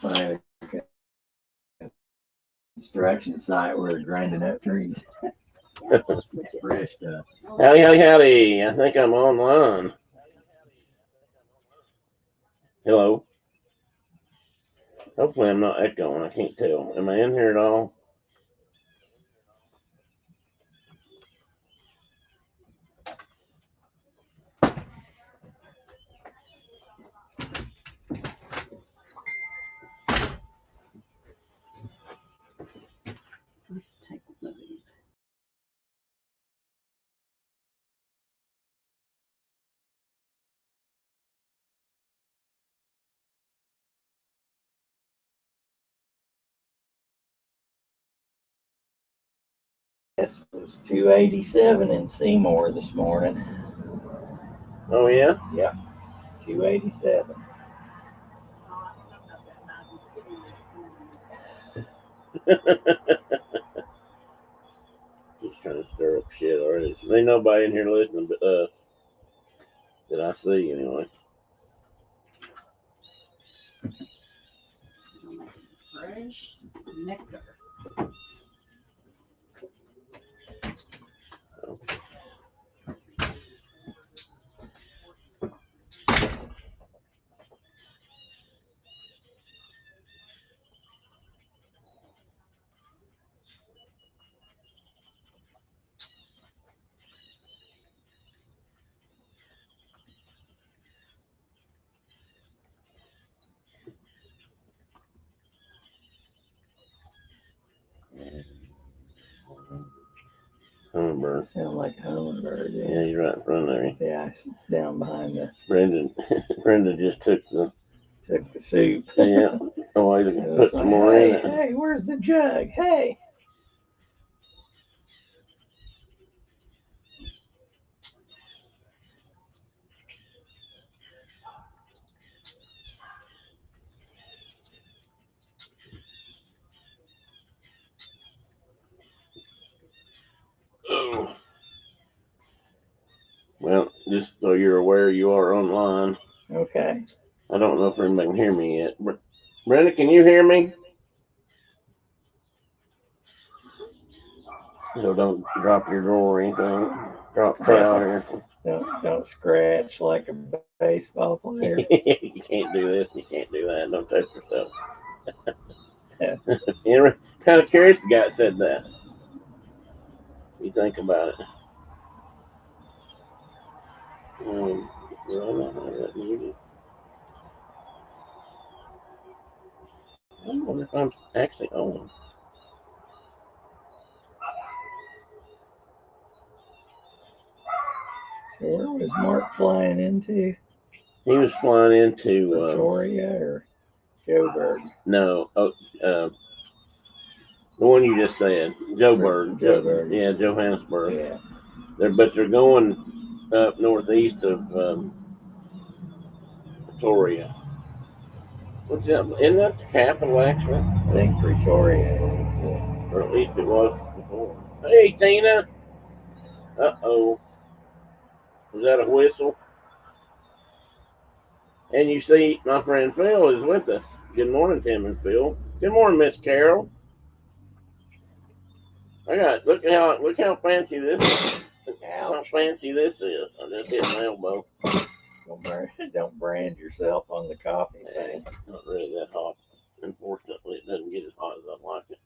find a construction site where they're grinding up trees. Fresh stuff. Howdy, howdy, howdy. I think I'm online. Hello. Hopefully I'm not echoing. I can't tell. Am I in here at all? Take one of these. This was 287 in Seymour this morning. Oh, yeah? Yep, 287. Just trying to stir up shit already. So ain't nobody in here listening but us. That I see, anyway. Nice fresh nectar. Hummingbird. Sound like a hummingbird. Yeah, he's right in front of me. Yeah, it's down behind the. Brenda just took the soup. Yeah. Oh, I So put some more in it. Hey, where's the jug? Hey. Oh. Well, just so you're aware, you are online. Okay. I don't know if anybody can hear me yet. Brenda, can you hear me? So don't drop your drawer or anything. Try out here. Don't scratch like a baseball player. You can't do this. You can't do that. Don't touch yourself. You're kind of curious the guy said that. You think about it. Well, I wonder if I'm actually on. So where was Mark flying into? He was flying into Victoria or Joburg? No, the one you just said, Joburg. Joburg. Yeah, Johannesburg. Yeah. But they're going up northeast of Pretoria. Isn't that the capital actually? I think Pretoria is. Or at least it was before. Hey, Tina. Uh-oh. Was that a whistle? And you see, my friend Phil is with us. Good morning, Tim and Phil. Good morning, Miss Carol. Look how fancy this is. How fancy this is. I just hit my elbow. Don't brand yourself on the coffee. It's not really that hot. Unfortunately, it doesn't get as hot as I like it.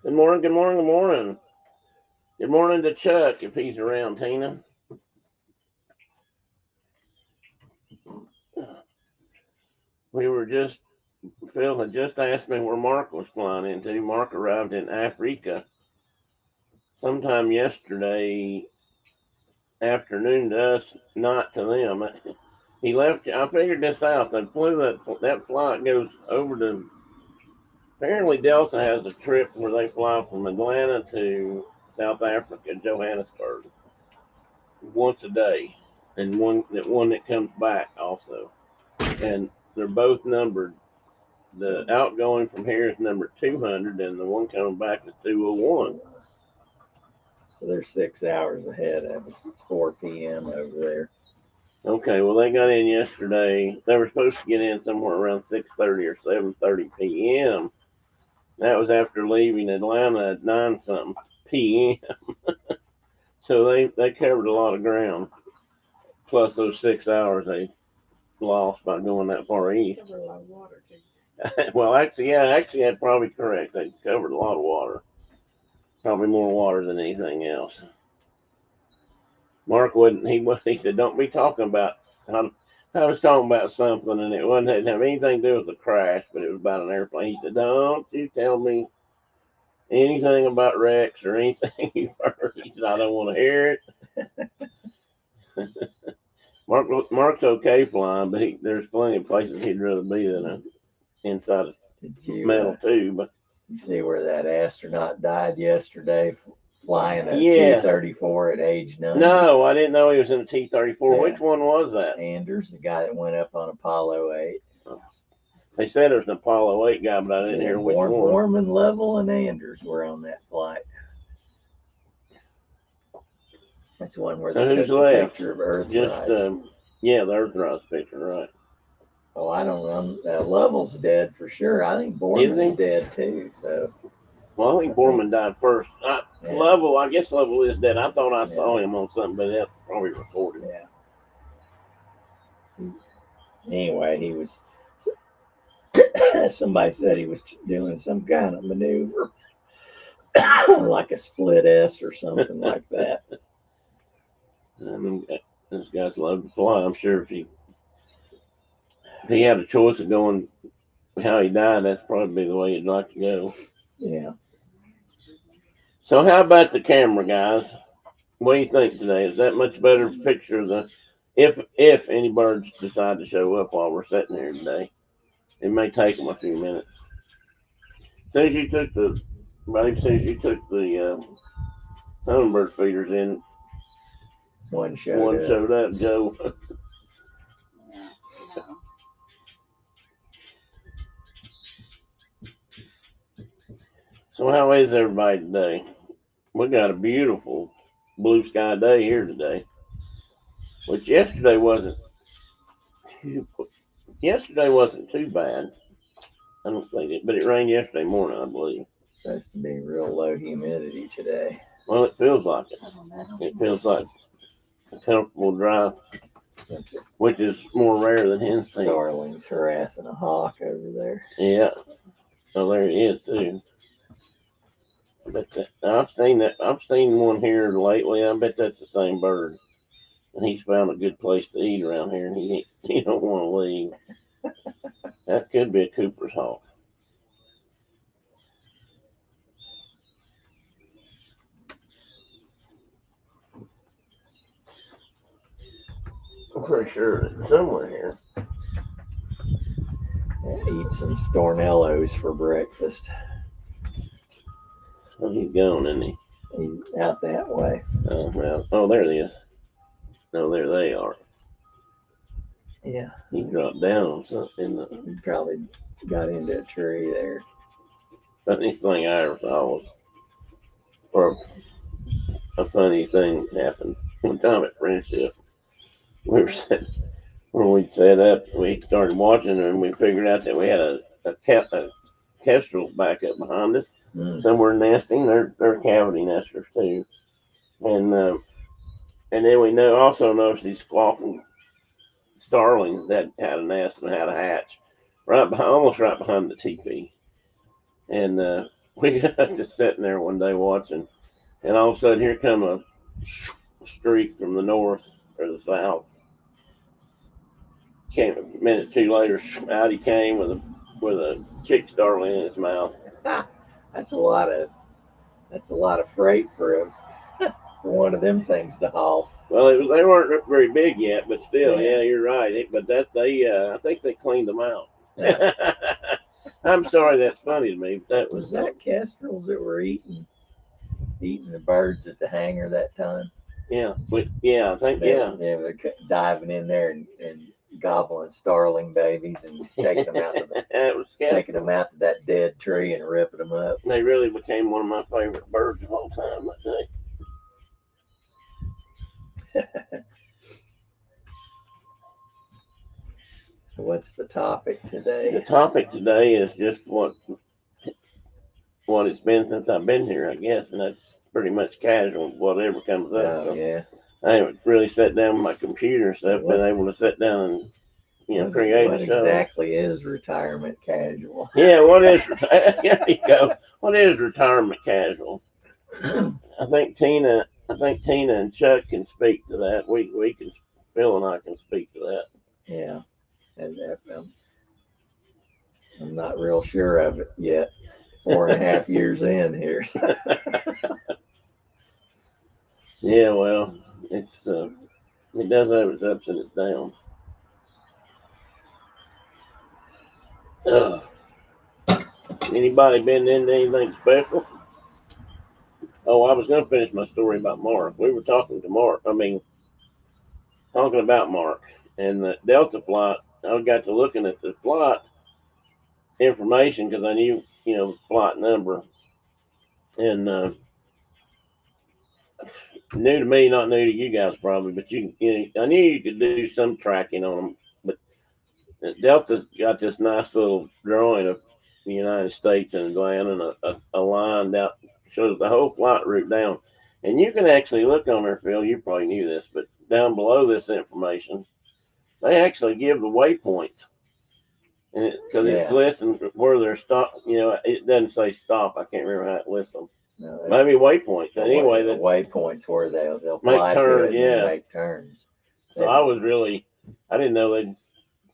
Good morning, good morning, good morning. Good morning to Chuck, if he's around, Tina. Phil had just asked me where Mark was flying into. Mark arrived in Africa sometime yesterday afternoon to us, not to them. He left. I figured this out. They flew that flight goes over to. Apparently, Delta has a trip where they fly from Atlanta to South Africa, Johannesburg, once a day, and one that comes back also, and they're both numbered. The outgoing from here is number 200, and the one coming back is 201. So they're 6 hours ahead of us. It's 4 p.m. over there. Okay, well, they got in yesterday. They were supposed to get in somewhere around 6:30 or 7:30 p.m. That was after leaving Atlanta at 9 something p.m. So they covered a lot of ground, plus those 6 hours they lost by going that far east. Cover a lot of water too. Well, actually, that's probably correct. They covered a lot of water, probably more water than anything else. Mark wouldn't. He said, "Don't be talking about." I was talking about something, and it didn't have anything to do with the crash, but it was about an airplane. He said, "Don't you tell me anything about wrecks or anything you've heard." He said, "I don't want to hear it." Mark's okay flying, but there's plenty of places he'd rather be than inside a Did you metal tube. you see where that astronaut died yesterday flying a Yes. T-34 at age 90? No, I didn't know he was in a T-34. Yeah. Which one was that? Anders, the guy that went up on Apollo 8. They said there's an Apollo 8 guy, but I didn't hear which one. Borman, Lovell, and Anders were on that flight. That's one where they took the picture of Earthrise. Yeah, the Earthrise picture, right. Oh, I don't know. Lovell's dead for sure. I think Borman's dead too. So. Well, I think Borman died first. Lovell, I guess Lovell is dead. I thought I saw him on something, but that's probably recorded. Yeah. Anyway, he was. Somebody said he was doing some kind of maneuver, like a split S or something like that. I mean, this guy's loved to fly. I'm sure if he had a choice of going how he died, that's probably the way he'd like to go. Yeah. So how about the camera, guys? What do you think today? Is that much better picture than if any birds decide to show up while we're sitting here today? It may take them a few minutes. As soon as you took the Hummingbird feeders in, one showed up, Joe. So how is everybody today? We got a beautiful blue sky day here today, which yesterday wasn't too bad. I don't think it, but it rained yesterday morning, I believe. It's supposed to be real low humidity today. Well, it feels like it. It feels like a comfortable drive, which is more rare than hen season. Starling's harassing a hawk over there. Yeah. Oh, there he is too. But I've seen one here lately. I bet that's the same bird. And he's found a good place to eat around here, and he don't want to leave. That could be a Cooper's hawk. I'm pretty sure it's somewhere here. Yeah, eat some Stornellos for breakfast. Oh, he's gone, isn't he? He's out that way. Oh, well. Oh, there he is. No, there they are. Yeah. He dropped down on something. He probably got into a tree there. Funniest thing I ever saw was, or a funny thing happened one time at Friendship. We were sitting where we'd set up. We started watching, and we figured out that we had a kestrel back up behind us, somewhere nesting. They're cavity nesters too, and then we also noticed these squawking starlings that had a nest and had a hatch almost right behind the teepee. And we got to sitting there one day watching, and all of a sudden here come a streak from the north or the south. Came a minute or two later, out he came with a chick starling in his mouth. That's a lot of freight for one of them things to haul. Well, they weren't very big yet, but still, yeah, you're right. But I think they cleaned them out. Yeah. I'm sorry, that's funny to me. But that was that kestrels that were eating the birds at the hangar that time. Yeah, I think they were diving in there and gobbling starling babies and taking them out to that dead tree and ripping them up. They really became one of my favorite birds of all time that day. So what's the topic today? The topic today is just what it's been since I've been here, I guess, and that's pretty much casual, whatever comes up. Oh, So yeah. I haven't really sat down with my computer and stuff, been able to sit down and create what a show. exactly is retirement casual? Yeah, what is there you go. What is retirement casual? I think Tina and Chuck can speak to that. We can, Phil and I can speak to that. Yeah, and I'm not real sure of it yet. 4.5 years in here. Yeah, well, it does have its ups and its downs. Anybody been into anything special? Oh, I was going to finish my story about Mark. We were talking about Mark and the Delta flight. I got to looking at the flight information because I knew, flight number, and new to me, not new to you guys probably, but I knew you could do some tracking on them. But Delta's got this nice little drawing of the United States and Atlanta, and a line out shows the whole flight route down. And you can actually look on there, Phil. You probably knew this, but down below this information, they actually give the waypoints, and because it's listing where they're stop. It doesn't say stop. I can't remember how it lists them. No, maybe waypoints. Anyway, the waypoints where they'll fly make turns, to it and make turns. So I didn't know that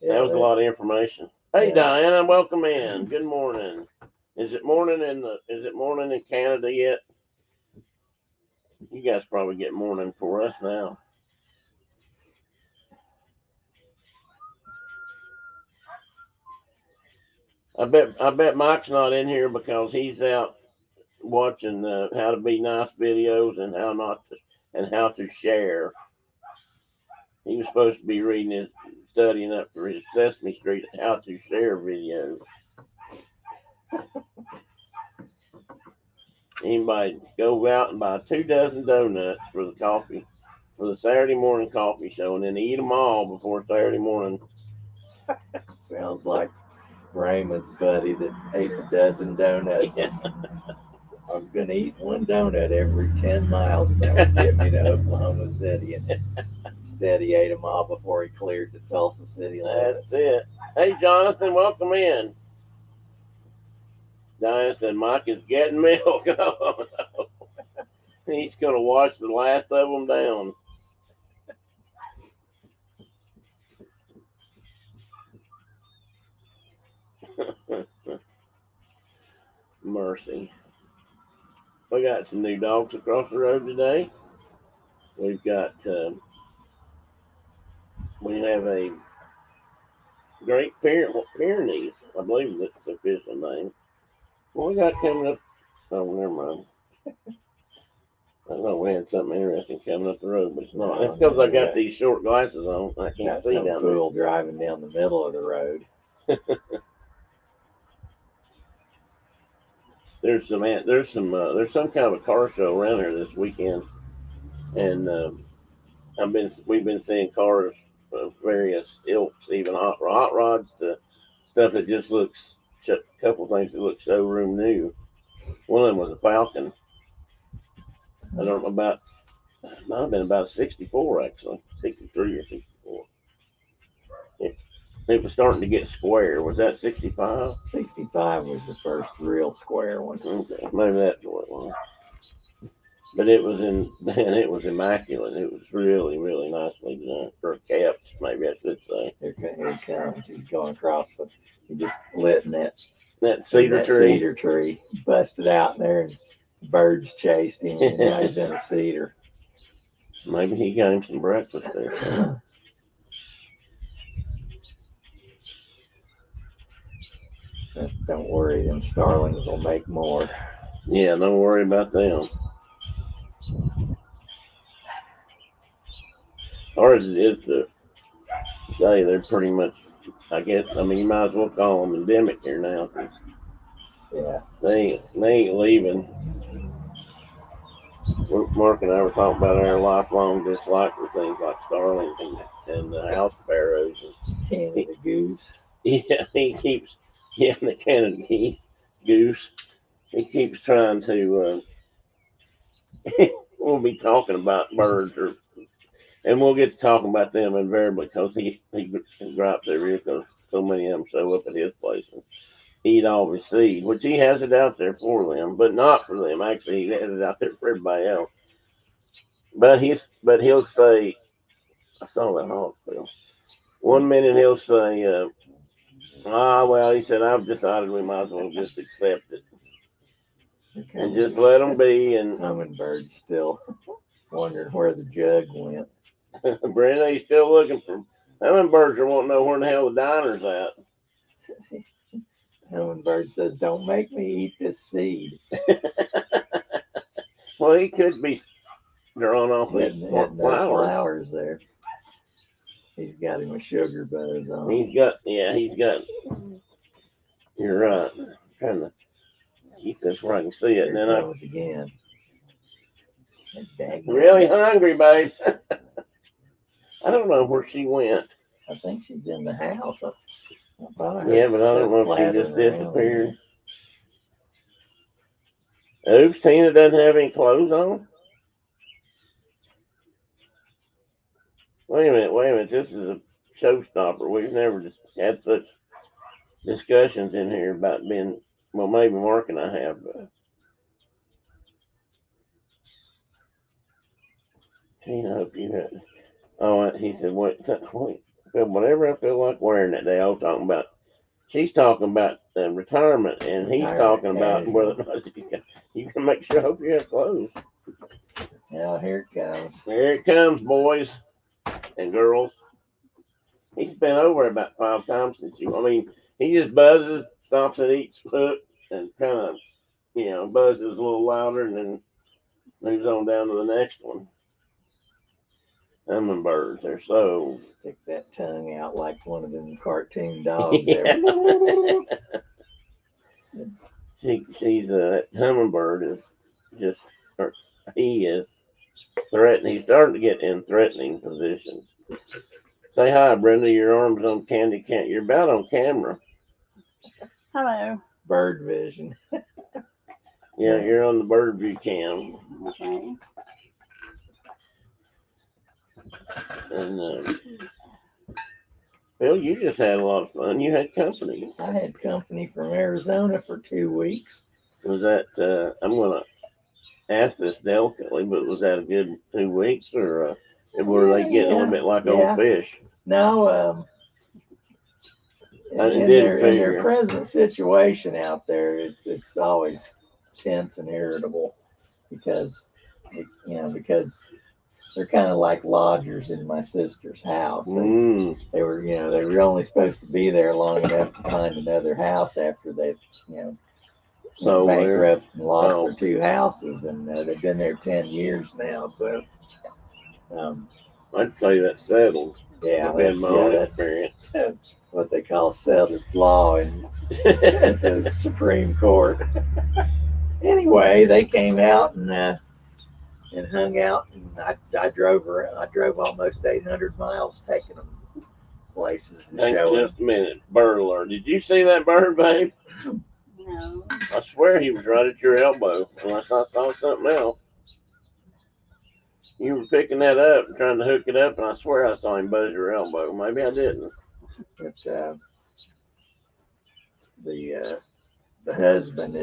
was a lot of information. Hey, Diana, welcome in. Good morning. Is it morning in Canada yet? You guys probably get morning for us now. I bet Mike's not in here because he's out watching how to be nice videos and how to share. He was supposed to be studying up for his Sesame Street how to share videos. Anybody go out and buy 2 dozen donuts for the Saturday morning coffee show, and then eat them all before Saturday morning. Sounds like Raymond's buddy that ate a dozen donuts. Yeah. I was going to eat 1 donut every 10 miles. That would get me to Oklahoma City. And instead, he ate them all before he cleared the Tulsa City limits. That's it. Hey, Jonathan, welcome in. Diana said, Mike is getting milk. Oh, no. He's going to wash the last of them down. Mercy. We got some new dogs across the road today. We've got, we have a Great Pyrenees, I believe that's the official name. What we got coming up? Oh, never mind. I thought we had something interesting coming up the road, but it's not. That's because I got these short glasses on. I can't see down there. Fool driving down the middle of the road. There's some kind of a car show around here this weekend, and we've been seeing cars of various ilks, even hot rods to stuff that just looks a couple of things that look showroom new. One of them was a Falcon. I don't know about. Might have been about 64 actually, 63 or 64. It was starting to get square. Was that 65? 65 was the first real square one. Okay, maybe that's what it was. But it was immaculate. It was really, really nicely done. Or kept, maybe I should say. Here he comes. He's going across he just lit in that cedar tree. Busted out in there and birds chased him, and now he's in a cedar. Maybe he got him some breakfast there. Don't worry, them starlings will make more. Yeah, don't worry about them. Ours is to say they're pretty much, I guess, you might as well call them endemic here now. Cause yeah. They ain't leaving. Mark and I were talking about our lifelong dislike for things like starlings and house sparrows. Canada goose. Yeah, he keeps, yeah, the Canada goose. He keeps trying to, we'll be talking about birds, and we'll get to talking about them invariably because he drops every year because so many of them show up at his place and eat all his seed, which he has it out there for them, but not for them. Actually, he has it out there for everybody else. But he'll say, I saw that hawk, Phil. One minute he'll say, well, he said, I've decided we might as well just accept it and just let them be. And Hummingbird's still wondering where the jug went. Brenda, he's still looking for hummingbirds. Won't know where the hell the diner's at. Hummingbird says, "Don't make me eat this seed." Well, he could be drawn off his Hitting those flowers. flowers there. He's got him a sugar buzz on. He's got. You're right. I'm trying to keep this where I can see it. Here And then comes again. I'm really hungry, babe. I don't know where she went. I think she's in the house. Yeah, but I don't know if she just disappeared. Oops, Tina doesn't have any clothes on. Wait a minute. This is a showstopper. We've never just had such discussions in here about being, well, maybe Mark and I have, but Tina, I hope you had. Oh, he said, wait, whatever I feel like wearing that day. I was talking about, she's talking about retirement, and he's talking about whether or not you can make sure, I hope you have clothes. Now, here it comes. Here it comes, boys and girls. He's been over about 5 times since he just buzzes, stops at each foot, and kind of, buzzes a little louder, and then moves on down to the next one. Hummingbirds, they're so. Stick that tongue out like one of them cartoon dogs. Yeah. She's that hummingbird is just, he is threatening. He's starting to get in threatening positions. Say hi, Brenda. Your arm's on candy can't. You're about on camera. Hello. Bird vision. Yeah, you're on the bird view cam. Okay. And Phil, you just had a lot of fun. You had company. I had company from Arizona for 2 weeks. Was that? I'm gonna ask this delicately, but was that a good 2 weeks, or were they getting a little bit like old fish? No, in their present situation out there, it's always tense and irritable because they're kind of like lodgers in my sister's house. They were only supposed to be there long enough to find another house after they went bankrupt and lost their 2 houses, and they've been there 10 years now. So I'd say that's settled. Yeah, that's what they call settled law in the Supreme Court. Anyway, they came out and hung out, and I drove almost 800 miles taking them places and showing. Just a minute, bird alert. Did you see that bird, babe? No. I swear he was right at your elbow, unless I saw something else. You were picking that up and trying to hook it up, and I swear I saw him buzz your elbow. Maybe I didn't. But the husband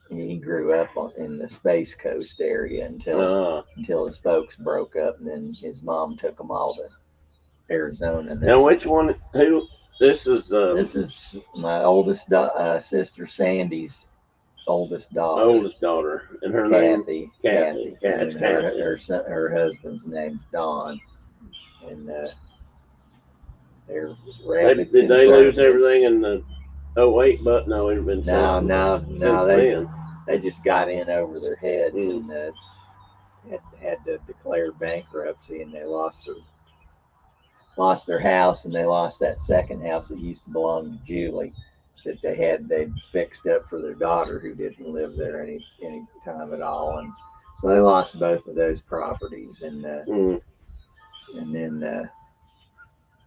he grew up in the Space Coast area until his folks broke up, and then his mom took them all to Arizona. Now, which one? Who? This is my oldest sister Sandy's oldest daughter. And her Kathy. Kathy. And her husband's name's Don. And they're rabid. Did they lose everything in the 08? But no, it'd been no. They just got in over their heads and had to declare bankruptcy, and they lost their house, and they lost that second house that used to belong to Julie that they'd fixed up for their daughter who didn't live there any time at all, and so they lost both of those properties, and then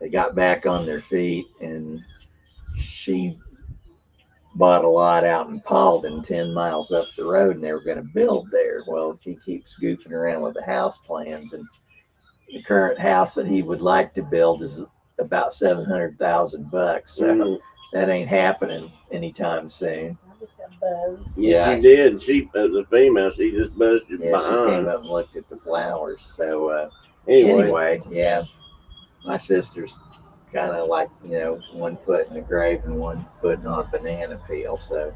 they got back on their feet, and she bought a lot out in Paulden, 10 miles up the road, and they were going to build there. Well, he keeps goofing around with the house plans, and the current house that he would like to build is about $700,000. So that ain't happening anytime soon. Yeah, she did. She, as a female, she just busted Yeah, behind. she came up and looked at the flowers. So anyway, yeah, my sister's kind of like, 1 foot in the grave and 1 foot on a banana peel. So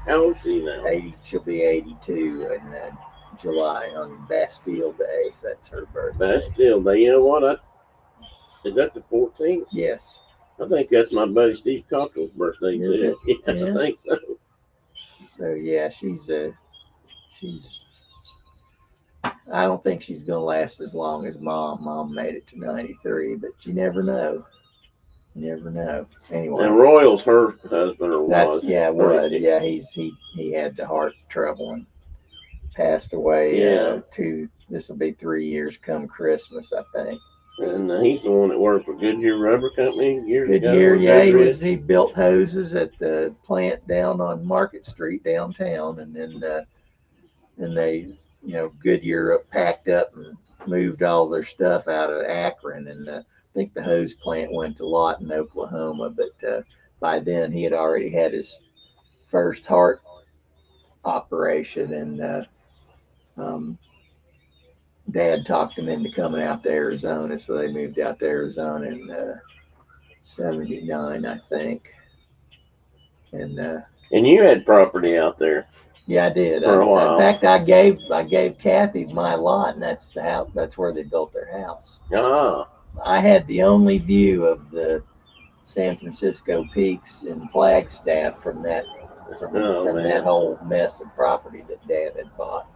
how old is she now? she'll be 82 in July on Bastille Day. So that's her birthday. Bastille Day. You know what? Is that the 14th? Yes. I think that's my buddy Steve Cockrell's birthday too. It? Yeah, Yeah, I think so. So yeah, she's I don't think she's gonna last as long as Mom. Mom made it to 93, but you never know. You never know. Anyway. And Royal's her husband, or was? Was. Yeah, he had the heart trouble and passed away. Yeah. This will be 3 years come Christmas, I think. And he's the one that worked for Goodyear Rubber Company years ago. Goodyear, yeah, he built hoses at the plant down on Market Street downtown, and then they, Goodyear packed up and moved all their stuff out of Akron, and I think the hose plant went to Lawton, Oklahoma. But by then he had already had his first heart operation, and Dad talked him into coming out to Arizona, so they moved out to Arizona in '79, I think. And you had property out there. Yeah, I did. For a while. In fact, I gave Kathy my lot, and that's the house. That's where they built their house. Ah. I had the only view of the San Francisco peaks and Flagstaff from that whole mess of property that Dad had bought.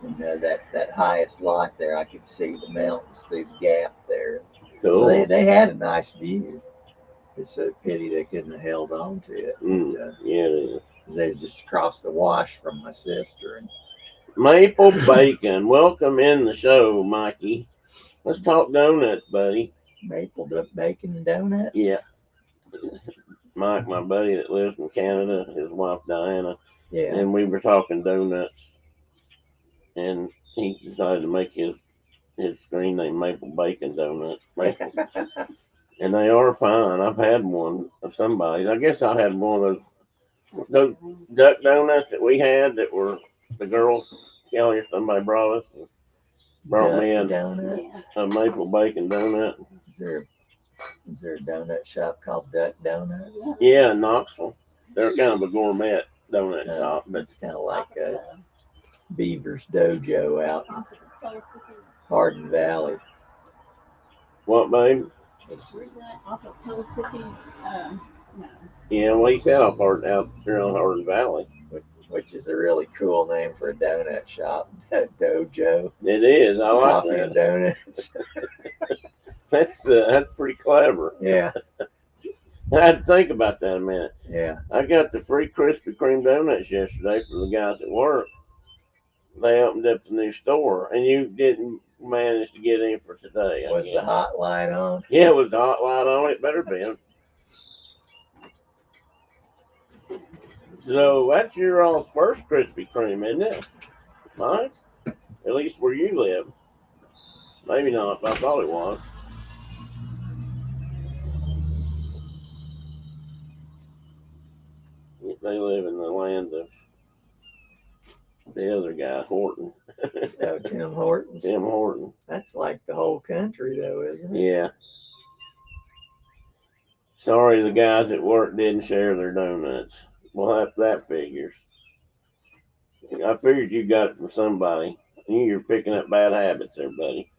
And that highest lot there, I could see the mountains through the gap there. Cool. So they had a nice view. It's a pity they couldn't have held on to it. Yeah, it is. They just across the wash from my sister. And Maple Bacon, welcome in the show, Mikey. Let's talk donuts, buddy. Maple bacon donuts? Yeah. Mike, my buddy that lives in Canada, his wife Diana, yeah, and we were talking donuts, and he decided to make his screen name Maple Bacon Donuts. And they are fine. I've had one of somebody's. I guess I had one of those duck donuts that we had that were the girls, Kelly or somebody brought us and brought me in donuts. A Maple Bacon Donut. Is there a donut shop called Duck Donuts? Yeah, in Knoxville. They're kind of a gourmet donut shop, but it's kind of like a Beaver's Dojo out in Hardin Valley. What, babe? Yeah, well, he said out there on Hardin Valley. Which is a really cool name for a donut shop. Dojo. It is. I like Coffee and donuts. That's pretty clever. Yeah. I had to think about that a minute. Yeah. I got the free Krispy Kreme donuts yesterday from the guys at work. They opened up the new store, and you didn't manage to get in for today. Was the hot light on? Yeah, it was the hot light on. It better be. So that's your all's first Krispy Kreme, isn't it, Mike? At least where you live. Maybe not, but I thought it was. They live in the land of the other guy, Horton. Oh, Tim Horton. Tim Horton. That's like the whole country, though, isn't it? Yeah. Sorry, the guys at work didn't share their donuts. Well, that figures. I figured you got it from somebody. You're picking up bad habits there, buddy.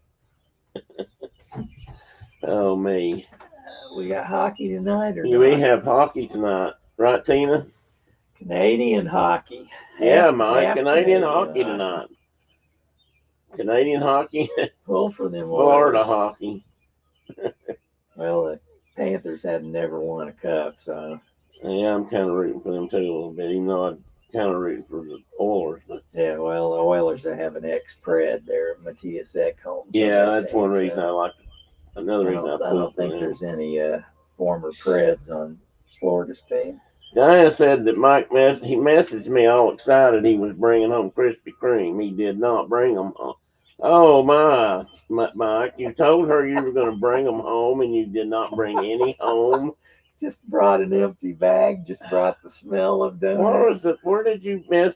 Oh, me. We got hockey tonight, or we have hockey tonight, right, Tina? Canadian hockey. Yeah, Mike. Canadian hockey tonight. Canadian hockey. Pull for them. Florida hockey. Well, the Panthers have never won a cup, so. Yeah, I'm kind of rooting for them too a little bit, even though I'm kind of rooting for the Oilers. But yeah, well, the Oilers, they have an ex-pred there, Matthias Ekholm. Yeah, that's one reason I like another reason I I pulled don't think for them. there's any former Preds on Florida's team. Diane said that he messaged me all excited he was bringing home Krispy Kreme. He did not bring them home. Oh Mike, you told her you were going to bring them home and you did not bring any home. Just brought an empty bag. Just brought the smell of donuts. Where did you miss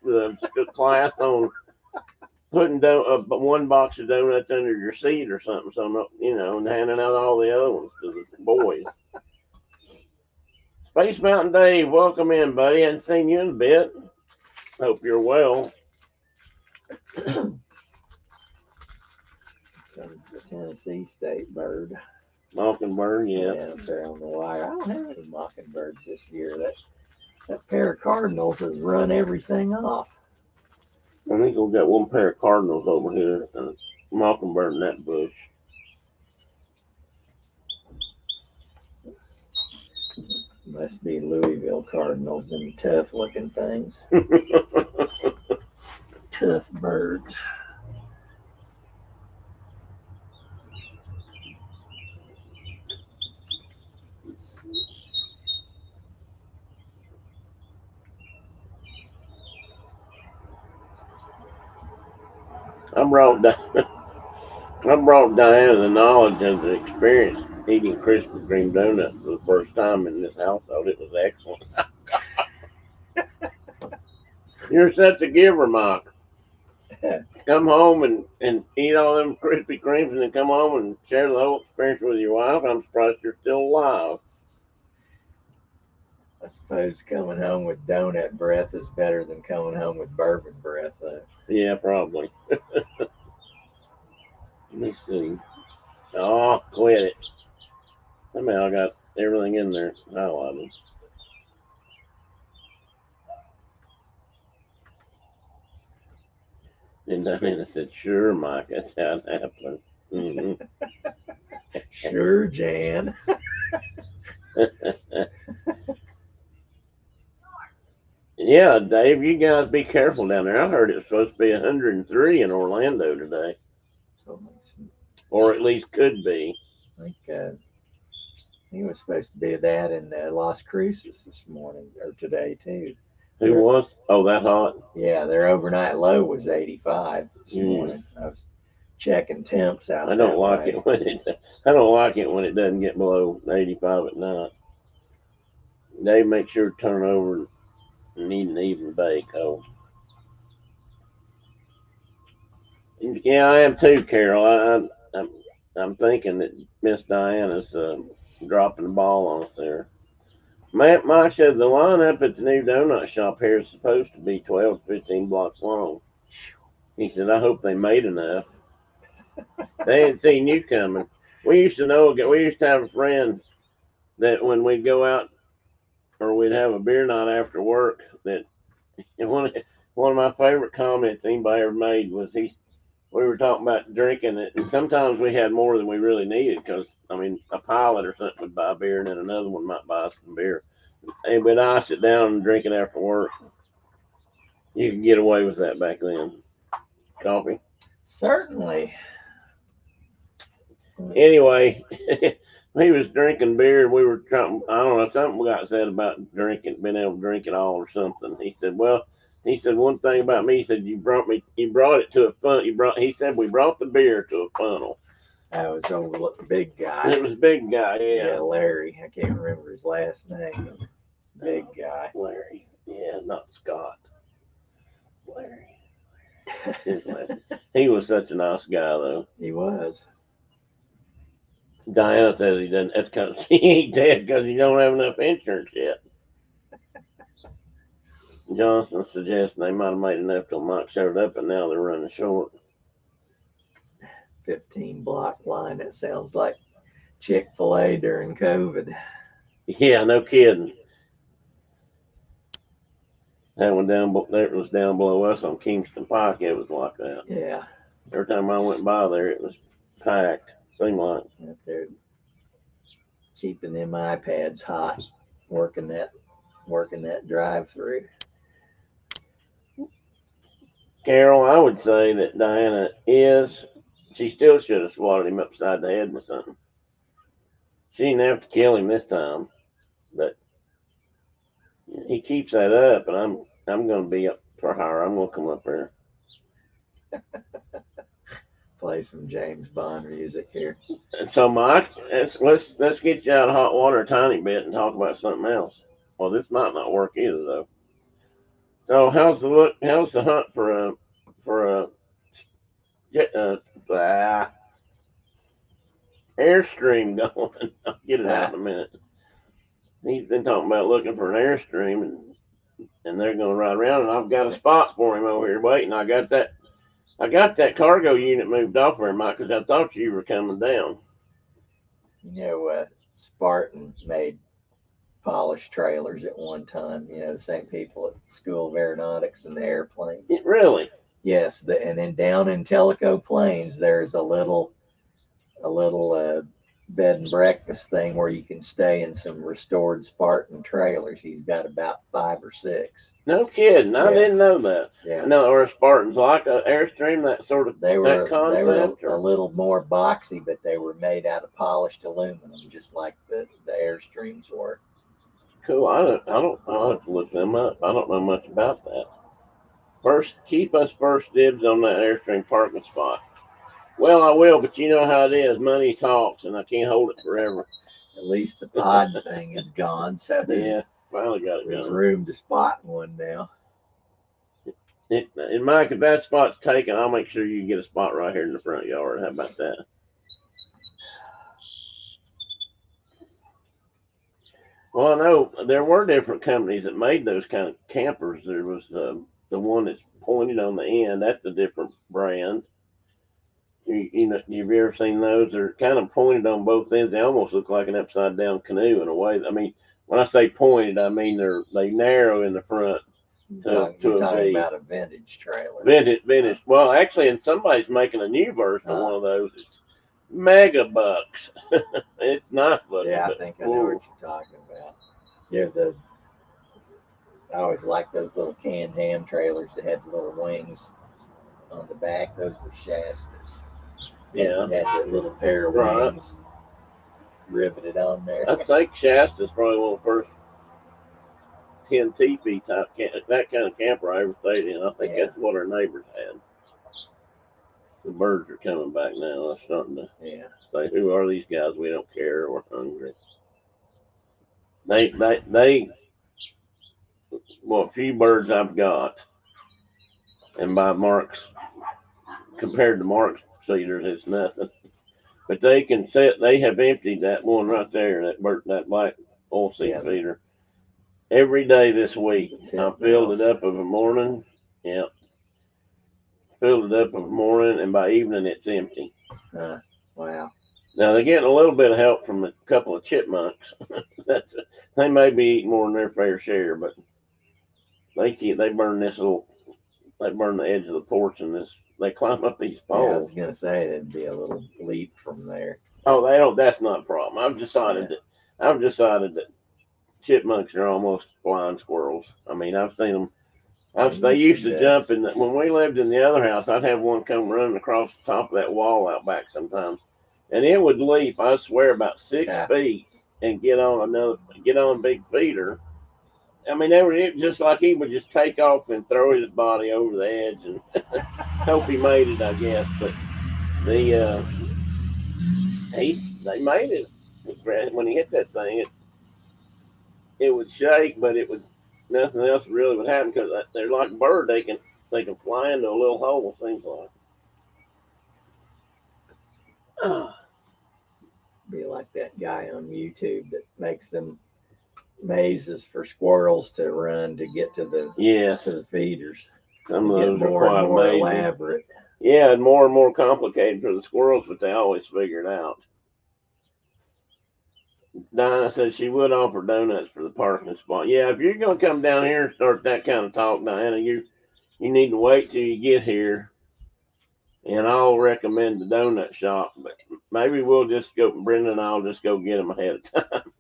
the class on putting one box of donuts under your seat or something? So no, and handing out all the other ones to the boys. Space Mountain Dave, welcome in, buddy. Hadn't seen you in a bit. Hope you're well. Comes the Tennessee State bird. Mockingbird, yeah. Yeah, up there on the wire. I don't have any mockingbirds this year. That pair of cardinals has run everything off. I think we've got one pair of cardinals over here, and a mockingbird in that bush. Must be Louisville Cardinals, them tough looking things. Tough birds. I brought Diana the knowledge and the experience eating Krispy Kreme donuts for the first time in this household. It was excellent. You're such a giver, Mike. Come home and eat all them Krispy Kremes and then come home and share the whole experience with your wife. I'm surprised you're still alive. I suppose coming home with donut breath is better than coming home with bourbon breath, though. Yeah, probably. Let me see. Oh, quit it. Somehow I got everything in there highlighted. And Diana said, sure, Mike, that's how it happened. Mm-hmm. Sure, Jan. Yeah, Dave, you guys be careful down there. I heard it's supposed to be 103 in Orlando today, or at least could be. I think he was supposed to be that in Las Cruces this morning or today too. Who was? Oh, that hot? Yeah, their overnight low was 85 this morning. I was checking temps out. I don't like it when it doesn't get below 85 at night. Dave, make sure to turn over and eat an even bake. Oh, yeah, I am too, Carol. I'm thinking that Miss Diana's dropping the ball on us there. Mike said the lineup at the new donut shop here is supposed to be 12 to 15 blocks long. He said, I hope they made enough. They hadn't seen you coming. We used to have a friend that when we'd go out or we'd have a beer night after work, that one of my favorite comments anybody ever made was we were talking about drinking it, and sometimes we had more than we really needed because, a pilot or something would buy beer and then another one might buy us some beer. And we'd ice it down and drink it after work. You could get away with that back then. Coffee? Certainly. Anyway, he was drinking beer. We were trying, I don't know, something got said about being able to drink it all or something. He said, one thing about me, he said, you brought it to a funnel. He said, we brought the beer to a funnel. That was over the big guy. It was big guy, yeah. Yeah, Larry. I can't remember his last name. Big guy. Larry. Yeah, not Scott. Larry. He was such a nice guy, though. He was. Diana says he doesn't. That's because he ain't dead because he don't have enough insurance yet. Johnson suggests they might have made enough till Mike showed up, and now they're running short. 15 block line. It sounds like Chick-fil-A during COVID. Yeah, no kidding. That one that was down below us on Kingston Pike. It was like that. Yeah. Every time I went by there, it was packed. Seemed like. Up there keeping them iPads hot, working that drive-through. Carol, I would say that Diana is She still should have swatted him upside the head with something. She didn't have to kill him this time, but he keeps that up, and I'm going to be up for her. I'm going to come up there. Play some James Bond music here. And so, Mike, let's get you out of hot water a tiny bit and talk about something else. Well, this might not work either, though. So, how's the hunt for a Airstream going? I'll get it out in a minute. He's been talking about looking for an Airstream, and they're going to ride around, and I've got a spot for him over here waiting. I got that cargo unit moved off there, Mike, because I thought you were coming down. You know, Spartan made polished trailers at one time. You know, the same people at the School of Aeronautics and the airplanes. Really? Yes, and then down in Tellico Plains, there's a little bed and breakfast thing where you can stay in some restored Spartan trailers. He's got about 5 or 6. No kidding. I Yeah. didn't know that. Yeah. No, or Spartans like an Airstream, that sort of They that were concept. a little more boxy, but they were made out of polished aluminum, just like the Airstreams were. Cool. I'll have to look them up. I don't know much about that. Keep us first dibs on that Airstream parking spot. Well, I will, but you know how it is. Money talks, and I can't hold it forever. At least the pod thing is gone, so Yeah, finally got it there's done. room to spot one now. And Mike, if that spot's taken, I'll make sure you get a spot right here in the front yard. How about that? Well, I know there were different companies that made those kind of campers. There was the one that's pointed on the end. That's a different brand. You know, you've ever seen those? They're kind of pointed on both ends. They almost look like an upside down canoe in a way. I mean, when I say pointed, I mean they narrow in the front. You're talking about a vintage trailer. Vintage. Well, actually, and somebody's making a new version of one of those. It's mega bucks. It's nice looking. Yeah, I think I know what you're talking about. Yeah, I always liked those little canned ham trailers that had the little wings on the back. Those were Shastas. Yeah. Had that little pair of wings riveted on there. I think Shasta's probably one of the first 10 teepee type that kind of camper I ever stayed in. I think that's what our neighbors had. The birds are coming back now. That's starting to say, who are these guys? We don't care. We're hungry. Well, a few birds I've got, and by Mark's, compared to Mark's cedars, it's nothing. But they have emptied that one right there, that black oilseed feeder. Every day this week, I filled it up of a morning. Yeah. Filled it up of a morning, and by evening, it's empty. Wow. Now, they're getting a little bit of help from a couple of chipmunks. They may be eating more than their fair share, but they burn the edge of the porch, and they climb up these poles. Yeah, I was going to say, it'd be a little leap from there. Oh, that's not a problem. I've decided that chipmunks are almost blind squirrels. I mean, I've seen them. They used to jump when we lived in the other house, I'd have one come running across the top of that wall out back sometimes. And it would leap, I swear, about 6 feet and get on a big feeder. I mean, they were just like he would just take off and throw his body over the edge and hope he made it, I guess. But they made it. When he hit that thing, it would shake, but nothing else really would happen because they're like a bird. They can fly into a little hole, things like. Be like that guy on YouTube that makes them mazes for squirrels to run to get to the feeders. Some of those are quite more amazing. Elaborate. Yeah, and more complicated for the squirrels, but they always figure it out. Dinah said she would offer donuts for the parking spot. Yeah, if you're going to come down here and start that kind of talk, Diana, you need to wait till you get here. And I'll recommend the donut shop, but maybe we'll just go, Brenda and I'll just go get them ahead of time.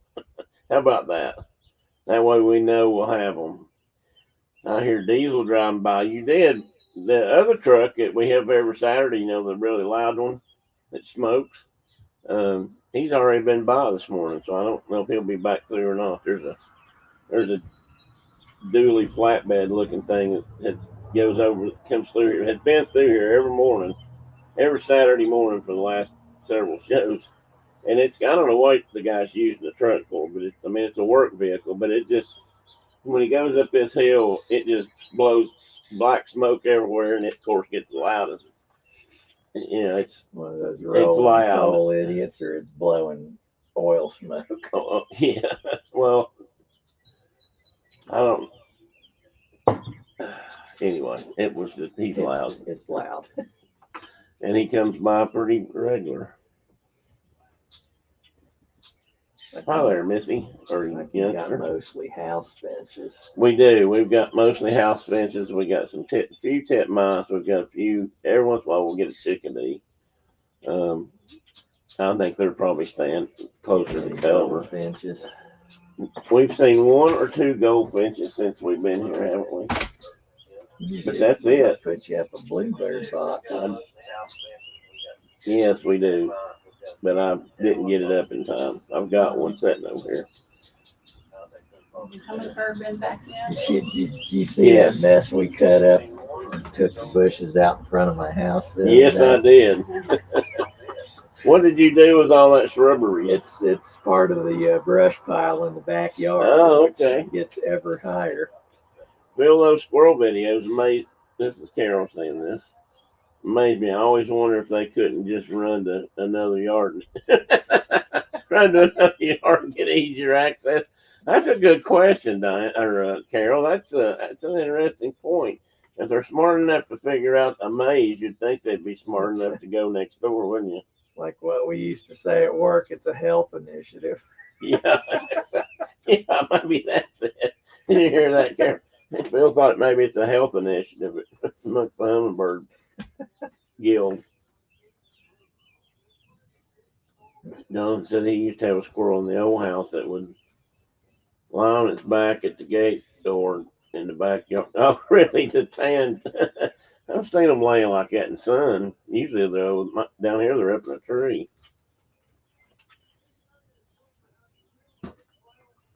How about that? That way we know we'll have them. I hear Diesel driving by. You did. the other truck that we have every Saturday, the really loud one that smokes, he's already been by this morning, so I don't know if he'll be back through or not. There's a dually flatbed looking thing that comes through here. Has been through here every morning, every Saturday morning for the last several shows. And I don't know what the guy's using the truck for, but it's a work vehicle, but it just, when he goes up this hill, it just blows black smoke everywhere, and it, of course, gets loud. It's one of those it's rolling loud. coal idiots, or it's blowing oil smoke. Yeah. Well, I don't. Anyway, he's loud. It's loud. And he comes by pretty regular. Hi there, Missy, or Like you got youngster. mostly house benches. We do. We've got mostly house benches. We got some few titmice. We've got a few. Every once in a while, we'll get a chickadee. I think they're probably staying closer to cover. Goldfinches. We've seen one or two goldfinches since we've been here, haven't we? But that's it. Put you up a bluebird box. Yes, we do. But I didn't get it up in time. I've got one sitting over here. Haven't heard been back yet. Did you see that mess we cut up and took the bushes out in front of my house? Yes, I did. What did you do with all that shrubbery? It's part of the brush pile in the backyard. Oh, okay. Which gets ever higher. Bill, those squirrel videos amaze. This is Carol saying this. Amaze me. I always wonder if they couldn't just run to another yard. Run to another yard and get easier access. That's a good question, Carol. That's an interesting point. If they're smart enough to figure out a maze, you'd think they'd be smart enough to go next door, wouldn't you? It's like what we used to say at work. It's a health initiative. Yeah, yeah, maybe that's it. Did you hear that, Carol? Bill thought maybe it's a health initiative amongst the hummingbird guild. Don said he used to have a squirrel in the old house that would lie on its back at the gate door in the backyard. Oh, really? The tan. I've seen them laying like that in the sun. Usually they're down here. They're up in a tree.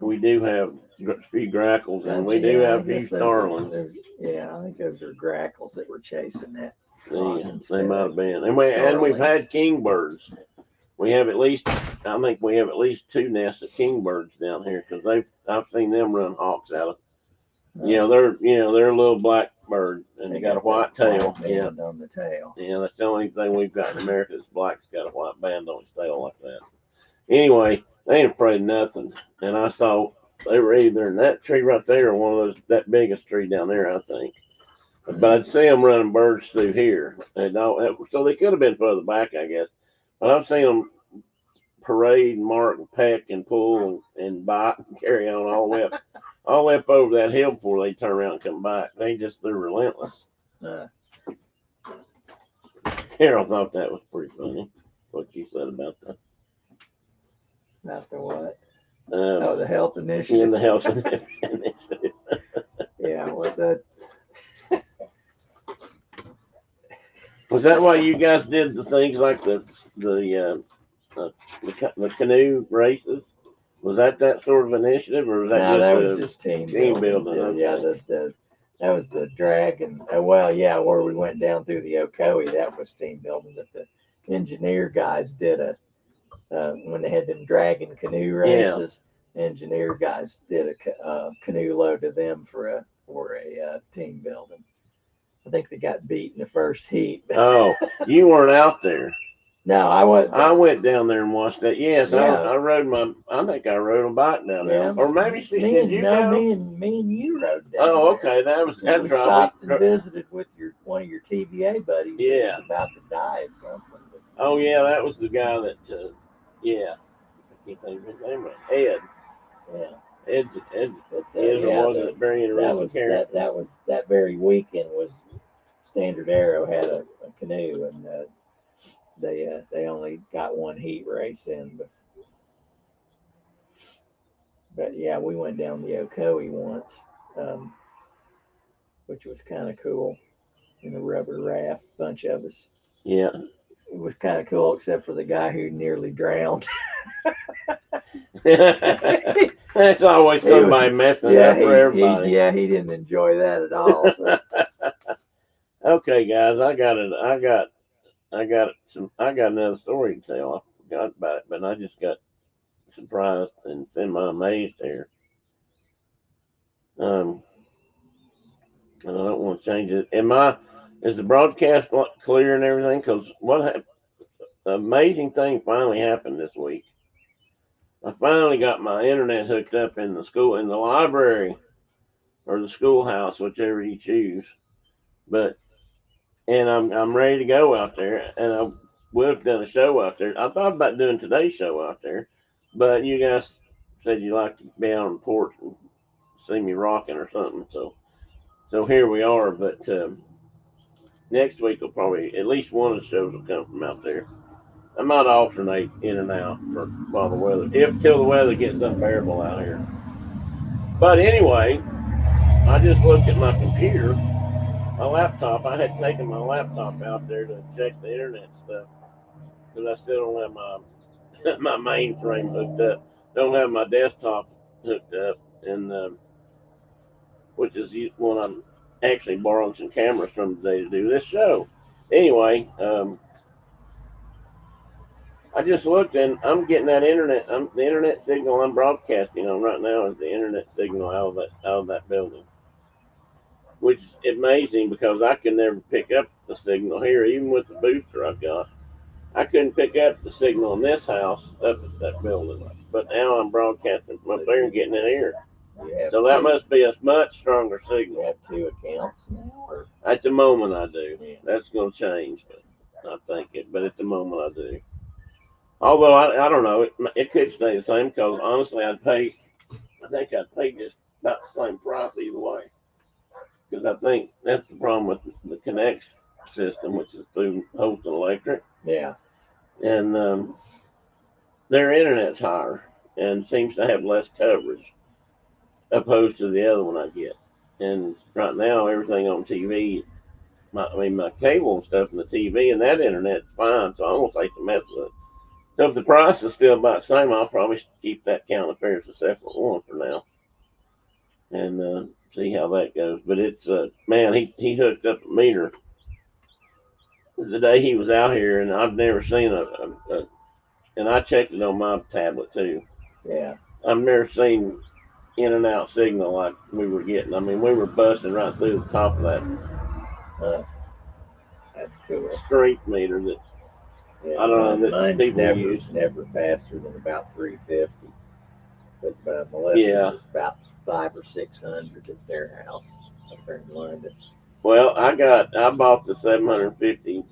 We do have a few grackles, and we do have a few starlings. I think those are grackles that were chasing that. They might have been. And we've had kingbirds. I think we have at least two nests of kingbirds down here because I've seen them run hawks out of. They're a little black bird and they got a white tail. Yeah, on the tail. Yeah, that's the only thing we've got in America is black's got a white band on its tail like that. Anyway, they ain't afraid of nothing. And I saw they were either in that tree right there or one of those, that biggest tree down there, I think. But I'd see them running birds through here. So they could have been further back, I guess. But I've seen them parade and mark and peck and pull and bite and carry on all the way up over that hill before they turn around and come back. They're relentless. Carol thought that was pretty funny, what you said about that. Not the what? The health initiative. Yeah, the health initiative. Yeah, what that. Was that why you guys did the things like the canoe races? Was that sort of initiative, or was that was just team building? Okay. Yeah, that was the dragon. Where we went down through the Ocoee, that was team building. That the engineer guys did when they had them dragon canoe races. Yeah. Engineer guys did a canoe load to them for a team building. I think they got beat in the first heat. Oh, you weren't out there. No, I wasn't. I went down there and watched that. Yes, yeah. I think I rode a bike down there. Or maybe did you go? Me and you rode down. Oh, okay. That's right. We stopped and visited with one of your TVA buddies. Yeah. Who was about to die or something. Oh, yeah, that was the guy that, I can't think of his name right. Ed. Yeah. Ed's was a very interesting character. That very weekend was Standard Arrow had a canoe, and they only got one heat race in, but yeah, we went down the Ocoee once, which was kind of cool. in a rubber raft, a bunch of us. Yeah. It was kind of cool, except for the guy who nearly drowned. There's always somebody messing it up for everybody. He didn't enjoy that at all. So. Okay, guys, I got another story to tell. I forgot about it, but I just got surprised and semi-amazed here. And I don't want to change it. Is the broadcast clear and everything? Because the amazing thing finally happened this week. I finally got my internet hooked up in the library, or the schoolhouse, whichever you choose. And I'm ready to go out there, and I would have done a show out there. I thought about doing today's show out there, but you guys said you'd like to be out on the porch and see me rocking or something. So here we are. But next week will probably, at least one of the shows will come from out there. I might alternate in and out while the weather, till the weather gets unbearable out here. But anyway, I just looked at my computer, my laptop. I had taken my laptop out there to check the internet stuff because I still don't have my mainframe hooked up. Don't have my desktop hooked up, and which is one I'm actually borrowing some cameras from today to do this show. Anyway, I just looked, and I'm getting that internet. The internet signal I'm broadcasting on right now is the internet signal out of that building, which is amazing because I can never pick up the signal here, even with the booster I've got. I couldn't pick up the signal in this house up at that building, but now I'm broadcasting from up there and getting it here. So that must be a much stronger signal. You have 2 accounts now, or? At the moment I do. Yeah. That's going to change, but I think it. But at the moment I do. Although I don't know, it could stay the same because honestly I think I'd pay just about the same price either way. Because I think that's the problem with the Connect system, which is through Holton Electric. Yeah. And their internet's higher and seems to have less coverage opposed to the other one I get. And right now everything on TV, my cable and stuff and the TV and that internet's fine, so I almost hate to mess with it. So if the price is still about the same, I'll probably keep that counter fair as a separate one for now, and see how that goes. But it's man, he hooked up a meter the day he was out here, and I've never seen and I checked it on my tablet too. Yeah. I've never seen in and out signal like we were getting. I mean, we were busting right through the top of that. That's cool. Street meter that. Yeah, I don't know that mine's people use. Never faster than about 350. But Melissa's is about 500 or 600 at their house up there in London. Well, I bought the 750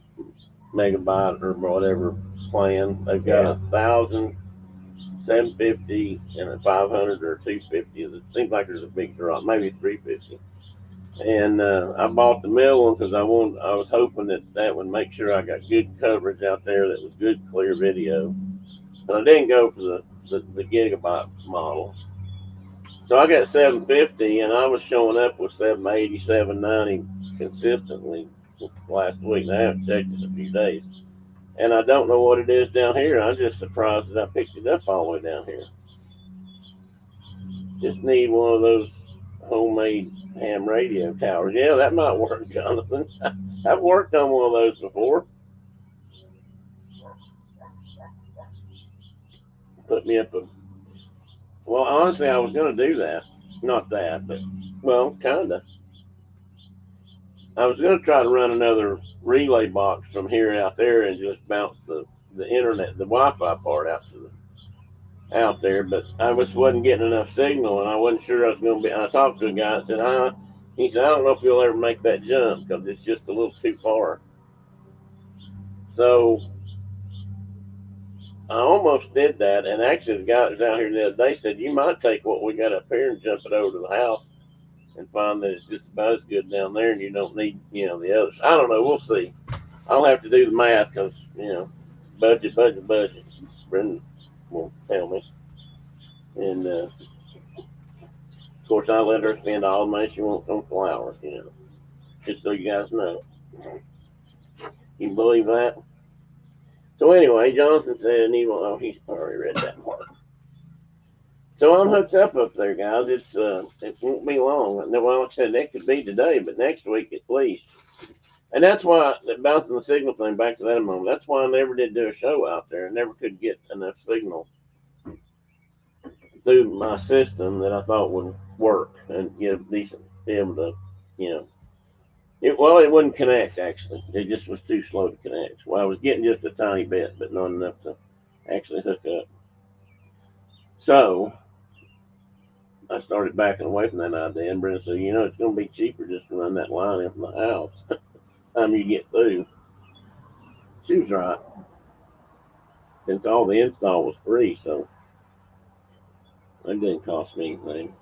megabyte or whatever plan. They've got 1,000, 750, and a 500 or 250. It seems like there's a big drop, maybe 350. And I bought the middle one because I was hoping that would make sure I got good coverage out there. That was good, clear video. But I didn't go for the gigabyte model. So I got 750, and I was showing up with 780, 790 consistently last week. And I haven't checked it in a few days. And I don't know what it is down here. I'm just surprised that I picked it up all the way down here. Just need one of those homemade ham radio towers. Yeah, that might work, Jonathan. I've worked on one of those before. Put me up well, honestly, I was going to do that. Not that, but, well, kind of. I was going to try to run another relay box from here out there and just bounce the internet, the Wi-Fi part out there, but I just wasn't getting enough signal, and I wasn't sure I was going to be. I talked to a guy and said, he said, I don't know if you'll ever make that jump because it's just a little too far. So I almost did that, and actually the guy that was out here the other day said, you might take what we got up here and jump it over to the house and find that it's just about as good down there and you don't need, the others. I don't know. We'll see. I'll have to do the math because, budget. Brendan will tell me. And, of course, I let her spend all the money she wants on flowers, just so you guys know. You believe that? So anyway, Johnson said, oh, he's already read that part. So I'm hooked up there, guys. It won't be long. Well, like I said, that could be today, but next week at least. And that's why, bouncing the signal thing back to that a moment, that's why I never did do a show out there. I never could get enough signal through my system that I thought would work and give decent, be able to, you know. It wouldn't connect, actually. It just was too slow to connect. Well, I was getting just a tiny bit, but not enough to actually hook up. So I started backing away from that idea, and Brenda said, it's going to be cheaper just to run that line in from the house time you get through. She was right. Since all the install was free, so it didn't cost me anything.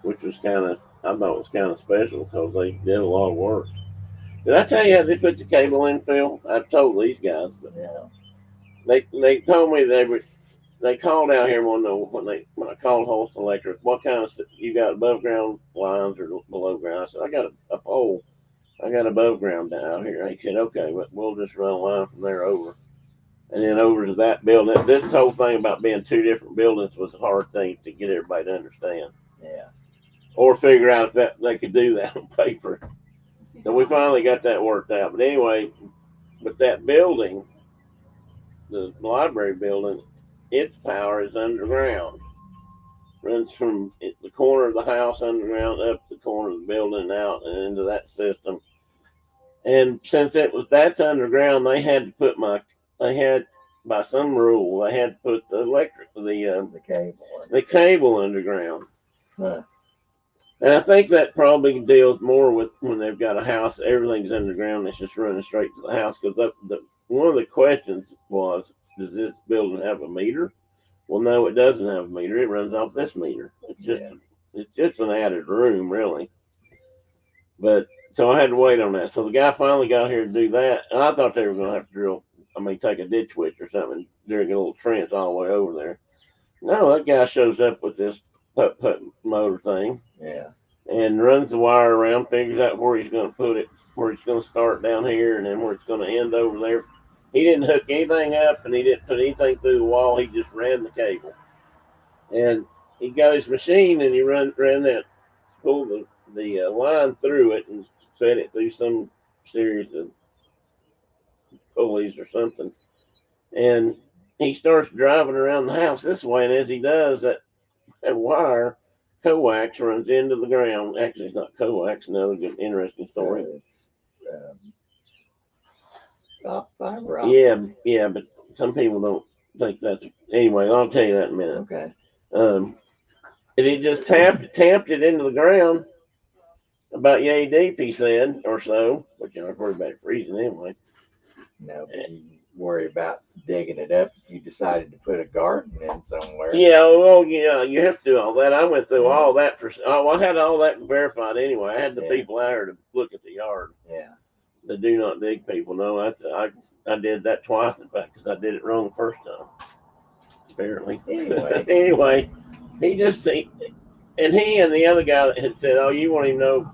Which was I thought was kind of special because they did a lot of work. Did I tell you how they put the cable in, Phil? I told these guys, but they told me they called out here and wanted to know when I called Holston Electric, what kind of, you got above ground lines or below ground? I said, I got a pole. I got above ground down here. He said, okay, but we'll just run a line from there over. And then over to that building. This whole thing about being two different buildings was a hard thing to get everybody to understand. Yeah. Or figure out that they could do that on paper. So we finally got that worked out. But anyway, with that building, the library building, its power is underground. Runs from the corner of the house underground up the corner of the building and out and into that system. And since that's underground, they had to put by some rule, they had to put the cable underground. Huh. And I think that probably deals more with when they've got a house, everything's underground, it's just running straight to the house. Because one of the questions was, does this building have a meter? Well, no, it doesn't have a meter. It runs off this meter. It's just an added room, really. But so I had to wait on that. So the guy finally got here to do that, and I thought they were going to have to take a ditch witch or something, dig a little trench all the way over there. No, that guy shows up with this putt motor thing. Yeah. And runs the wire around, figures out where he's going to put it, where it's going to start down here, and then where it's going to end over there. He didn't hook anything up, and he didn't put anything through the wall. He just ran the cable. And he got his machine, and he ran that, pulled the line through it, and fed it through some series of pulleys or something. And he starts driving around the house this way, and as he does, that wire coax runs into the ground. Actually, it's not coax. Another good, interesting story. It's fiber optic. Yeah, but some people don't think that's. Anyway, I'll tell you that in a minute. Okay. And he just tamped it into the ground about yay deep, he said, or so. But I was worried about it freezing anyway. No, but you worry about digging it up if you decided to put a garden in somewhere. Yeah, you have to do all that. I went through all that I had all that verified anyway. I had the people out here to look at the yard. Yeah. The do not dig people. No, I did that twice, in fact, because I did it wrong the first time. Apparently. Anyway, he and the other guy had said, "Oh, you won't even know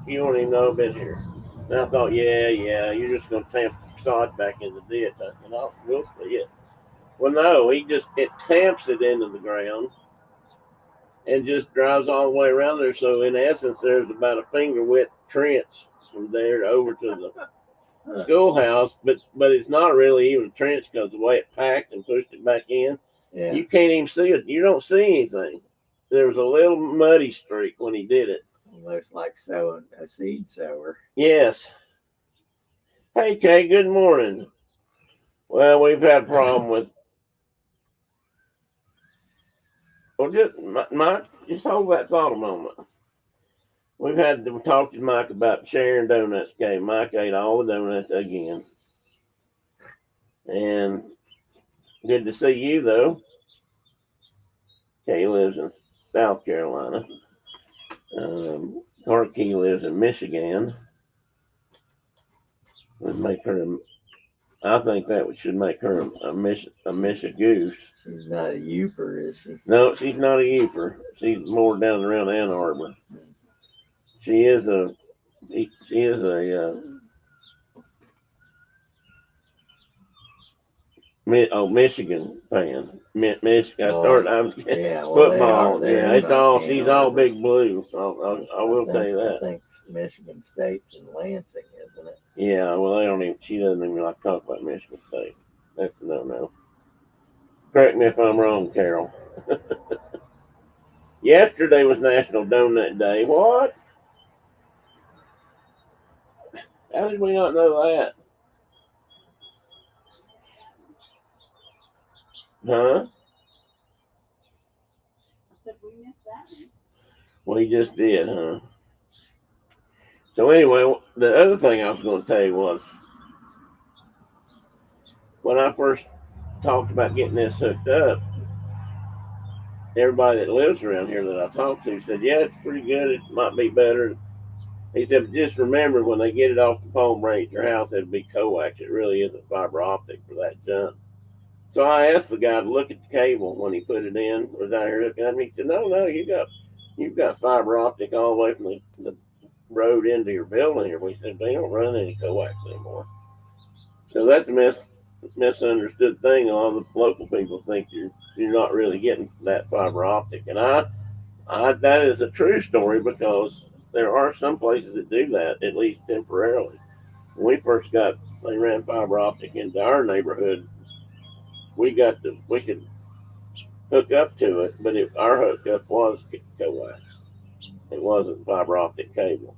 I've been here." And I thought, yeah, you're just going to tamp sod back in the ditch. I said, "Oh, we'll see it." Well, no, it tamps it into the ground and just drives all the way around there. So in essence, there's about a finger width trench from there over to the schoolhouse, but it's not really even a trench because the way it packed and pushed it back in, you can't even see it. You don't see anything. There was a little muddy streak when he did it. Looks like sowing a seed sower. Yes. Hey, Kay, good morning. Well, we've had a problem with. Well, just Mike, just hold that thought a moment. We talked to Mike about sharing donuts. Kay, Mike ate all the donuts again. And good to see you, though. Kay lives in South Carolina. Harkey lives in Michigan. Would make her. I think that should make her a Michigoose. She's not a Youper, is she? No, she's not a Youper. She's more down around Ann Arbor. She is a She is a Michigan fan. Michigan. I was Yeah, well, they are. football. Yeah, They're in it's our all. Ann She's all Arbor. big blue. I will tell you I that. think Michigan State's in Lansing, isn't it? Yeah. Well, they don't even. She doesn't even like to talk about Michigan State. That's a no. Correct me if I'm wrong, Carol. Yesterday was National Donut Day. What? How did we not know that? Huh? I said we missed that one. We just did, huh? So anyway, the other thing I was going to tell you was when I first talked about getting this hooked up, everybody that lives around here that I talked to said, "Yeah, it's pretty good. It might be better." He said, "Just remember when they get it off the pole and bring it to your house, it'll be coax. It really isn't fiber optic for that junk." So I asked the guy to look at the cable when he put it in. Was out here looking at me. He said, "No, you've got fiber optic all the way from the road into your building here." We said, "They don't run any coax anymore." So that's a misunderstood thing. A lot of the local people think you're not really getting that fiber optic, and that is a true story because there are some places that do that at least temporarily. When we first they ran fiber optic into our neighborhood. We could hook up to it, but our hookup was coax. It wasn't fiber optic cable.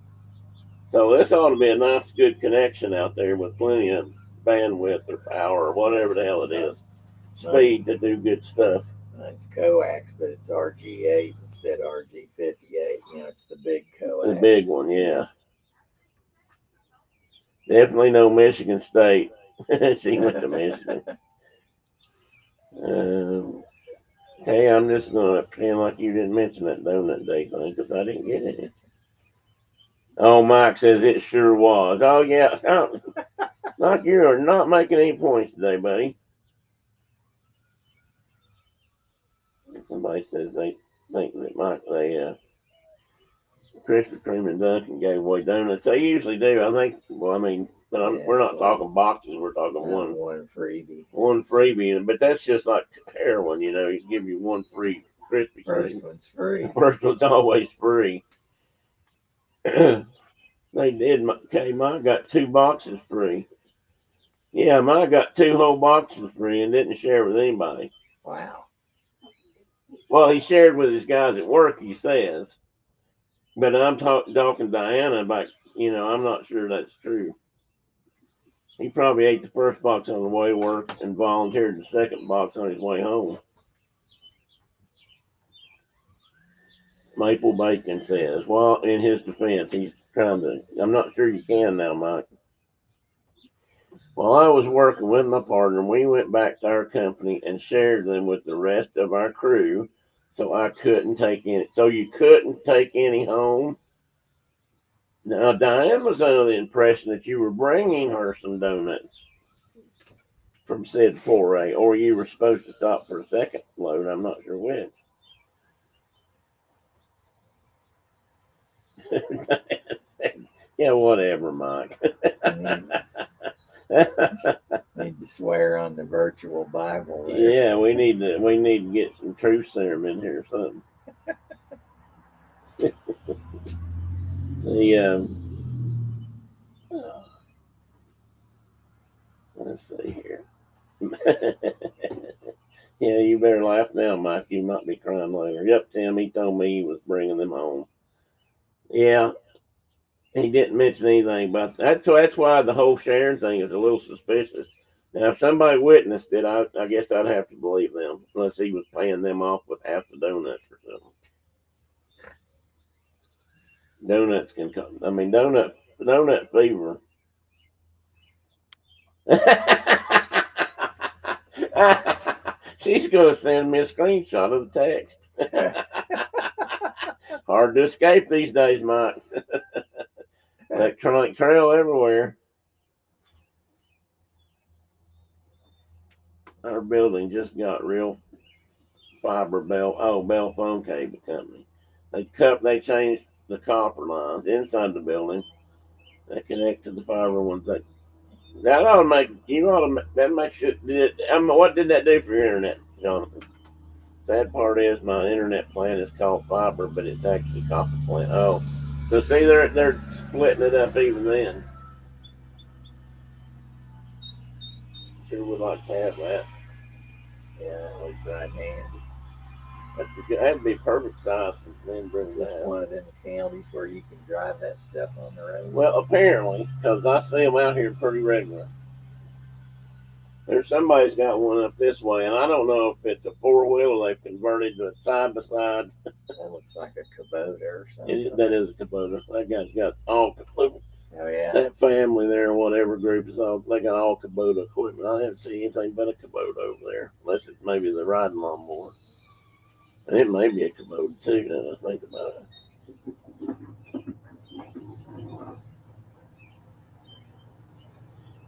So this ought to be a nice, good connection out there with plenty of bandwidth or power or whatever the hell it is, speed to do good stuff. It's coax, but it's RG8 instead of RG58. It's the big coax. The big one, yeah. Definitely no Michigan State. She went to Michigan. Hey, I'm just going to pretend like you didn't mention that donut day thing because I didn't get it. Oh, Mike says it sure was. Oh, yeah. Oh, Mike, you are not making any points today, buddy. Somebody says they think that Krispy Kreme and Dunkin' gave away donuts. They usually do. I think. Well, I mean, but we're not talking boxes. We're talking one freebie. One freebie, but that's just like heroin. You give you one free Krispy Kreme. First one's free. First one's always free. They did. Okay, mine got 2 boxes free. Yeah, mine got 2 whole boxes free and didn't share with anybody. Wow. Well, he shared with his guys at work, he says. But I'm talking to Diana about, I'm not sure that's true. He probably ate the first box on the way to work and volunteered the second box on his way home. Maple Bacon says, well, in his defense, he's trying to, I'm not sure you can now, Mike. While I was working with my partner, we went back to our company and shared them with the rest of our crew. So I couldn't take any. So you couldn't take any home. Now Diane was under the impression that you were bringing her some donuts from said foray, or you were supposed to stop for a second load. I'm not sure which. Yeah, whatever, Mike. Need to swear on the virtual Bible there. Yeah, we need to get some truth serum in here or something. Let's see here. Yeah, you better laugh now, Mike. You might be crying later. Yep, Tim, he told me he was bringing them home. Yeah, he didn't mention anything about that. So that's why the whole sharing thing is a little suspicious. Now, if somebody witnessed it, I guess I'd have to believe them, unless he was paying them off with half the donuts or something. Donuts can come. I mean, donut fever. She's going to send me a screenshot of the text. Hard to escape these days, Mike. Electronic trail everywhere. Our building just got real fiber Bell Phone Cable Company. They changed the copper lines inside the building, They connect to the fiber ones. That ought to make you ought to that makes it. I mean, what did that do for your internet, Jonathan? Sad part is my internet plan is called fiber, but it's actually copper plan. Oh, so see, they're splitting it up even then. Sure would like to have that. Yeah, that was right handy. That'd be perfect size for them bring Just that. one of them counties where you can drive that stuff on the road. Well, apparently, because I see them out here pretty regular. There's somebody's got one up this way, and I don't know if it's a four wheel they've converted to a side by side. That looks like a Kubota or something. That is a Kubota. That guy's got all Oh yeah. that family there, whatever group is all. They got all Kubota equipment. I haven't seen anything but a Kubota over there, unless it's maybe the riding lawnmower. And it may be a Kubota too. Now that I think about it.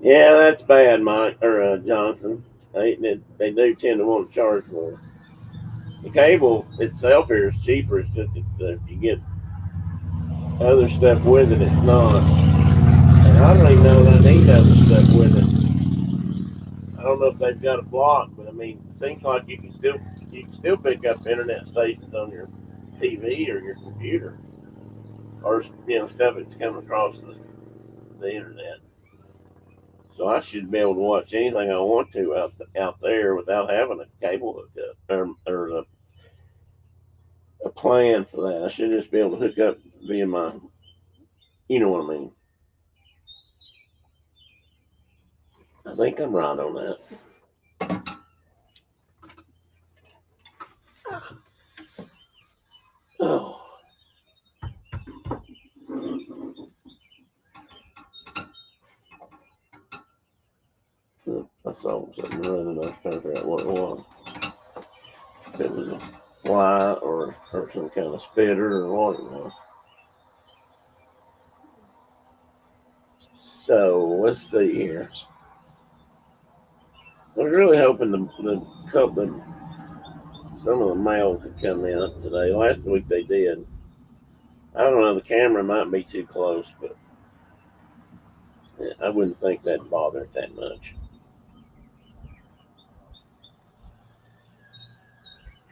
Yeah, that's bad, Mike or Johnson. They do tend to want to charge more. The cable itself here is cheaper. It's just that if you get other stuff with it, it's not. And I don't even know that I need other stuff with it. I don't know if they've got a block, but I mean, it seems like you can still pick up internet stations on your TV or your computer, or stuff that's coming across the internet. So I should be able to watch anything I want to out there without having a cable hookup or a plan for that. I should just be able to hook up via my, you know what I mean. I think I'm right on that. Oh, I saw something running. I was trying to figure out what it was. If it was a fly or some kind of spitter or what it was. So let's see here. I was really hoping some of the mail could come in today. Last week they did. I don't know. The camera might be too close, but I wouldn't think that'd bother it that much.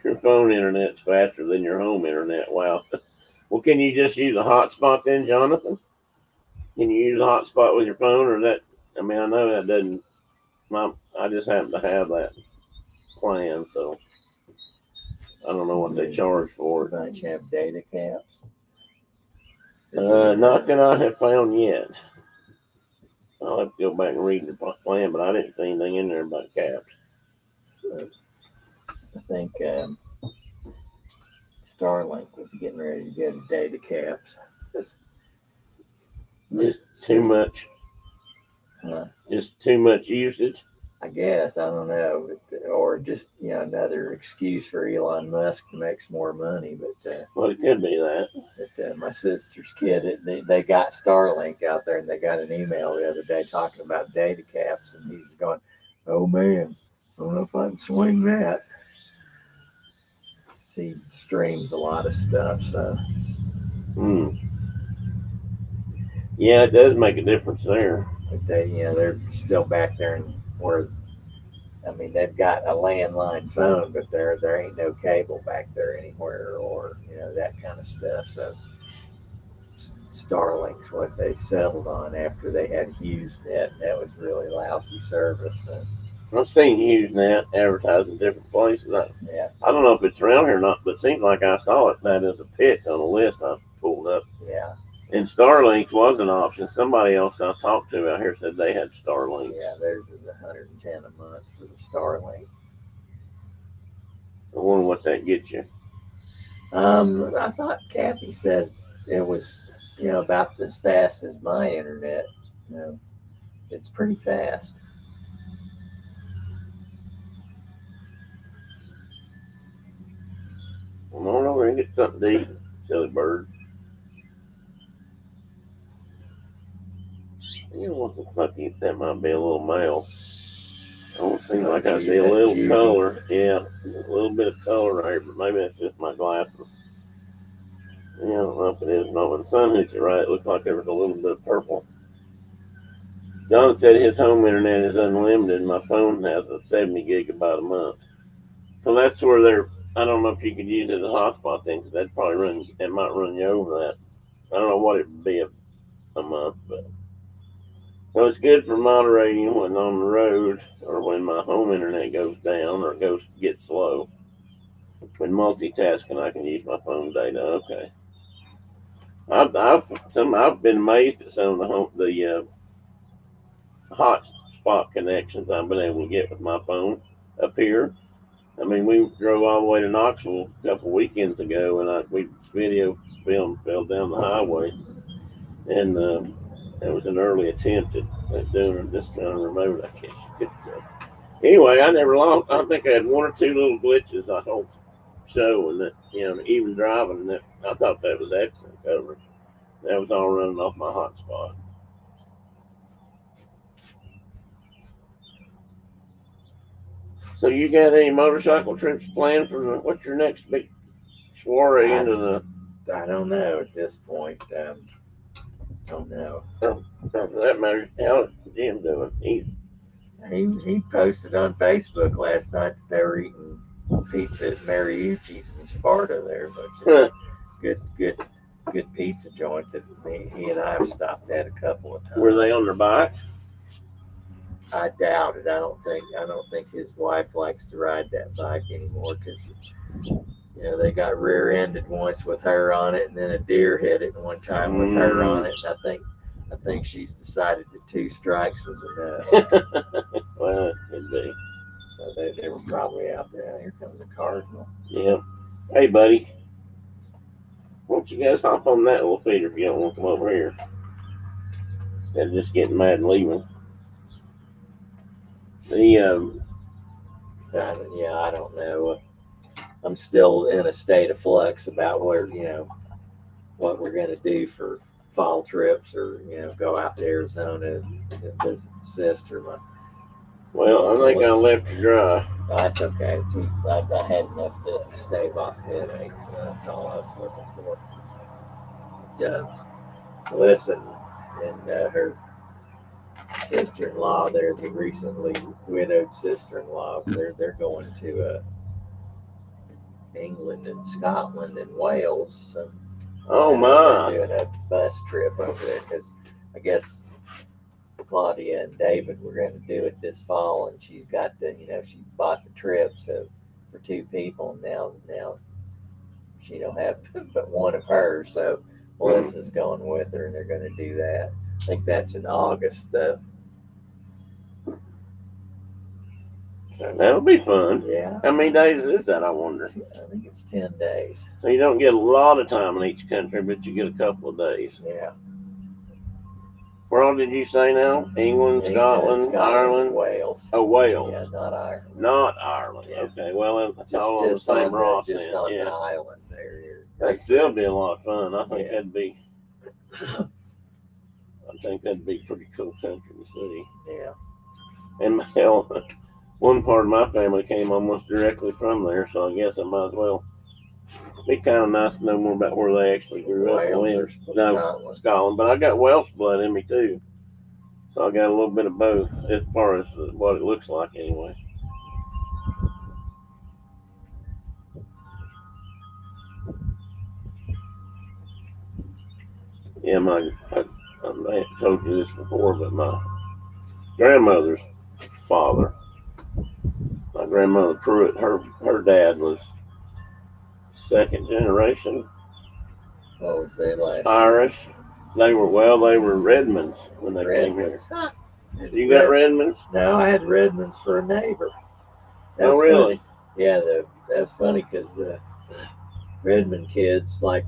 Your phone internet's faster than your home internet. Wow. Well, can you just use a hotspot then, Jonathan? Can you use a hotspot with your phone, or that? I mean, I know that doesn't. I just happen to have that plan, so I don't know what they charge for it. Don't you have data caps? Not that I have found yet. I'll have to go back and read the plan, but I didn't see anything in there about caps. So I think Starlink was getting ready to go to data caps. Just too much. Just too much usage. I guess, I don't know, or just another excuse for Elon Musk to make some more money. But Well, it could be that. But my sister's kid, they got Starlink out there, and they got an email the other day talking about data caps, and he was going, "Oh man, I don't know if I can swing that." He streams a lot of stuff, so. Yeah, it does make a difference there. But they're still back there, and where, I mean, they've got a landline phone, but there ain't no cable back there anywhere, or that kind of stuff. So Starlink's what they settled on after they had HughesNet, and that was really lousy service. So. I've seen HughesNet advertised in different places. Yeah. I don't know if it's around here or not, but it seems like I saw it that as a pick on a list I pulled up. Yeah. And Starlink was an option. Somebody else I talked to out here said they had Starlink. Yeah, theirs is $110 a month for the Starlink. I wonder what that gets you. I thought Kathy said it was, about as fast as my internet. It's pretty fast. Well, I'm over and get something to eat, silly bird. What the fuck? That might be a little male. I don't seem like I see a little color. Yeah, a little bit of color right here, but maybe that's just my glasses. Yeah, I don't know if it is or not. When the sun hits it right, it looks like there was a little bit of purple. John said his home internet is unlimited. My phone has a 70 gigabyte a month. So that's where they're. I don't know if you could use it as a hotspot thing, because that'd probably run. It might run you over that. I don't know what it would be a month, but so it's good for moderating when on the road or when my home internet goes down or gets slow. When multitasking, I can use my phone data. Okay. I've been amazed at some of the hotspot connections I've been able to get with my phone up here. I mean, we drove all the way to Knoxville a couple weekends ago, and we video filmed fell down the highway, and it was an early attempt at doing this kind of remote, I guess you could say. Anyway, I never lost. I think I had one or two little glitches. I hope so, and that even driving, that I thought that was excellent coverage. That was all running off my hotspot. So you got any motorcycle trips planned for what's your next big soiree into the? I don't know at this point. Don't know. For that matter, how's Jim doing? He posted on Facebook last night that they were eating pizza at Mariucci's in Sparta there, but good pizza joint that he and I have stopped at a couple of times. Were they on their bike? I doubt it. I don't think his wife likes to ride that bike anymore because they got rear-ended once with her on it, and then a deer hit it one time with her on it. And I think she's decided that 2 strikes was enough. Well, it could be. So they were probably out there. Here comes a cardinal. Yeah. Hey, buddy. Why don't you guys hop on that little feeder if you don't want to come over here? Instead of just getting mad and leaving. I don't know. I'm still in a state of flux about where what we're going to do for fall trips, or go out to Arizona and visit the sister. Well, I think I left you dry. That's okay. I had enough to stave off headaches, so that's all I was looking for. But, listen, and her sister-in-law, the recently widowed sister-in-law, they're going to England and Scotland and Wales. So Oh my! they're doing a bus trip over there because I guess Claudia and David were going to do it this fall, and she's got she bought the trip for 2 people, and now she don't have but one of hers, so Melissa's going with her, and they're going to do that. I think that's in August though. So that'll be fun. Yeah. How many days is that, I wonder? I think it's 10 days. So you don't get a lot of time in each country, but you get a couple of days. Yeah. Where all did you say now? England, Scotland, Ireland, Wales. Oh, Wales. Yeah, not Ireland. Not Ireland. Yeah. Okay, well, it's all on the same rock then. On the island there. That'd still be a lot of fun. I think that'd be pretty cool country to see. Yeah. And hell, one part of my family came almost directly from there, so I guess I might as well. Be kind of nice to know more about where they actually grew up and lived. No, Scotland, but I got Welsh blood in me too, so I got a little bit of both as far as what it looks like anyway. Yeah, I may have told you this before, but my grandmother's father, my grandmother Pruitt, her dad was 2nd generation What was they last? Irish. They were Redmonds when they came here. You got Redmonds? No, I had Redmonds for a neighbor. Oh, really? Funny. Yeah, that's funny because the Redmond kids, like,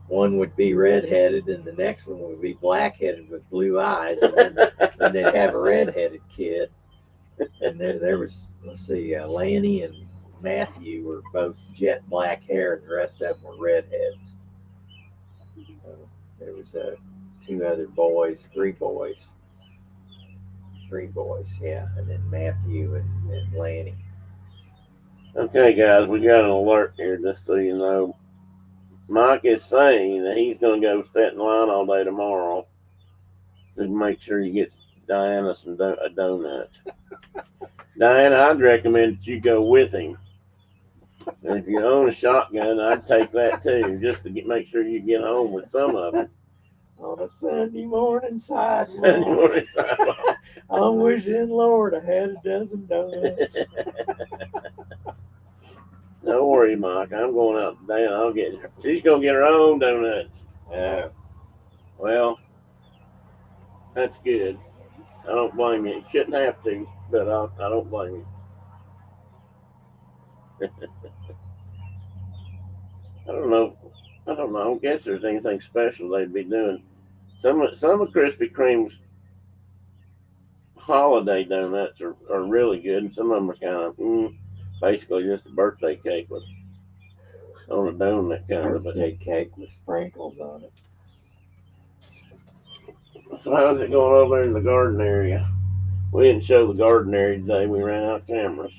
one would be redheaded and the next one would be black-headed with blue eyes, and then they'd have a redheaded kid. And there was, let's see, Lanny and Matthew were both jet black hair, and the rest of them were redheads. There was 3 boys, yeah, and then Matthew and Lanny. Okay, guys, we got an alert here, just so you know. Mike is saying that he's going to go set in line all day tomorrow to make sure he gets Diana a donut. Diana, I'd recommend that you go with him. And if you own a shotgun, I'd take that too, just to make sure you get home with some of it. On a Sunday morning Sunday sidewalk, morning sidewalk. I'm wishing, Lord, I had a dozen donuts. Don't worry, Mike. I'm going out today and I'll get her. She's going to get her own donuts. Yeah. Well, that's good. I don't blame you. You shouldn't have to, but I don't blame you. I don't know. I don't guess there's anything special they'd be doing. Some of Krispy Kreme's holiday donuts are really good, and some of them are kind of basically just a birthday cake with on a donut kind of. Birthday cake with sprinkles on it. So how's it going over in the garden area? We didn't show the garden area today. We ran out of cameras.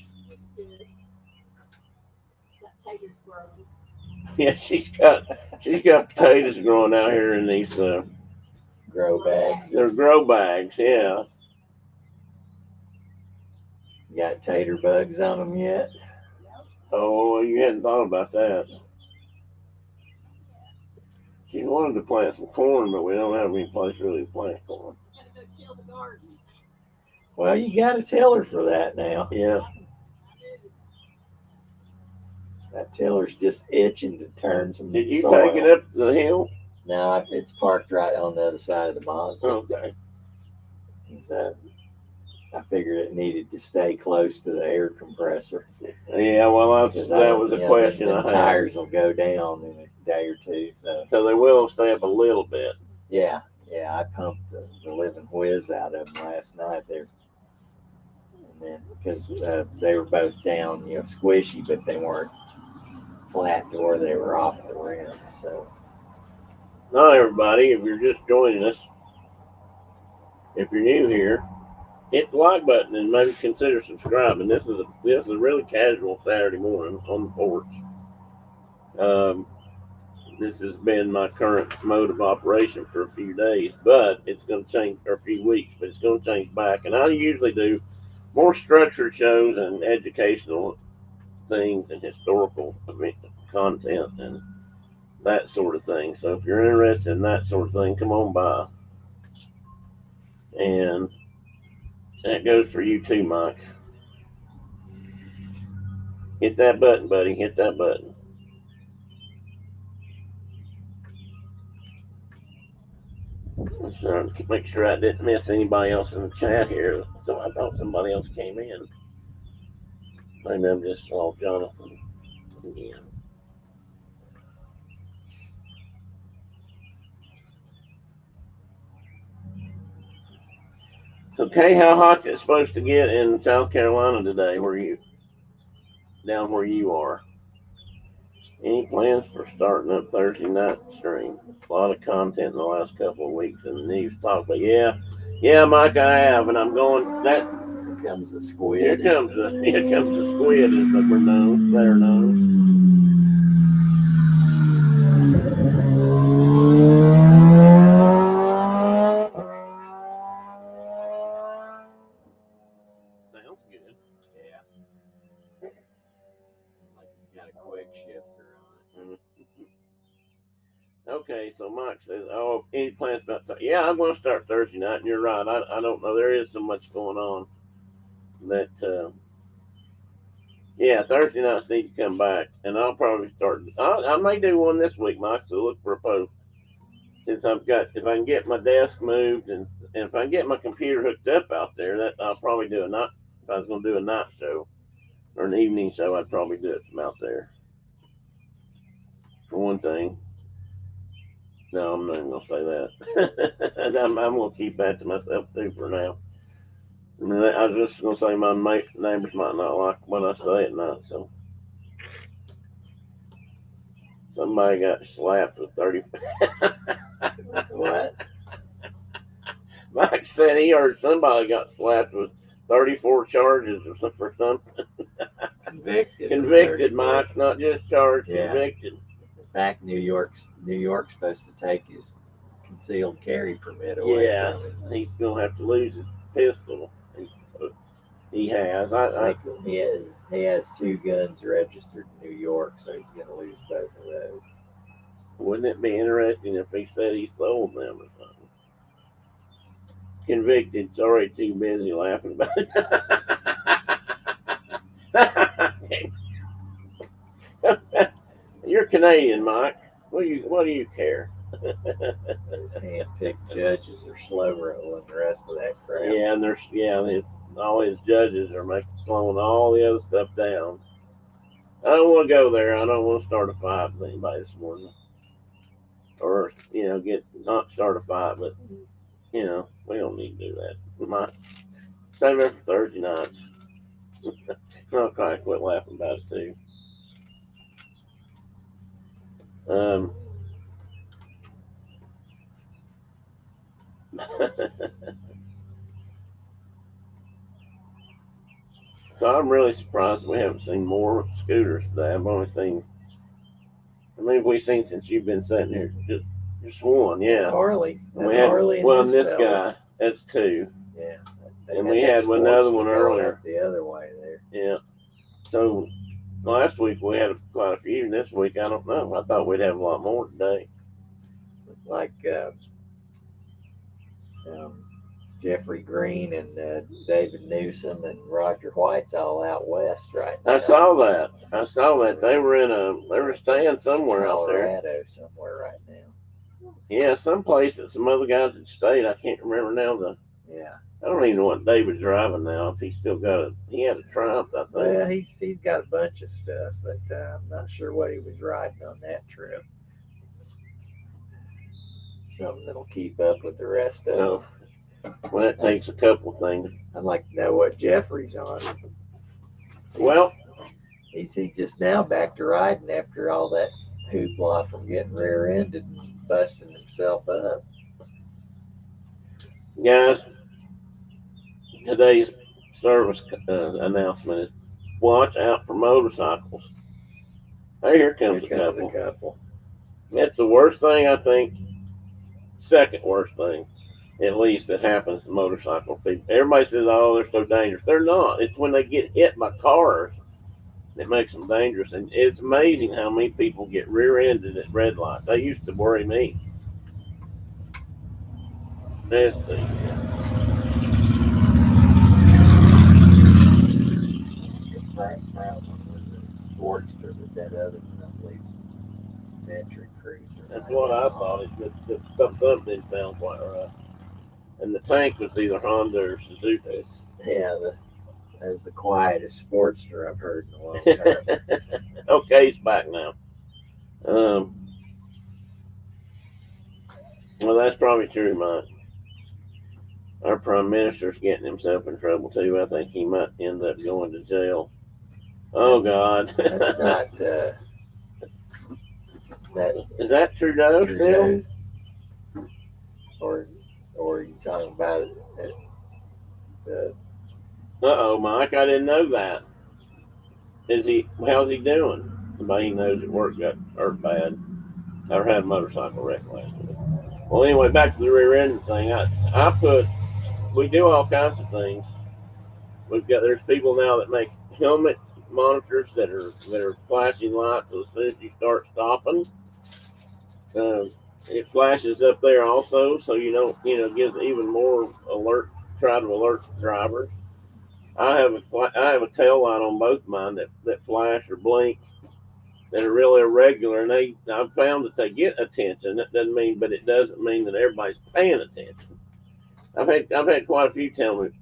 That tater's growing. Yeah, she's got potatoes growing out here in these Grow bags. they're grow bags. Yeah. You got tater bugs on them yet? Oh, you hadn't thought about that. She wanted to plant some corn, but we don't have any place really to plant corn. Gotta go till the garden. Well, you got to tell her for that now. Yeah. That tiller's just itching to turn some Did you soil. take it up the hill? No, it's parked right on the other side of the Mazda. Okay. So I figured it needed to stay close to the air compressor. Yeah, well, that was a question I the had. tires will go down in a day or two. So they will stay up a little bit. Yeah, I pumped the living whiz out of them last night there. And then, because they were both down, squishy, but they weren't flat to where they were off the rim. So, Now, everybody, if you're just joining us, if you're new here, hit the like button and maybe consider subscribing. This is a really casual Saturday morning on the porch. This has been my current mode of operation for a few days, but it's going to change, or a few weeks, but it's going to change back. And I usually do more structured shows and educational things and historical content and that sort of thing. So if you're interested in that sort of thing, come on by. And that goes for you too, Mike. Hit that button, buddy. Hit that button. So make sure I didn't miss anybody else in the chat here. So I thought somebody else came in. Maybe I'm just saw Jonathan again. So Kay, how hot is it supposed to get in South Carolina today? Down where you are? Any plans for starting up Thursday night stream? A lot of content in the last couple of weeks in the news talk, but yeah, Mike, I have, and I'm going. That here comes the squid. Here comes the squid, as they're known. Sounds good. Yeah. Like it's got a quick shifter on it. Okay, so Mike says, "Oh, any plans about that?" Yeah, I'm going to start Thursday night, and you're right. I don't know. There is so much going on that. Yeah, Thursday nights need to come back, and I'll probably start. I may do one this week, Mike. So look for a post. Since if I can get my desk moved, and if I can get my computer hooked up out there, that I'll probably do a night. If I was going to do a night show or an evening show, I'd probably do it from out there. For one thing. No, I'm not even gonna say that. I'm gonna keep that to myself too for now. I mean, I was just gonna say my neighbors might not like what I say at night. So somebody got slapped with 30. What? Mike said he heard somebody got slapped with 34 charges or something. Convicted, Mike, not just charged. Yeah. Convicted. In fact, New York's supposed to take his concealed carry permit away. Yeah, he's gonna have to lose it. pistol. He has. I He has 2 guns registered in New York, so he's going to lose both of those. wouldn't it be interesting if he said he sold them or something? Convicted. Sorry, too busy laughing about it. You're Canadian, Mike. What do you care? Those hand-picked judges are slow rolling the rest of that crap. Yeah, and all his judges are slowing all the other stuff down. I don't want to go there. I don't want to start a fight with anybody this morning, or not start a fight, but we don't need to do that. Save it for Thursday nights. I'll try to quit laughing about it too. So I'm really surprised we haven't seen more scooters today. I've only seen. How many have we seen since you've been sitting here? Just one, yeah. Harley. And we had Harley well, and this fella. guy. That's 2. Yeah. And we had another one earlier. Up the other way there. Yeah. So last week we had quite a few. This week I don't know. I thought we'd have a lot more today. Like Jeffrey Green and David Newsom and Roger White's all out west right now. I saw that. They were staying somewhere out there. Colorado somewhere right now. Yeah, someplace that some other guys had stayed. I can't remember now. Yeah. I don't even know what David's driving now. If he's still got he had a Triumph, I think. Well, he's got a bunch of stuff, but I'm not sure what he was riding on that trip. Something that'll keep up with the rest of them. Well, that takes a couple of things. I'd like to know what Jeffrey's on. Well, he's just now back to riding after all that hoopla from getting rear-ended and busting himself up. Guys, today's service announcement is watch out for motorcycles. Hey, here comes a couple. That's the worst thing, I think. Second worst thing, at least, that happens to motorcycle people. Everybody says, oh, they're so dangerous. They're not. It's when they get hit by cars that makes them dangerous. And it's amazing how many people get rear-ended at red lights. That used to worry me. Let's see. Sportster with that other one, I believe, metric cruiser. That's what I thought. The something didn't sound quite right. And the tank was either Honda or Suzuki. Yeah, that was the quietest Sportster I've heard in a long time. Okay, he's back now. Well, that's probably true, Mike. Our Prime Minister's getting himself in trouble too. I think he might end up going to jail. Oh, God. That's not. Is that Trudeau still? Or are you talking about it? Uh-oh, Mike, I didn't know that. How's he doing? Somebody he knows at work got hurt bad. Or had a motorcycle wreck last week. Well, anyway, back to the rear end thing. We do all kinds of things. There's people now that make helmet monitors that are flashing lights. So as soon as you start stopping, it flashes up there also, so you don't, gives even more alert. Try to alert drivers. I have a tail light on both mine that flash or blink that are really irregular, and I've found that they get attention. That doesn't mean, but it doesn't mean that everybody's paying attention. I've had quite a few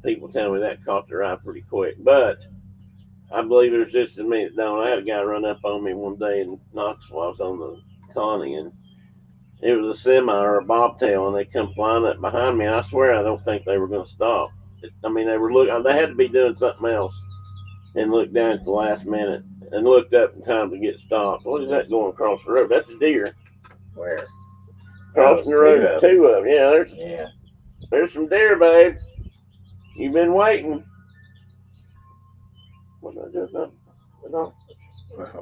people tell me that caught their eye pretty quick, but I believe there's just as many that don't. I had a guy run up on me one day in Knoxville. I was on the Connie, and it was a semi or a bobtail, and they come flying up behind me. And I swear I don't think they were going to stop. I mean, they were looking. They had to be doing something else, and looked down at the last minute and looked up in time to get stopped. What is that going across the road? That's a deer. Where? Crossing the road. Two of them. Yeah, there's some deer, babe. You've been waiting. What did I do?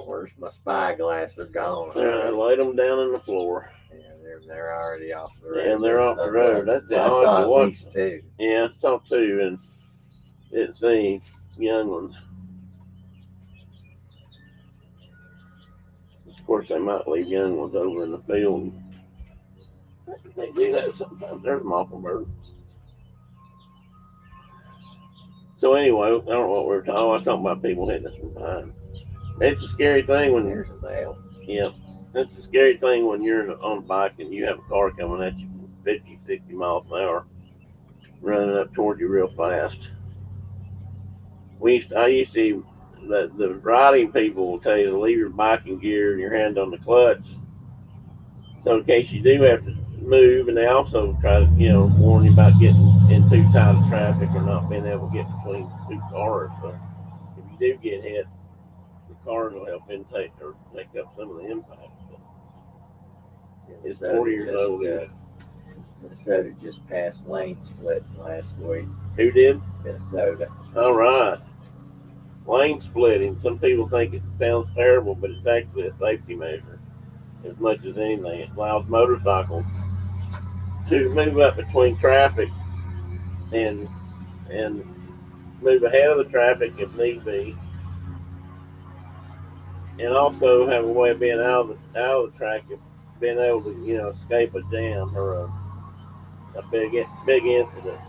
Where's my spyglass? They're gone. I laid them down on the floor. Yeah, They're already off the road. Yeah, they're off the road. That's it. I I'll have saw to at watch least two. Yeah, I saw two and didn't see young ones. Of course, they might leave young ones over in the field. They do that sometimes. There's a mockingbird. So anyway, I don't know what we were talking. I was talking about people hitting us from behind. It's a scary thing when There's a male. yeah, it's a scary thing when you're on a bike and you have a car coming at you 50, 60 miles an hour, running up toward you real fast. I used to, the riding people will tell you to leave your bike in gear and your hand on the clutch. So in case you do have to move, and they also try to, warn you about getting in too tight of traffic or not being able to get between two cars. So if you do get hit, the cars will help intake or make up some of the impact. But it's 40 years old. Minnesota just passed lane split last week. Who did? Minnesota. All right. Lane splitting. Some people think it sounds terrible, but it's actually a safety measure as much as anything. It allows motorcycles to move up between traffic and move ahead of the traffic if need be, and also have a way of being out of the track, if being able to escape a jam or a big incident.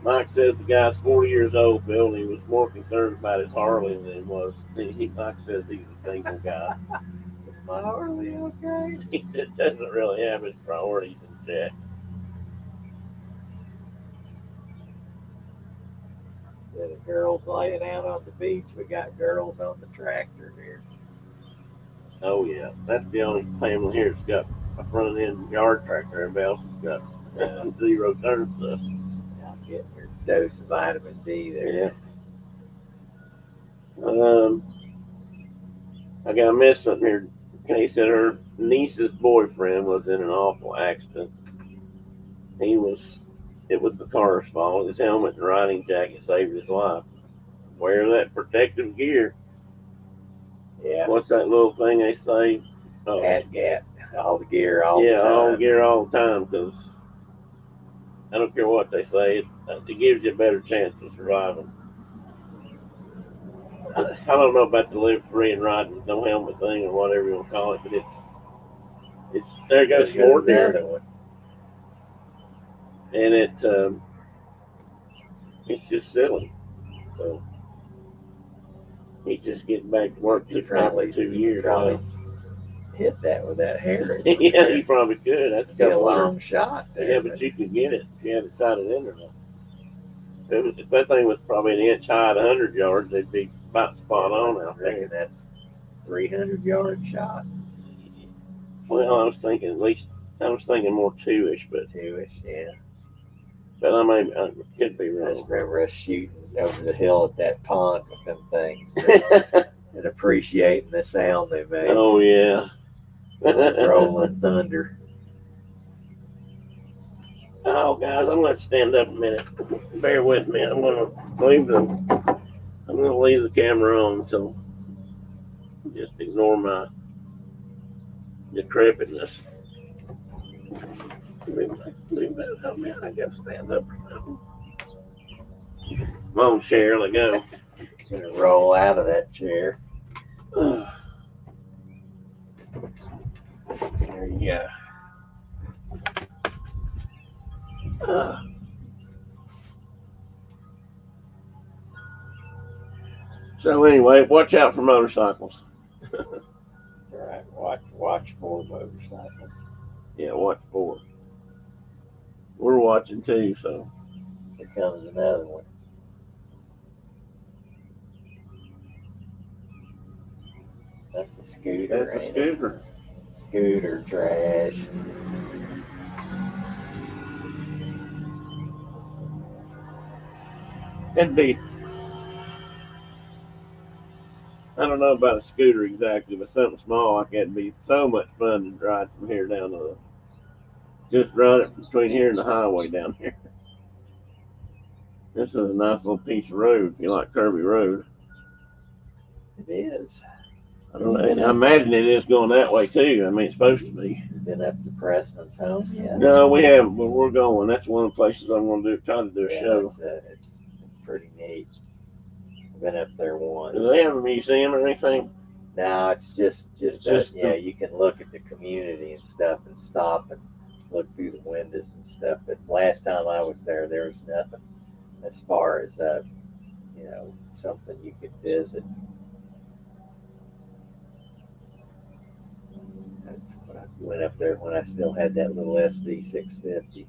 Mike says the guy's 40 years old, Bill, and he was more concerned about his Harley than he was. Mike says he's a single guy. Is my Harley okay? He just doesn't really have his priorities in check. Instead of girls laying out on the beach, we got girls on the tractor here. Oh yeah, that's the only family here that's got a front end yard tractor. Everybody else has got zero turn stuff. Now getting your dose of vitamin D there. Yeah. I got to miss something here. Kay said her niece's boyfriend was in an awful accident. It was the car's fault. His helmet and riding jacket saved his life. Wear that protective gear. Yeah. What's that little thing they say? Gap. All the gear all the time. Yeah, all the gear all the time, because I don't care what they say, it gives you a better chance of surviving. I don't know about the live free and ride with no helmet thing or whatever you want to call it, but it's there goes sport there. And it's just silly. So he's just getting back to work for 2 years. Probably hit that with that hair. Yeah, you probably could. That's a long shot there. Yeah, but you could get it if you had it sighted in or not. If that thing was probably an inch high at 100 yards, they'd be about spot on out there. That's 300-yard shot. Well, I was thinking more two-ish, but two-ish, yeah. But I could be wrong. I just remember us shooting over the hill at that pond with them things and appreciating the sound they made. Oh yeah. Rolling thunder. Oh guys, I'm going to stand up a minute. Bear with me. I'm going to leave the camera on, so just ignore my decrepitness. Leave that up, man. I got to stand up. Come on, chair, let go. Gonna roll out of that chair. There you go. So anyway, watch out for motorcycles. That's all right. Watch for motorcycles. Yeah, watch for. We're watching too, so. Here comes another one. That's a scooter. That's a scooter. Scooter trash. It'd be. I don't know about a scooter exactly, but something small like that'd be so much fun to ride from here down to just run it between here and the highway down here. This is a nice little piece of road if you like Kirby Road. It is. I don't know, and I imagine it is going that way too. I mean, it's supposed to be. Been up to Pressman's home yet? No, we haven't, but we're going. That's one of the places I'm going to try to do a Yeah, show. it's pretty neat. Been up there once. Do they have a museum or anything? No, it's just the- you can look at the community and stuff and stop and look through the windows and stuff. But last time I was there was nothing as far as something you could visit. That's when I went up there when I still had that little SV 650.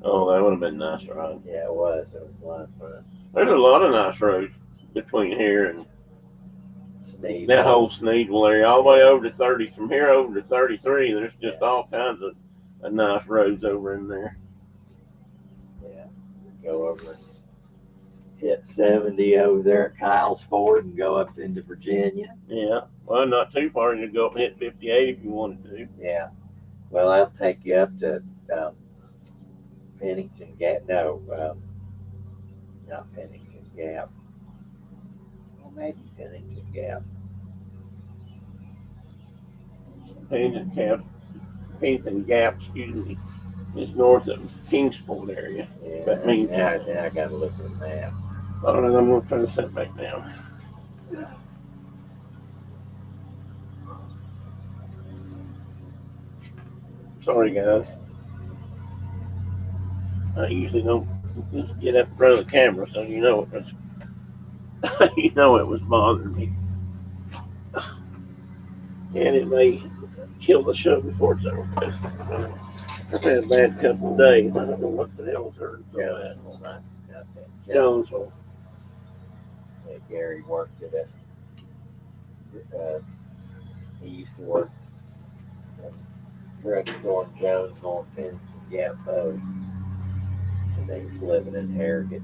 Oh, that would have been nice, right? Yeah, it was. It was a lot of fun. There's a lot of nice roads between here and Sneed. that whole Sneedville area, all the way over to 30. From here over to 33, there's just all kinds of nice roads over in there. Yeah, go over and hit 70 over there at Kyle's Ford and go up into Virginia. Yeah, well, not too far. You go up and hit 58 if you wanted to. Yeah, well, I'll take you up to Pennington Gap. No, not Pennington Gap. Well, maybe Pennington Gap. Pennington Gap, excuse me, is north of Kingsport area. Yeah, That means now I got to look at the map. All right, I'm going to try to set back down. Sorry, guys. I usually don't just get up in front of the camera, so you know it was, you know it was bothering me, and it may kill the show before it's over. I've had a bad couple of days. I don't know what the hell's hurting so bad. Jonesville. Yeah, Gary worked at it. He used to work at a drugstore in Jonesville and Pennington Gap both. And they was living in Harrogate.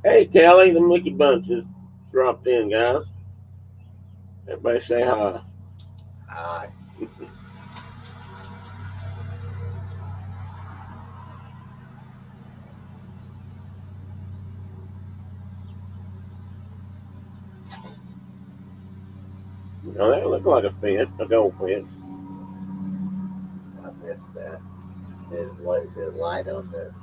Hey, Kelly, the Mickey Bunch has dropped in, guys. Everybody say hi. Hi. Oh, that looked like a fence, a gold fence. I missed that. Did it light on the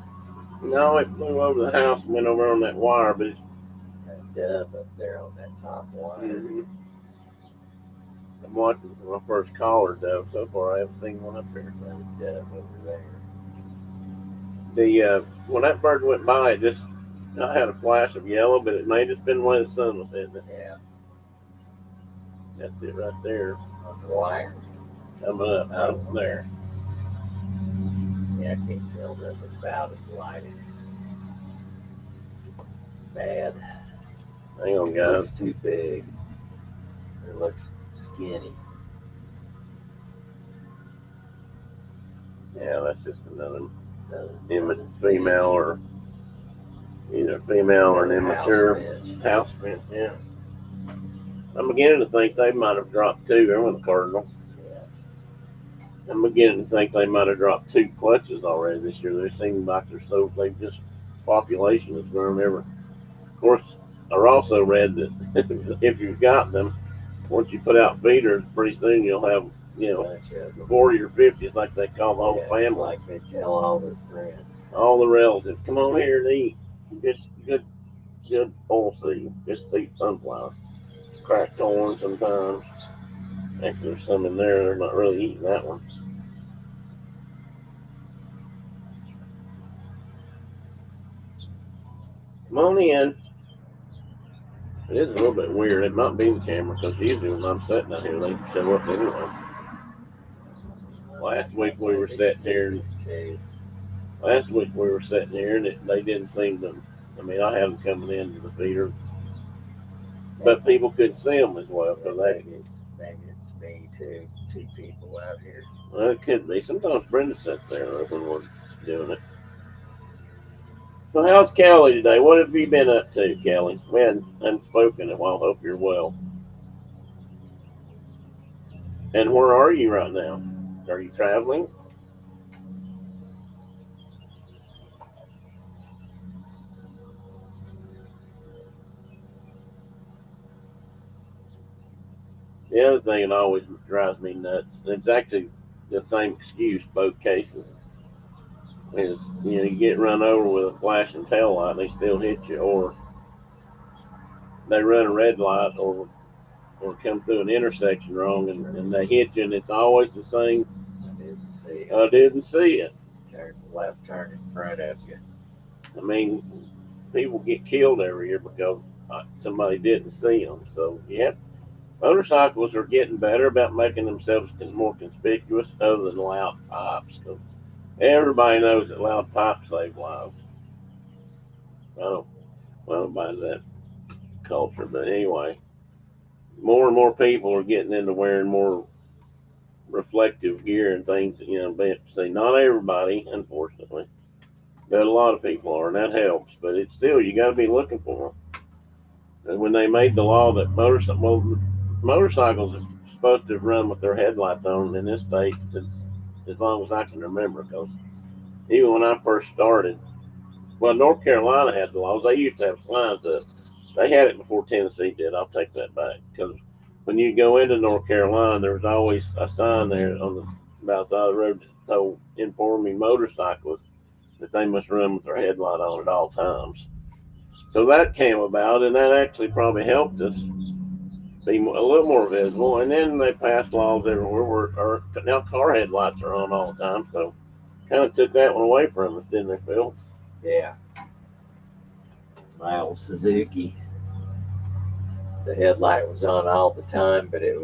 No, it flew over the house and went over on that wire, but it's. dove up there on that top wire? Mm-hmm. I'm watching for my first caller dove. So far, I haven't seen one up there. Dove over there. The when that bird went by, it just I had a flash of yellow, but it may have just been the way the sun was hitting it. Yeah. That's it right there. On the wire. Coming up right there. Yeah, I can't tell nothing about it. The lighting's bad. Hang on, It guys. looks too big. It looks skinny. Yeah, that's just another female or either female or an immature house finch. Yeah. I'm beginning to think they might have dropped two. There was a cardinal. Yeah. I'm beginning to think they might have dropped two clutches already this year. They seem like they just population has grown ever. Of course, I also read that if you've got them, once you put out feeders, pretty soon you'll have 40 or 50. It's like they call the whole family. Like they tell all their friends. All the relatives, come on here and eat. Good oilseed. Good seed sunflower. Cracked corn sometimes. Actually, there's some in there. They're not really eating that one. Come on in. It is a little bit weird. It might be the camera because usually when I'm sitting out here, they show up anyway. Last week we were sitting here, and they didn't seem to. I mean, I have them coming into the feeder, but people couldn't see them as well because Maybe it's me too. Two people out here. Well, it could be. Sometimes Brenda sits there when we're doing it. So how's Kelly today? What have you been up to, Kelly? We hadn't spoken in a while. Hope you're well. And where are you right now? Are you traveling? The other thing that always drives me nuts, and it's actually the same excuse both cases, is you get run over with a flashing tail light and they still hit you, or they run a red light, or come through an intersection wrong and they hit you, and it's always the same. I didn't see it. I didn't see it. Turn left, turn in front of you. I mean, people get killed every year because somebody didn't see them. So yeah, motorcycles are getting better about making themselves more conspicuous, other than loud pipes. Cause everybody knows that loud pipes save lives. I don't buy that culture, but anyway, more and more people are getting into wearing more reflective gear and things. But say not everybody, unfortunately, but a lot of people are, and that helps. But it's still, you got to be looking for them. And when they made the law that motorcycles are supposed to run with their headlights on in this state since as long as I can remember, because even when I first started, well, North Carolina had the laws. They used to have signs up. They had it before Tennessee did. I'll take that back, because when you go into North Carolina, there was always a sign there on the outside of the road that told informing motorcyclists that they must run with their headlight on at all times. So that came about, and that actually probably helped us be a little more visible. And then they passed laws everywhere where now car headlights are on all the time. So kind of took that one away from us, didn't they, Phil? Yeah. My old Suzuki, the headlight was on all the time, but it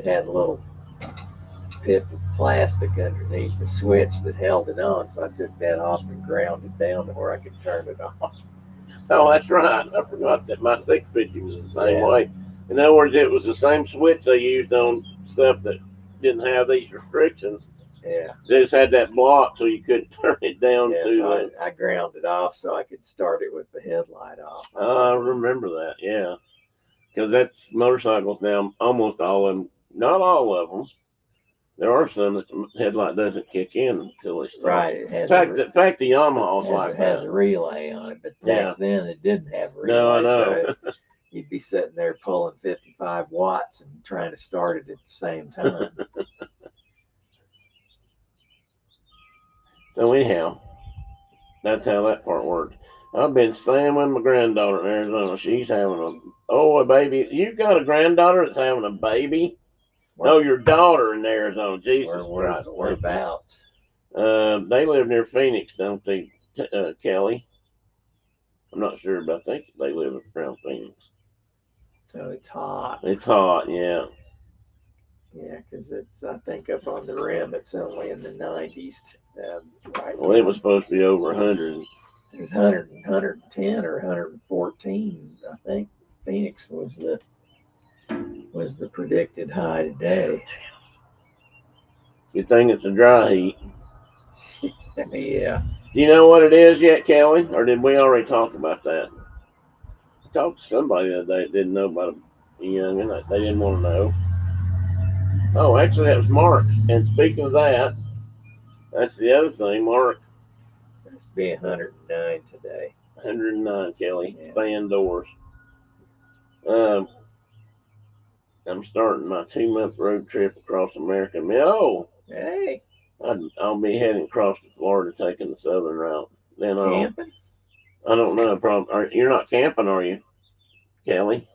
had a little pip of plastic underneath the switch that held it on, so I took that off and ground it down to where I could turn it off. Oh, that's right. I forgot that my 650 was the same Yeah. way. In other words, it was the same switch they used on stuff that didn't have these restrictions. Yeah. They just had that block so you couldn't turn it down Yeah, to. so I ground it off so I could start it with the headlight off. I remember that, yeah. Because that's motorcycles now, almost all of them, not all of them. There are some that the headlight doesn't kick in until they start. Right. It has In fact, the Yamaha's like it has that. a relay on it, but Yeah. back then it didn't have a relay. No, I know. So you'd be sitting there pulling 55 watts and trying to start it at the same time. So anyhow, that's how that part worked. I've been staying with my granddaughter in Arizona. She's having a baby. You've got a granddaughter that's having a baby? No, your daughter in Arizona. Jesus Christ. Whereabouts? They live near Phoenix, don't they, Kelly? I'm not sure, but I think they live around Phoenix. So it's hot. It's hot, yeah. Yeah, because I think up on the rim, it's only in the 90s. Right. Well, it was supposed to be over 100. It was 100, 110 or 114. I think Phoenix was the predicted high today. Good thing it's a dry heat. Yeah. Do you know what it is yet, Kelly? Or did we already talk about that? I talked to somebody the other day that didn't know about a young, and they didn't want to know. Oh, actually, that was Mark. And speaking of that, that's the other thing. Mark, It's supposed to be 109 today. 109, Kelly. Yeah. Stay indoors. I'm starting my 2-month road trip across America. Oh, Hey, I'll be heading across to Florida, taking the southern route. Then camping? I don't know. You're not camping, are you, Kelly?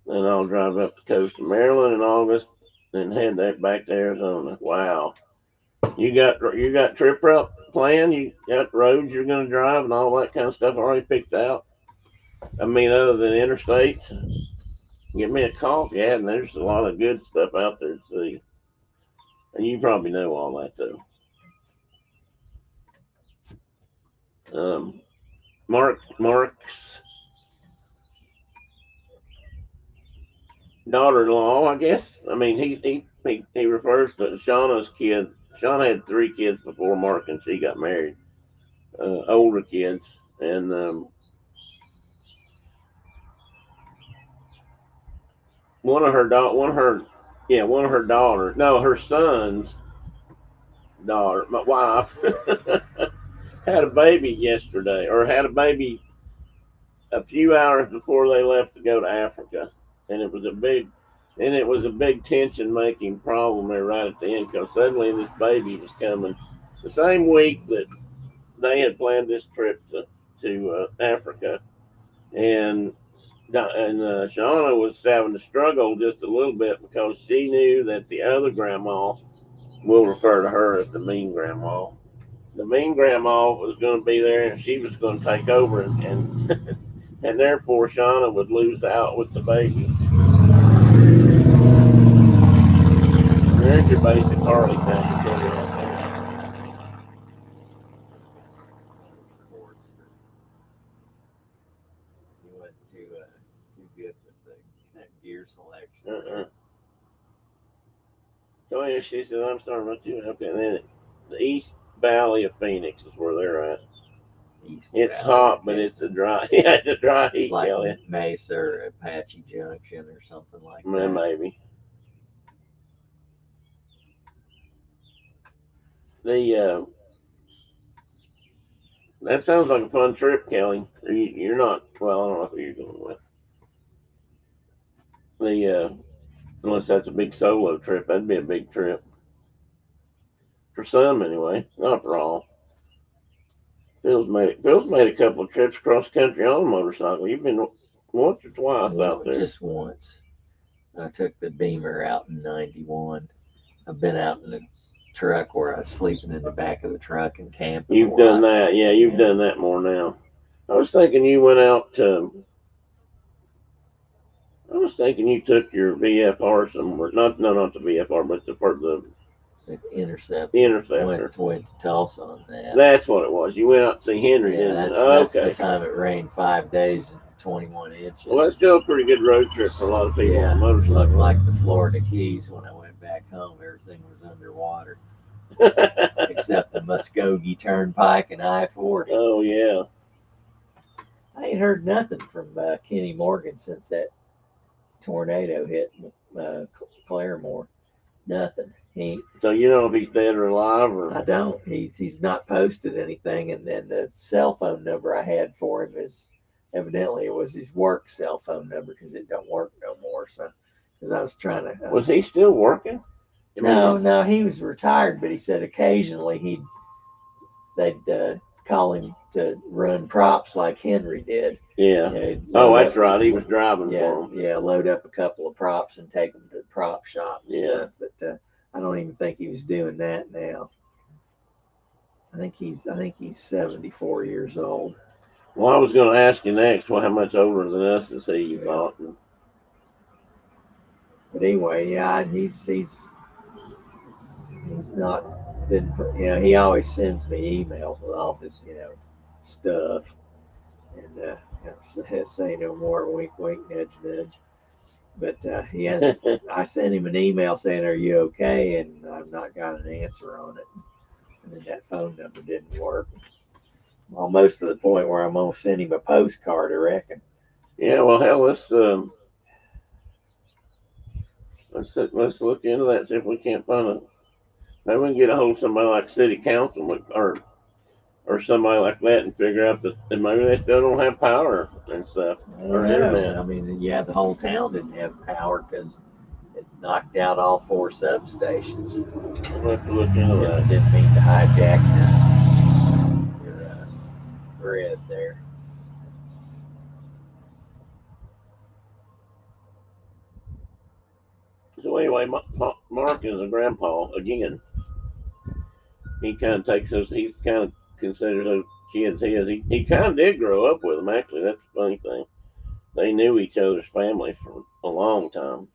Then I'll drive up the coast of Maryland in August, then head back to Arizona. Wow, you got trip route planned? You got roads you're going to drive and all that kind of stuff already picked out? I mean, other than interstates, give me a call. Yeah, and there's a lot of good stuff out there to see. And you probably know all that too. Mark's daughter-in-law, I guess. I mean, he refers to Shauna's kids. Shauna had 3 kids before Mark, and she got married. Older kids, and one of her daughters. No, her son's daughter, my wife, had a baby yesterday, or had a baby a few hours before they left to go to Africa, and it was a big And it was a big tension-making problem there right at the end, because suddenly this baby was coming the same week that they had planned this trip to Africa, and Shauna was having to struggle just a little bit because she knew that the other grandma, we'll refer to her as the mean grandma. The mean grandma was going to be there, and she was going to take over, and and therefore Shauna would lose out with the baby. There's your basic Harley sound to tell you right there. You went too good with the gear selection. So yeah, she said, I'm sorry about you. Okay, and then the East Valley of Phoenix is where they're at. East It's Valley, hot, but it's a dry. Yeah, it's a dry It's heat, like Kelly. Mesa or Apache Junction or something like Man, that. maybe. The that sounds like a fun trip, Kelly. You're not. Well, I don't know who you're going with. Unless that's a big solo trip, that'd be a big trip for some anyway. Not for all. Phil's made a couple of trips across country on a motorcycle. You've been once or twice out there. Just once. I took the Beamer out in '91. I've been out in the truck where I was sleeping in the back of the truck and camping. You've done that, yeah. You've done that more now. I was thinking you went out to. I was thinking you took your VFR somewhere. Not the VFR, but the Intercept. The Interceptor. Went to Tulsa on that. That's what it was. You went out to see Henry, didn't you? That's Okay. the time it rained 5 days and 21 inches. Well, that's still a pretty good road trip for a lot of people on motorcycles. Looked like the Florida Keys when I went back home. Everything was underwater. Except the Muskogee Turnpike and I-40. Oh, yeah. I ain't heard nothing from Kenny Morgan since that tornado hit Claremore. Nothing. So you know if he's dead or alive, or I don't. He's not posted anything, and then the cell phone number I had for him is evidently it was his work cell phone number because it don't work no more. So because I was trying to. Was he still working? No, he was retired, but he said occasionally they'd call him to run props like Henry did. Yeah. That's right. He was driving for him. Yeah, load up a couple of props and take them to the prop shop and stuff. But I don't even think he was doing that now. I think he's 74 years old. Well, I was going to ask you next. Well, how much older than us is he? You thought? But anyway, yeah, he's not been. He always sends me emails with all this stuff, and say no more. Wink, wink, nudge, nudge. But he hasn't. I sent him an email saying, "Are you okay?" And I've not got an answer on it. And then that phone number didn't work. Almost to the point where I'm gonna send him a postcard, I reckon. Yeah. Well, hell, let's look into that. See if we can't find it. Maybe we can get a hold of somebody like city council or somebody like that and figure out that maybe they still don't have power and stuff or internet. I mean, yeah, the whole town didn't have power because it knocked out all 4 substations. We'll have to look into that. Didn't mean to hijack your grid there. So anyway, Mark is a grandpa again. He kind of takes those. He's kind of considers those kids his. He kind of did grow up with them. Actually, that's the funny thing. They knew each other's family for a long time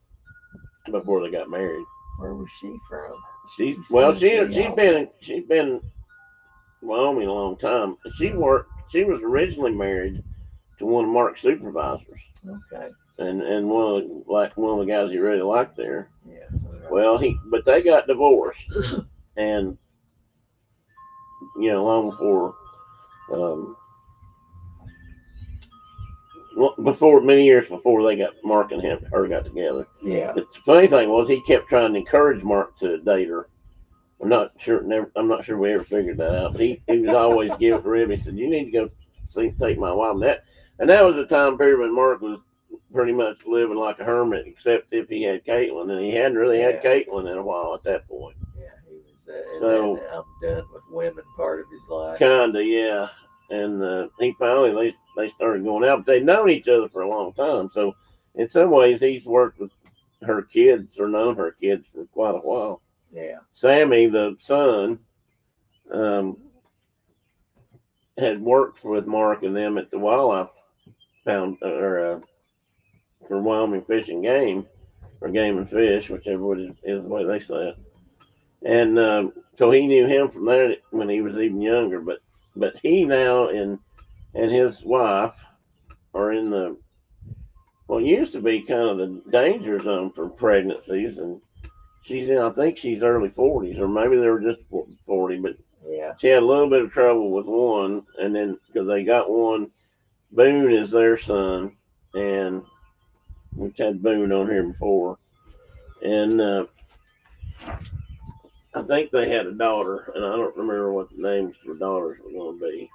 before they got married. Where was she from? She's been in Wyoming a long time. She was originally married to one of Mark's supervisors. Okay. And one of the guys he really liked there. Yeah. Well, but they got divorced, and long before, many years before they got Mark and her got together. Yeah. The funny thing was he kept trying to encourage Mark to date her. I'm not sure we ever figured that out. But he was always giving rib. He said, "You need to go take my wife." And that was the time period when Mark was pretty much living like a hermit, except if he had Caitlin, and he hadn't really had Caitlin in a while at that point. Yeah, he was. And So- then I'm done with women part of his life. Kinda, yeah. And he finally they started going out. But they'd known each other for a long time, so in some ways he's worked with her kids or known her kids for quite a while. Yeah. Sammy, the son, had worked with Mark and them at the wildlife pound or for Wyoming Fish and Game, or Game and Fish, whichever is the way they say it. And so he knew him from there when he was even younger. But he now and his wife are in the what used to be kind of the danger zone for pregnancies, and she's in, I think she's early 40s, or maybe they were just 40, but Yeah. she had a little bit of trouble with one, and then because they got one, Boone is their son, and we've had Boone on here before, and I think they had a daughter, and I don't remember what the names for daughters were going to be.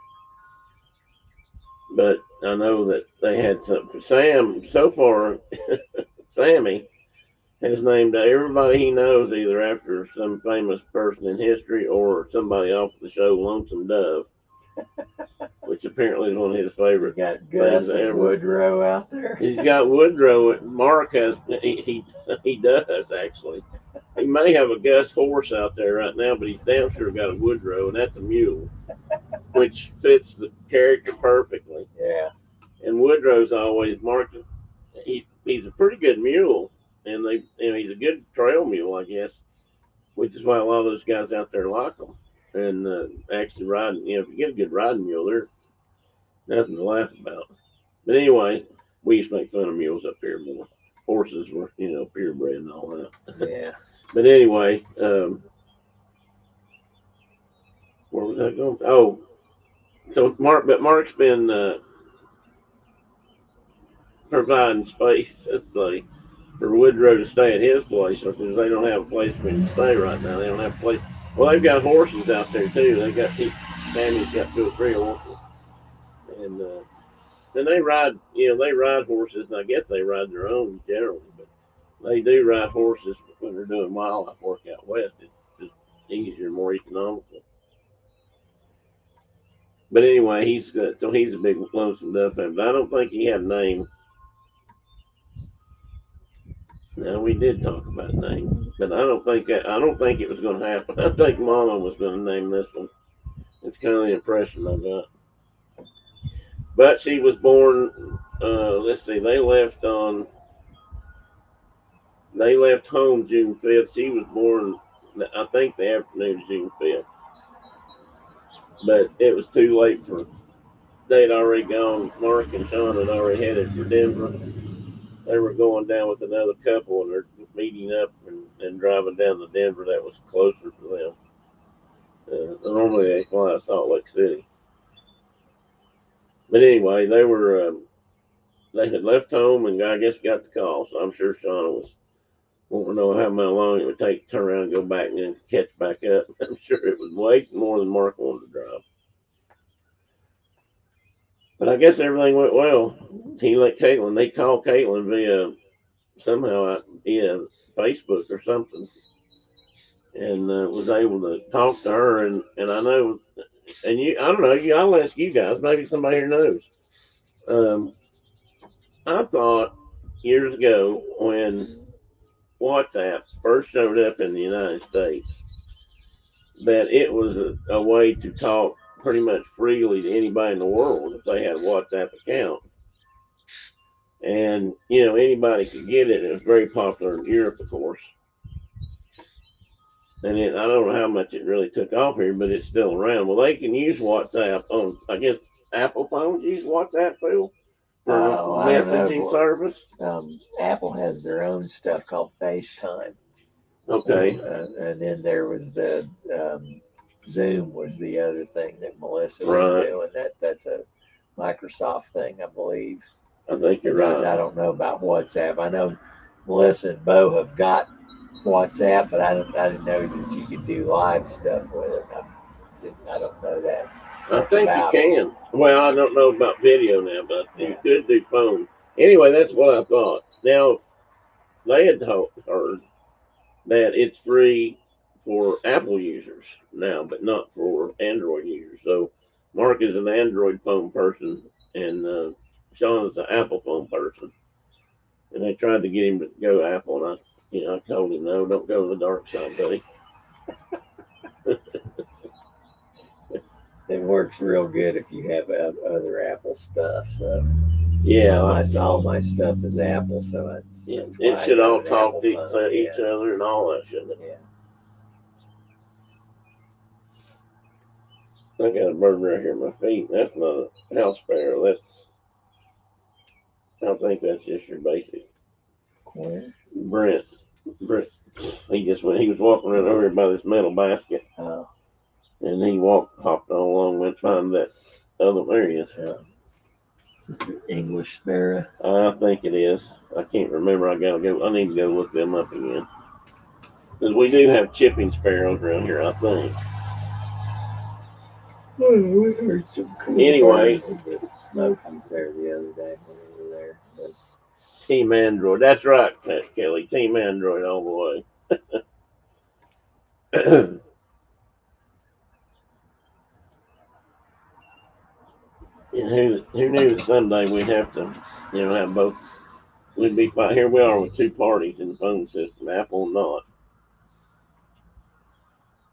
But I know that they had something. Sam, so far, Sammy has named everybody he knows either after some famous person in history or somebody off the show Lonesome Dove, which apparently is one of his We favorite. got Gus ever. and Woodrow out there. He's got Woodrow. Mark has, he does actually. He may have a Gus horse out there right now, but he's damn sure got a Woodrow, and that's a mule, which fits the character perfectly. Yeah. And Woodrow's always marked. He's a pretty good mule, and he's a good trail mule, I guess, which is why a lot of those guys out there like them. And actually riding, if you get a good riding mule, there's nothing to laugh about. But anyway, we used to make fun of mules up here more. Horses were, purebred and all that. Yeah. But anyway, where was I going? Oh, so Mark's been providing space, let's say, for Woodrow to stay at his place, because they don't have a place for him to stay right now. They don't have a place. Well, they've got horses out there too. Sammy's got 2 or 3 horses, and then they ride. They ride horses, and I guess they ride their own generally, but they do ride horses when they're doing wildlife work out west. It's just easier, more economical. But anyway, he's a big Lonesome Dove fan. But I don't think he had a name. Now we did talk about names, but I don't think it was going to happen. I think Mama was going to name this one. It's kind of the impression I got. But she was born. Let's see. They left home June 5th. She was born, I think, the afternoon of June 5th. But it was too late for. They'd already gone. Mark and Sean had already headed for Denver. They were going down with another couple, and they're meeting up and driving down to Denver. That was closer for them. Normally they fly to Salt Lake City. But anyway, they had left home, and I guess got the call. So I'm sure Shauna was wanting to know how long it would take to turn around and go back and then catch back up. I'm sure it was way more than Mark wanted to drive. But I guess everything went well. He let Caitlin. They called Caitlin via Facebook or something, and was able to talk to her. And I know, and I don't know. I'll ask you guys. Maybe somebody here knows. I thought years ago when WhatsApp first showed up in the United States that it was a way to talk pretty much freely to anybody in the world if they had a WhatsApp account. And, anybody could get it. It was very popular in Europe, of course. And I don't know how much it really took off here, but it's still around. Well, they can use WhatsApp on, I guess, Apple phones use WhatsApp, Phil, for messaging service. Apple has their own stuff called FaceTime. Okay. So, and then there was the Zoom was the other thing that Melissa was doing. That's a Microsoft thing, I believe. I think you're right. I don't know about WhatsApp. I know Melissa and Bo have got WhatsApp, but I didn't know that you could do live stuff with it. I don't know that. I think you can. Well, I don't know about video now, but you could do phone. Anyway, that's what I thought. Now, they had heard that it's free for Apple users now, but not for Android users. So Mark is an Android phone person, and Sean is an Apple phone person. And they tried to get him to go Apple, and I told him, no, don't go to the dark side, buddy. It works real good if you have other Apple stuff. So Yeah, all my stuff is Apple, so that's it why should I got all an talk Apple to phone. each other and all that, shouldn't it? Yeah. I got a bird right here at my feet. That's not a house sparrow. I think that's just your basic. Where? Brent. He was walking around over here by this metal basket. Oh. And he hopped on along, went find that other areas. Yeah. Just an English sparrow. I think it is. I can't remember. I need to go look them up again. Because we do have chipping sparrows around here, I think. Oh, we heard some cool Anyway. birds and the Smokies there the other day when we were there. But Team Android. That's right, Kelly. Team Android all the way. And who knew that someday we'd have to, have both. We'd be fine. Here we are with two parties in the phone system, Apple and not.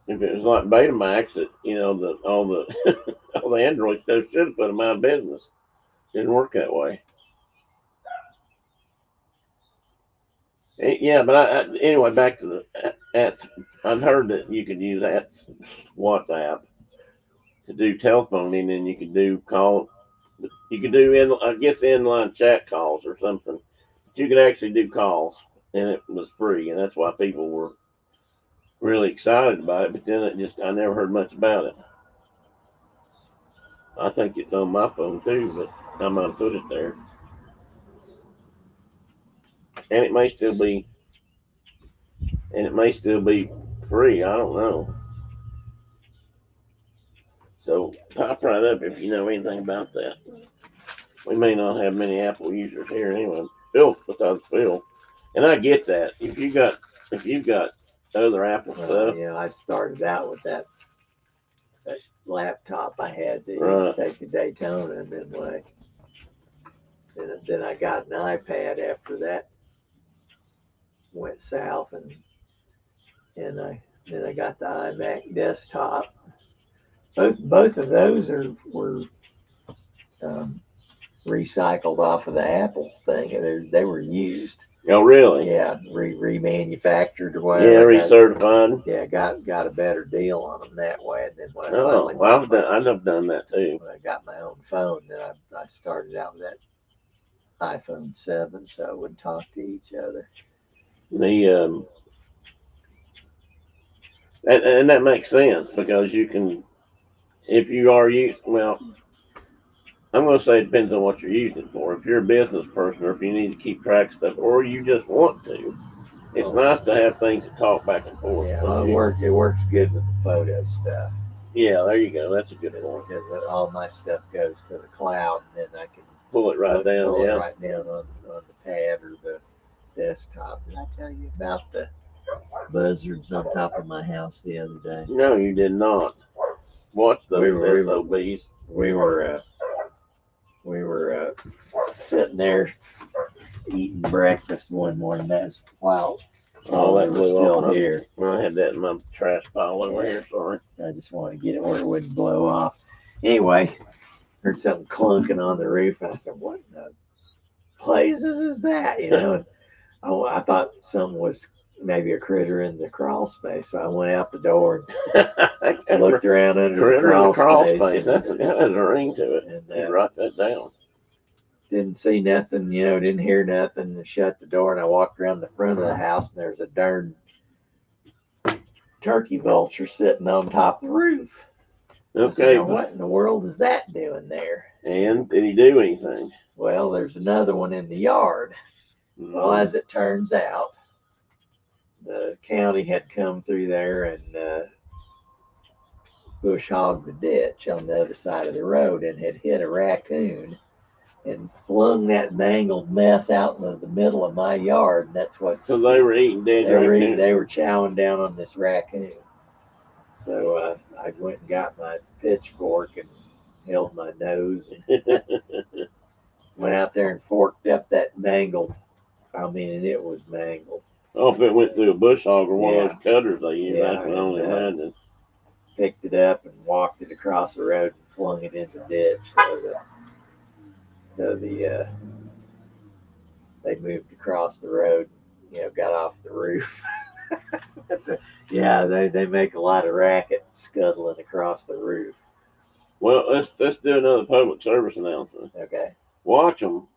If it was like Betamax, all the Android stuff should have put them out of business. Didn't work that way. Yeah, but anyway, back to the apps. I've heard that you could use apps, WhatsApp, to do telephoning, and you could do call. You could do inline chat calls or something. But you could actually do calls, and it was free, and that's why people were really excited about it. But then I never heard much about it. I think it's on my phone too, but I might have put it there. And it may still be free. I don't know. So pop right up if you know anything about that. We may not have many Apple users here anyway. Besides Phil, and I get that. If you've got other Apple stuff, I started out with that laptop I had that used right. to take to Daytona, and then I got an iPad after that went south, and then I got the iMac desktop. Both of those were recycled off of the Apple thing. They were used. Oh, really? Yeah, remanufactured or whatever. Yeah, recertified. Yeah, got a better deal on them that way. And then when I've done that too. When I got my own phone, then I started out with that iPhone 7, so I would talk to each other. And that makes sense because you can, if you are I'm going to say it depends on what you're using it for. If you're a business person or if you need to keep track of stuff or you just want to, it's nice to have things to talk back and forth. Yeah, it works good with the photo stuff. Yeah, there you go. That's a good point. Because all my stuff goes to the cloud, and then I can pull it right down. Pull it right down on the pad or the desktop. Did I tell you about the buzzards on top of my house the other day? No, you did not. Watch those SOBs. We were sitting there eating breakfast one morning. That's wild. Oh, that blew still here. I had that in my trash pile over here. Sorry. I just want to get it where it wouldn't blow off. Anyway, heard something clunking on the roof, and I said, "What in the blazes is that?" And I thought something was maybe a critter in the crawl space, so I went out the door and looked around under the crawl space. That has a ring to it. And write that down. Didn't see nothing, didn't hear nothing, and shut the door, and I walked around the front of the house, and there's a darn turkey vulture sitting on top of the roof. Okay. Said, what in the world is that doing there? And did he do anything? Well, there's another one in the yard. Well, as it turns out, the county had come through there and bush hogged the ditch on the other side of the road and had hit a raccoon and flung that mangled mess out into the middle of my yard. And that's what So they were eating dead raccoons. they were chowing down on this raccoon. So I went and got my pitchfork and held my nose and went out there and forked up that mangled. I mean, and it was mangled. Oh, if it went through a bush hog or one Yeah. of those cutters they use, Yeah, I can only and, imagine. Picked it up and walked it across the road and flung it in the ditch. So they moved across the road, got off the roof. Yeah, they make a lot of racket scuttling across the roof. Well, let's do another public service announcement. Okay. Watch them,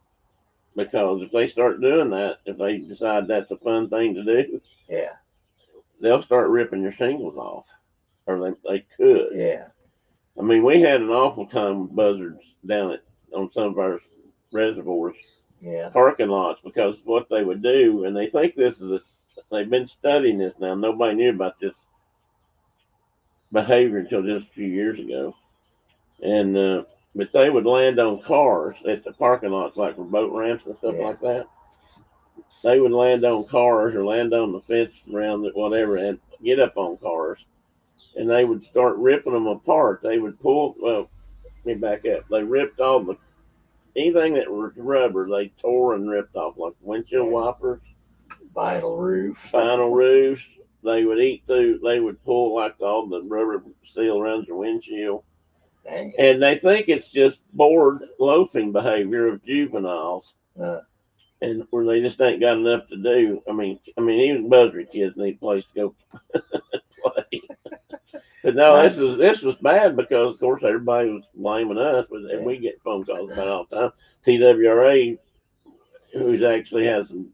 because if they start doing that, if they decide that's a fun thing to do, Yeah. they'll start ripping your shingles off, or they could. Yeah. I mean, we had an awful time with buzzards down on some of our reservoirs, Yeah. parking lots, because what they would do, and they think they've been studying this now. Nobody knew about this behavior until just a few years ago, and but they would land on cars at the parking lots, like for boat ramps and stuff like that. They would land on cars or land on the fence around it, whatever, and get up on cars, and they would start ripping them apart. They would pull. Well, let me back up. They ripped all anything that was rubber. They tore and ripped off, like windshield wipers, Vinyl roofs. They would eat through. They would pull like all the rubber seal around your windshield. Dang. And they think it's just bored loafing behavior of juveniles, and where they just ain't got enough to do. I mean, even buzzard kids need a place to go play. But no, this was bad, because of course everybody was blaming us, and we get phone calls about it all the time. TWRA, who's actually has some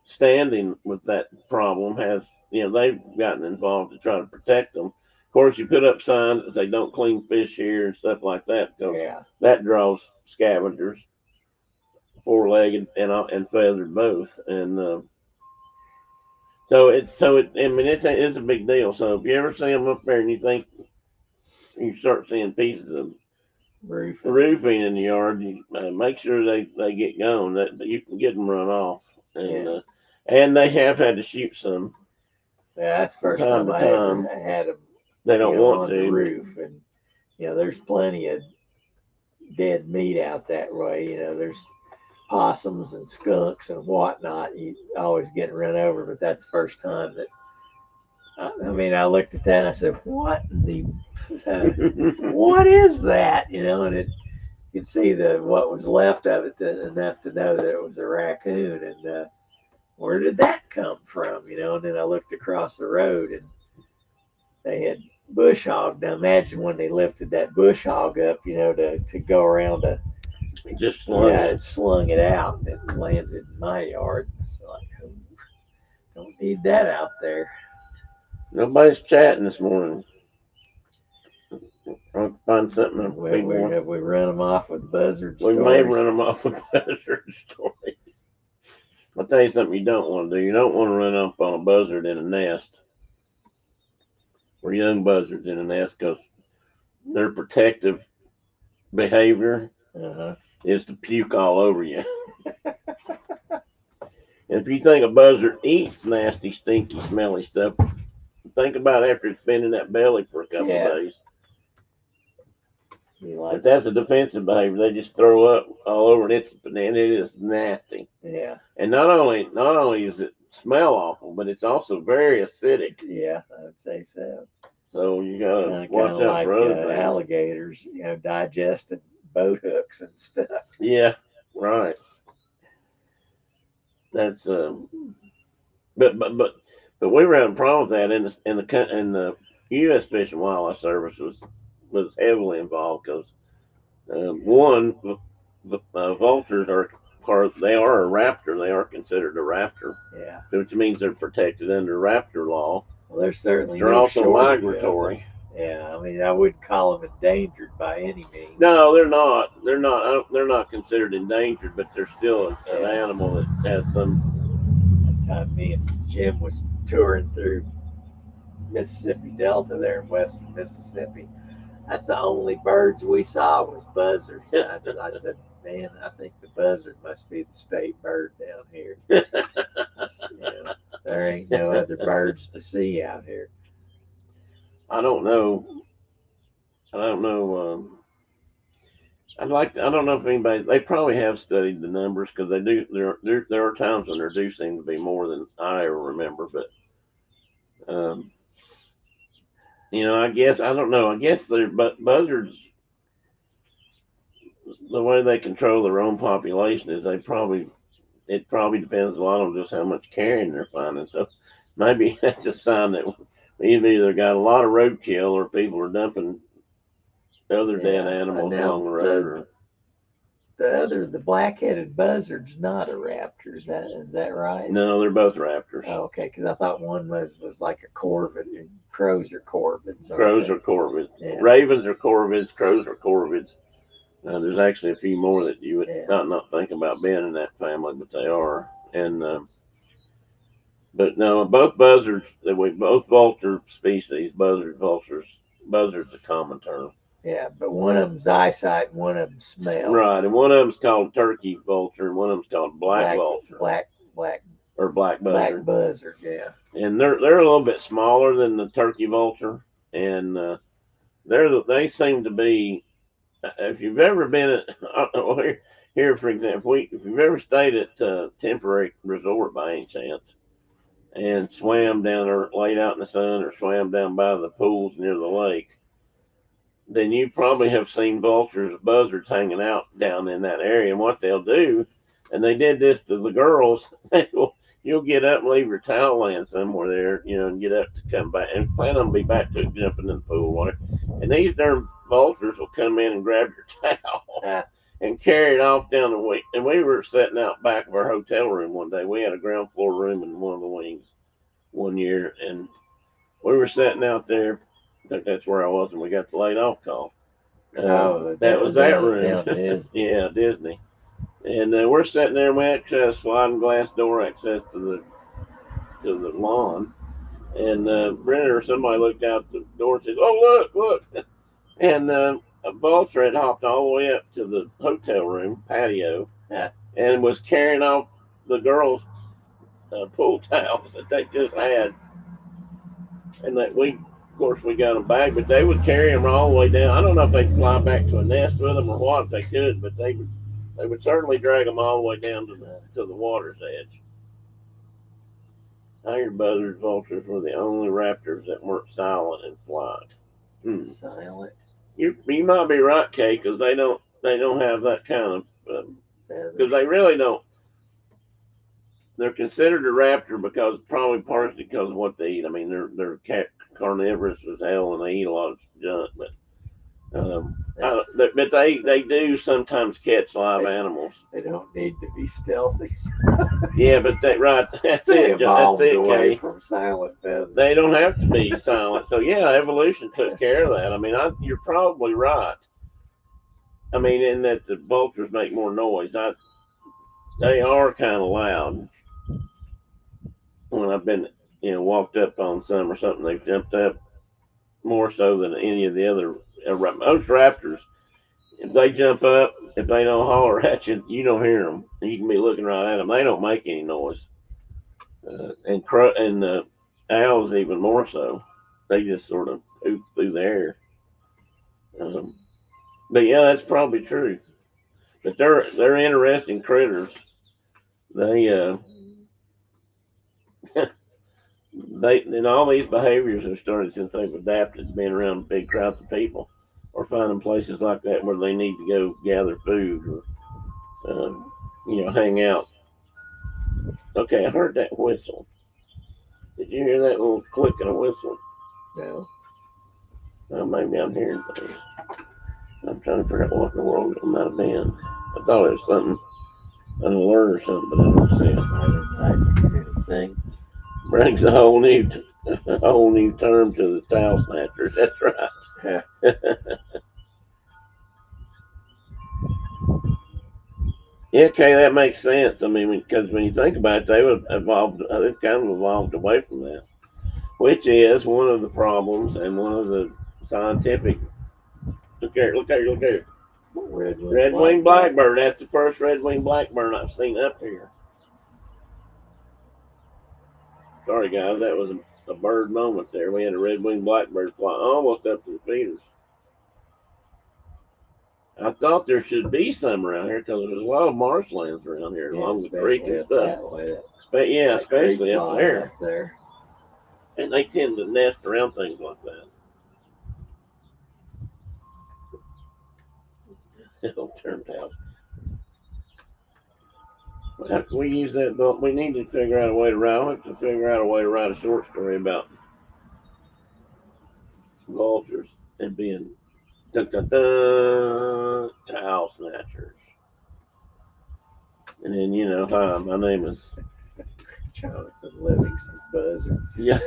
standing with that problem, has they've gotten involved to try to protect them. Of course, you put up signs that say "Don't clean fish here" and stuff like that, because that draws scavengers, four-legged and feathered both, and so I mean, it's a big deal. So if you ever see them up there and you think you start seeing pieces of roofing in the yard, you make sure they get going. That you can get them run off, and they have had to shoot some. Yeah, that's the first time I ever had them. They don't want on to. The roof, and there's plenty of dead meat out that way. There's possums and skunks and whatnot. You always get run over, but that's the first time that. I mean, I looked at that and I said, "What the? What is that?" And you could see what was left of it enough to know that it was a raccoon, and where did that come from? And then I looked across the road and they had bush hog. Now imagine when they lifted that bush hog up, to go around just slung it out, and it landed in my yard. So I don't need that out there. Nobody's chatting this morning. I'll find something. Have we run them off with buzzard stories? We may run them off with buzzard stories. I'll tell you something you don't want to do. You don't want to run up on a buzzard in a nest, or young buzzards in a nest, because their protective behavior is to puke all over you. If you think a buzzard eats nasty, stinky, smelly stuff, think about after it's been in that belly for a couple of days. But that's a defensive behavior. They just throw up all over, and it is nasty. Yeah. And not only does it smell awful, but it's also very acidic. Yeah, I would say so. So you gotta watch out for other things. Alligators, digested boat hooks and stuff. Yeah, right. That's but we were having a problem with that, in the U.S. Fish and Wildlife Service was heavily involved, because one, the vultures are a raptor. They are considered a raptor. Yeah. Which means they're protected under raptor law. Well, they're also migratory. Yeah, I mean, I wouldn't call them endangered by any means. No, they're not. They're not considered endangered, but they're still an animal that has some. That time me and Jim was touring through Mississippi Delta there in western Mississippi. That's the only birds we saw was buzzards. I said, man, I think the buzzard must be the state bird down here. There ain't no other birds to see out here. I don't know. I don't know. I don't know if anybody. They probably have studied the numbers because they do. There are times when there do seem to be more than I ever remember. But I guess I don't know. I guess but buzzards. The way they control their own population is it probably depends a lot on just how much carrion they're finding. So maybe that's a sign that we've either got a lot of roadkill or people are dumping other dead animals along the road. The black-headed buzzard's not a raptor. Is that right? No, they're both raptors. Oh, okay, because I thought one was like a corvid, and crows are corvids. Crows are corvids. Yeah. Ravens are corvids. Crows are corvids. There's actually a few more that you would not think about being in that family, but they are. And but no, both buzzards. Both vulture species. Buzzards a common term. Yeah, but one of them's eyesight and one of them's smell. Right, and one of them's called turkey vulture, and one of them's called black vulture. Black buzzard. Black buzzard, yeah. And they're a little bit smaller than the turkey vulture, and they seem to be. If you've ever been at here for example, if you've ever stayed at a temporary resort by any chance, and swam down or laid out in the sun or swam down by the pools near the lake, then you probably have seen vultures, buzzards hanging out down in that area. And what they'll do, and they did this to the girls, you'll get up and leave your towel laying somewhere there, and get up to come back and plan on be back to jumping in the pool water. And these darn vultures will come in and grab your towel and carry it off down the wing. And we were sitting out back of our hotel room one day. We had a ground floor room in one of the wings one year, and we were sitting out there. I think that's where I was, and we got the laid off call. That was that room. Yeah, Disney. And we're sitting there, and we actually had a sliding glass door access to the lawn. And Brenner or somebody looked out the door and said, "Oh, look!" And a vulture had hopped all the way up to the hotel room patio and was carrying off the girls' pool towels that they just had. And that of course, we got them back, but they would carry them all the way down. I don't know if they'd fly back to a nest with them or what, if they could, but they would certainly drag them all the way down to the water's edge. Tiger buzzards, vultures were the only raptors that weren't silent in flight. Silent. You might be right, Kay, because they don't have that kind of because they really don't. They're considered a raptor probably partially because of what they eat. I mean, they're carnivorous as hell, and they eat a lot of junk. But they do sometimes catch live animals. They don't need to be stealthy. Yeah, but that's they it. That's it, away Kay. from silent feathers. They don't have to be silent. So yeah, evolution took care of that. I mean, you're probably right. I mean, in that the vultures make more noise. They are kind of loud. When I've been, walked up on some or something, they've jumped up more so than any of the other. Most raptors, if they jump up, if they don't holler at you, you don't hear them. You can be looking right at them. They don't make any noise. And owls even more so. They just sort of poop through the air. But yeah, that's probably true. But they're interesting critters. They and all these behaviors have started since they've adapted to being around big crowds of people, or finding places like that where they need to go gather food or hang out. Okay, I heard that whistle. Did you hear that little click of a whistle? No. Well, maybe I'm hearing things. I'm trying to figure out what in the world it might have been. I thought it was something, an alert or something, but I don't see it. I didn't hear anything. Brings a whole new term to the towel snatchers. That's right. Yeah, okay, that makes sense. I mean, because when you think about it, they've kind of evolved away from that, which is one of the problems and one of the scientific Look here, look here, look here. Red-winged Red-winged blackbird. That's the first red-winged blackbird I've seen up here. Sorry, guys, that was a bird moment there. We had a red-winged blackbird fly almost up to the feeders. I thought there should be some around here because there's a lot of marshlands around here along the creek and stuff. Yeah, especially up there. And they tend to nest around things like that. It'll turn out. We use that book. We need to figure out a way to write a short story about vultures and being towel snatchers. And then, you know, hi, my name is Jonathan Livingston Buzzard. Yeah.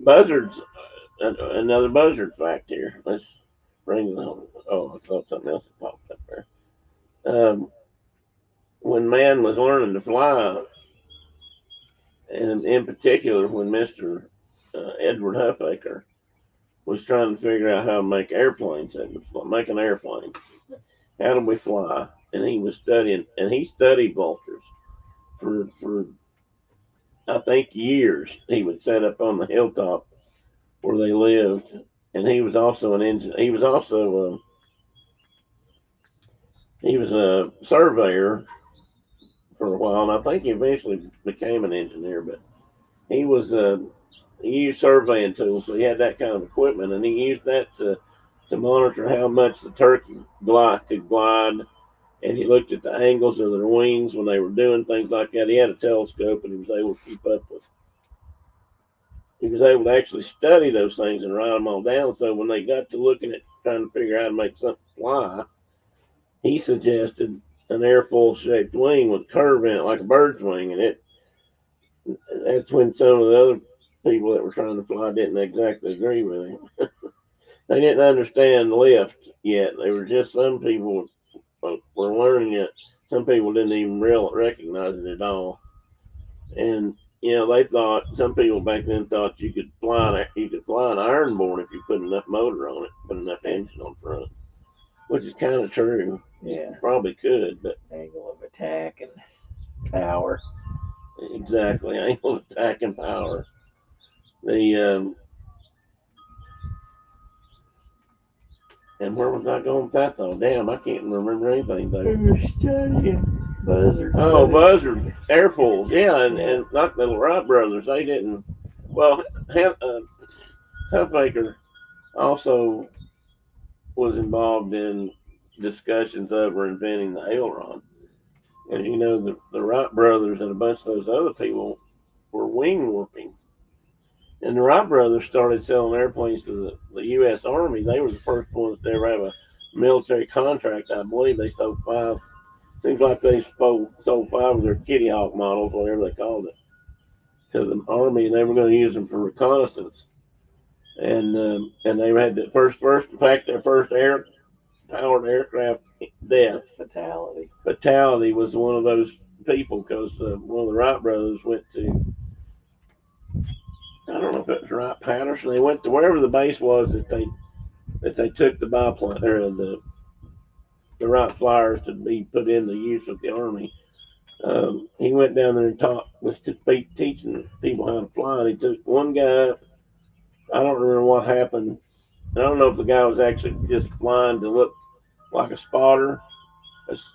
Buzzards, another buzzard fact here. Let's bring it on. Oh, I thought something else had popped up there. When man was learning to fly, and in particular when Mr. Edward Huffaker was trying to figure out how to make airplanes, make an airplane. How do we fly? And he was studying, and he studied vultures for I think years. He would set up on the hilltop where they lived, and he was also an engineer. He was also he was a surveyor for a while, and I think he eventually became an engineer. But he was he used surveying tools, so he had that kind of equipment, and he used that to monitor how much the turkey could glide. And he looked at the angles of their wings when they were doing things like that. He had a telescope, and he was able to keep up with. He was able to actually study those things and write them all down. So when they got to looking at trying to figure out how to make something fly, he suggested an airfoil shaped wing with a curve in it like a bird's wing. And that's when some of the other people that were trying to fly didn't exactly agree with him. They didn't understand lift yet. They were just, some people were learning it. Some people didn't even recognize it at all. And you know, they thought, some people back then thought you could fly an iron-born if you put enough motor on it, put enough engine on front, which is kind of true. Yeah, you probably could, but angle of attack and power. Exactly, angle of attack and power. The and where was I going with that though? Damn, I can't remember anything though. You're studying buzzard. Oh, buzzard airfoils, yeah, and not the Wright brothers. They didn't. Well, Huffaker also was involved in discussions over inventing the aileron. As you know, the Wright brothers and a bunch of those other people were wing warping. And the Wright brothers started selling airplanes to the U.S. Army. They were the first ones to ever have a military contract. I believe they sold 5. Seems like they sold 5 of their Kitty Hawk models, whatever they called it, to the Army, and they were going to use them for reconnaissance. And they had the first, in fact, their first powered aircraft death fatality was one of those people, because one of the Wright brothers went to, I don't know if it was Wright Patterson. They went to wherever the base was that they took the biplane or the Wright flyers to be put in the use of the Army. He went down there and was teaching people how to fly. And he took one guy. I don't remember what happened. I don't know if the guy was actually just flying to look like a spotter,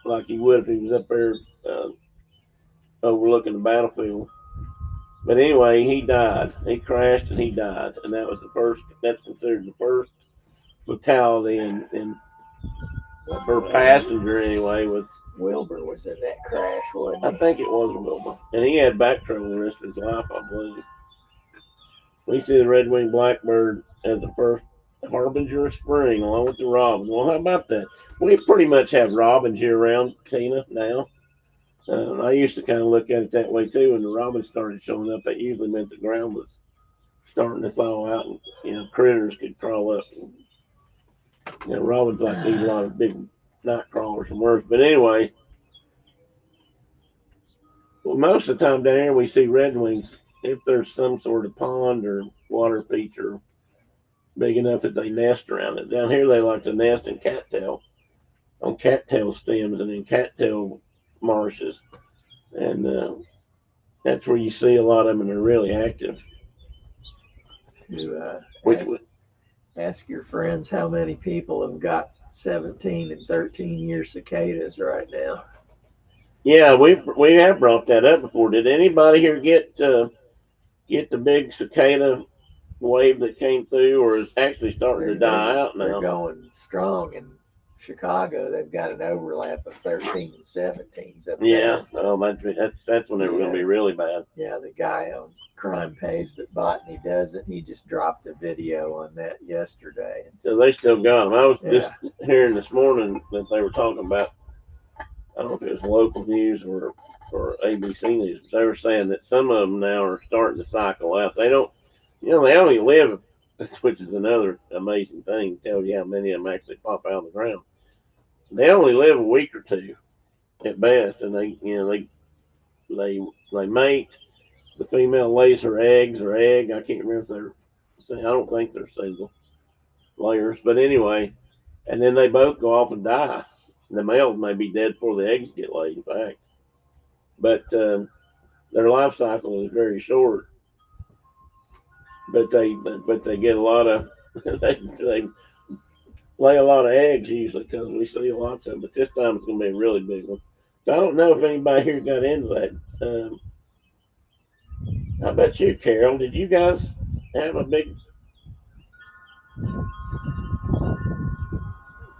like he would if he was up there overlooking the battlefield. But anyway, he died. He crashed and he died, and that was the first. That's considered the first fatality, and for passenger anyway was Wilbur was in that crash, wasn't he? I think it was Wilbur, and he had back trouble the rest of his life, I believe. We see the red-winged blackbird as the first harbinger of spring, along with the robins. Well, how about that? We pretty much have robins year-round, Tina, now. I used to kind of look at it that way too. When the robins started showing up, that usually meant the ground was starting to thaw out, and critters could crawl up. Robins like to eat a lot of big night crawlers and worms. But anyway, well, most of the time down here we see redwings if there's some sort of pond or water feature big enough that they nest around it. Down here, they like to nest in cattail, on cattail stems and in cattail marshes. And that's where you see a lot of them, and they're really active. You Which, ask your friends how many people have got 17 and 13-year cicadas right now. yeah, we have brought that up before. Did anybody here get the big cicada wave that came through, or is actually starting to die out They're now? going strong in Chicago. They've got an overlap of 13 and 17s up Yeah, there. oh, that's when they were going to be really bad. Yeah, the guy on Crime Pays But Botany doesn't. He just dropped a video on that yesterday. So they still got them. I was Yeah. just hearing this morning that they were talking about, I don't know if it was local news or ABC News, but they were saying that some of them now are starting to cycle out. They don't, they only live, which is another amazing thing, tells you how many of them actually pop out of the ground. They only live a week or two at best, and they mate. The female lays her eggs or egg. I can't remember if I don't think they're single layers, but anyway, and then they both go off and die. The male may be dead before the eggs get laid, in fact. But their life cycle is very short. But they get a lot of they lay a lot of eggs usually, because we see lots of them. But this time it's going to be a really big one. So I don't know if anybody here got into that. How about you, Carol? Did you guys have a big?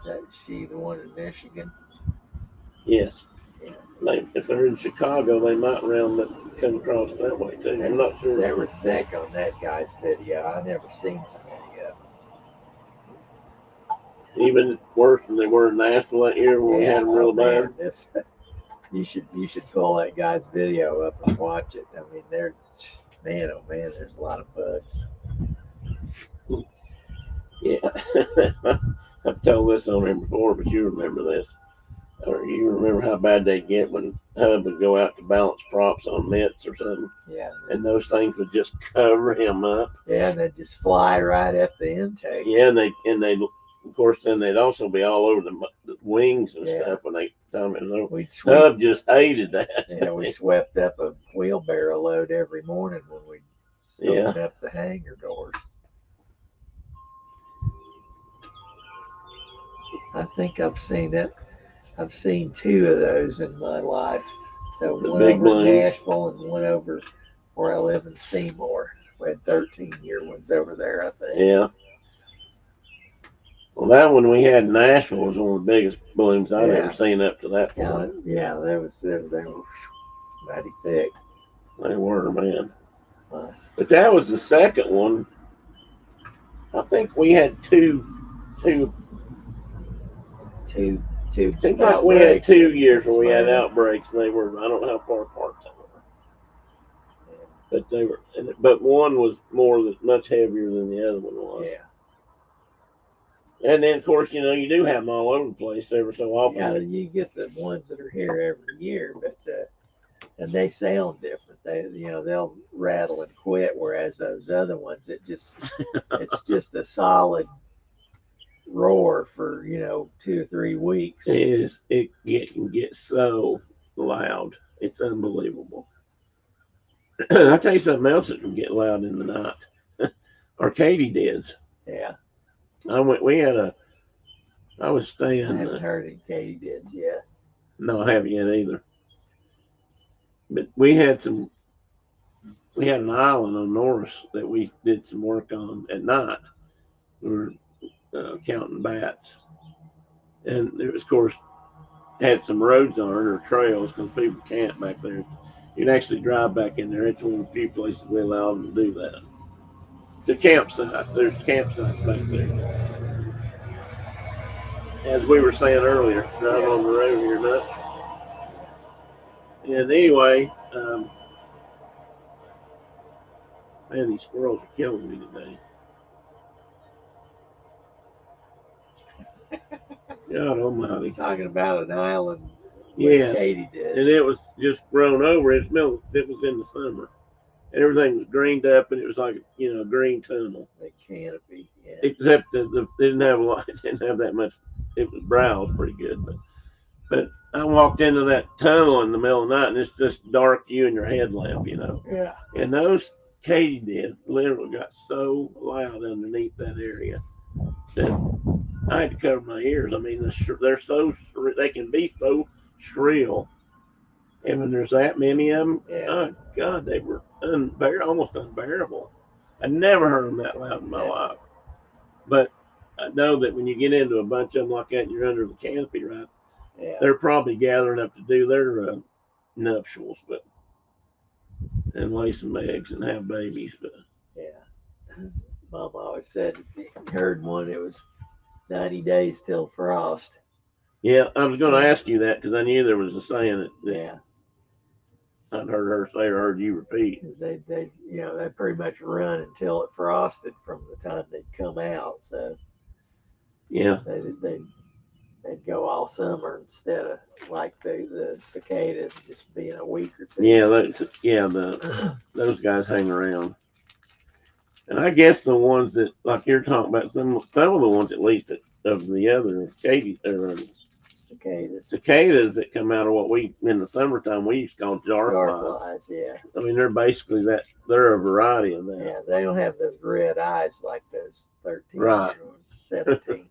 Is she the one in Michigan? Yes. Yeah. If they're in Chicago, they might come across that way too. I'm not sure. They were thick on that guy's video. I never seen so many of them. Even worse than they were in Nashville that year when we had them real bad. You should pull that guy's video up and watch it. I mean, man, oh man, there's a lot of bugs. Yeah, I've told this on here before, but you remember this, or you remember how bad they get when Hub would go out to balance props on mitts or something. Yeah. And those things would just cover him up. Yeah, and they'd just fly right at the intake. Yeah, and they of course then they'd also be all over the wings and stuff when they time it was over. Hub just hated that. Yeah, we swept up a wheelbarrow load every morning when we opened up the hangar doors. I think I've seen it. I've seen two of those in my life. So one over in Nashville and one over where I live in Seymour. We had 13-year ones over there, I think. Yeah. Well, that one we had in Nashville was one of the biggest blooms I'd ever seen up to that point. Yeah, they were mighty thick. They were, man. Nice. But that was the second one. I think we had two. Seems like we had 2 years where we had outbreaks, and they were, I don't know how far apart they were. But they were, but one was much heavier than the other one was. Yeah. And then, of course, you do have them all over the place every so often. Yeah, you get the ones that are here every year, but and they sound different. They'll rattle and quit, whereas those other ones, it's just a solid roar for 2 or 3 weeks. It can get so loud. It's unbelievable. I'll tell you something else that can get loud in the night. Our katydids. Yeah. I was staying. I haven't heard any katydids yet. No, I haven't yet either. But we had an island on Norris that we did some work on at night. We were counting bats. And it was, of course, had some roads on it or trails because people camp back there. You can actually drive back in there. It's one of the few places we allow them to do that. The campsites. There's campsites back there. As we were saying earlier, driving on the road here nuts. And anyway, man, these squirrels are killing me today. God almighty. Talking about an island. Yes. Katydids. And it was just grown over. It was in the summer. and everything was greened up, and it was like a green tunnel. The canopy, yeah. Except that they didn't have a lot, didn't have that much. It was browsed pretty good, but I walked into that tunnel in the middle of the night, and it's just dark, you and your headlamp, Yeah. And those katydids literally got so loud underneath that area that I had to cover my ears. I mean, they're so they can be so shrill, and when there's that many of them, Yeah. oh God, they were almost unbearable. I never heard them that loud in my life. But I know that when you get into a bunch of them like that, and you're under the canopy, right? Yeah. They're probably gathering up to do their nuptials, and lay some eggs and have babies. But Yeah. Mom always said if you heard one, it was 90 days till frost. yeah, I was going to ask you that because I knew there was a saying that Yeah. I'd heard her say or heard you repeat. Because they pretty much run until it frosted from the time they'd come out. So Yeah, they'd go all summer instead of like the cicadas just being a week or two. yeah, those guys hang around. And I guess the ones that, like you're talking about, some of the ones at least of the other cicadas that come out of what we in the summertime we used to call jar flies. Yeah. I mean, they're basically that. They're a variety of that. Yeah, they don't have those red eyes like those 13 Right. 17.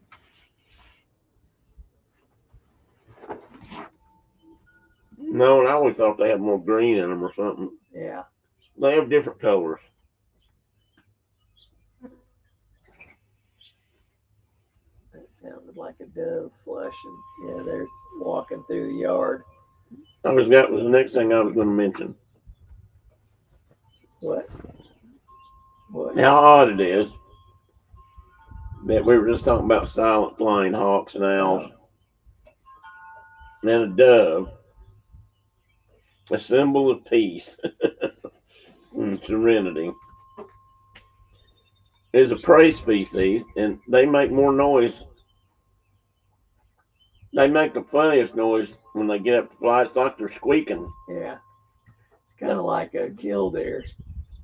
No, and I always thought they had more green in them or something. Yeah. They have different colors. That sounded like a dove flushing. Yeah, they're walking through the yard. That was the next thing I was going to mention. What? How odd it is that we were just talking about silent flying hawks and owls. And a dove, a symbol of peace and serenity, is a prey species, and they make more noise. They make the funniest noise when they get up to fly. It's like they're squeaking. Yeah. It's kind of like a killdeer.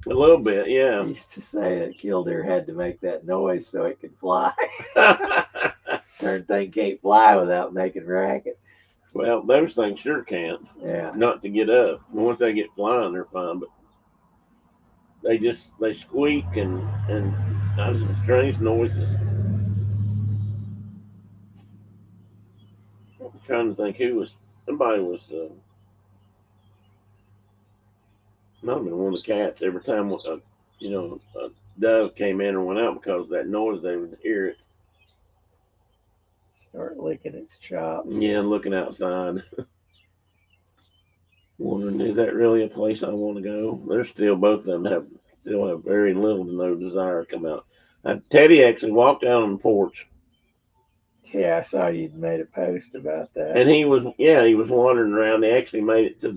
A little bit, yeah. I used to say that killdeer had to make that noise so it could fly. Darn thing can't fly without making racket. Well, those things sure can't. Yeah. Not to get up. Once they get flying, they're fine, but they squeak and those are strange noises. I was trying to think somebody was might have been one of the cats. Every time a dove came in or went out because of that noise, they would hear it. Start licking its chops. Yeah, looking outside. Wondering, is that really a place I want to go? They're still, both of them still have very little to no desire to come out. Teddy actually walked out on the porch. Yeah, I saw you'd made a post about that. And he was wandering around. He actually made it to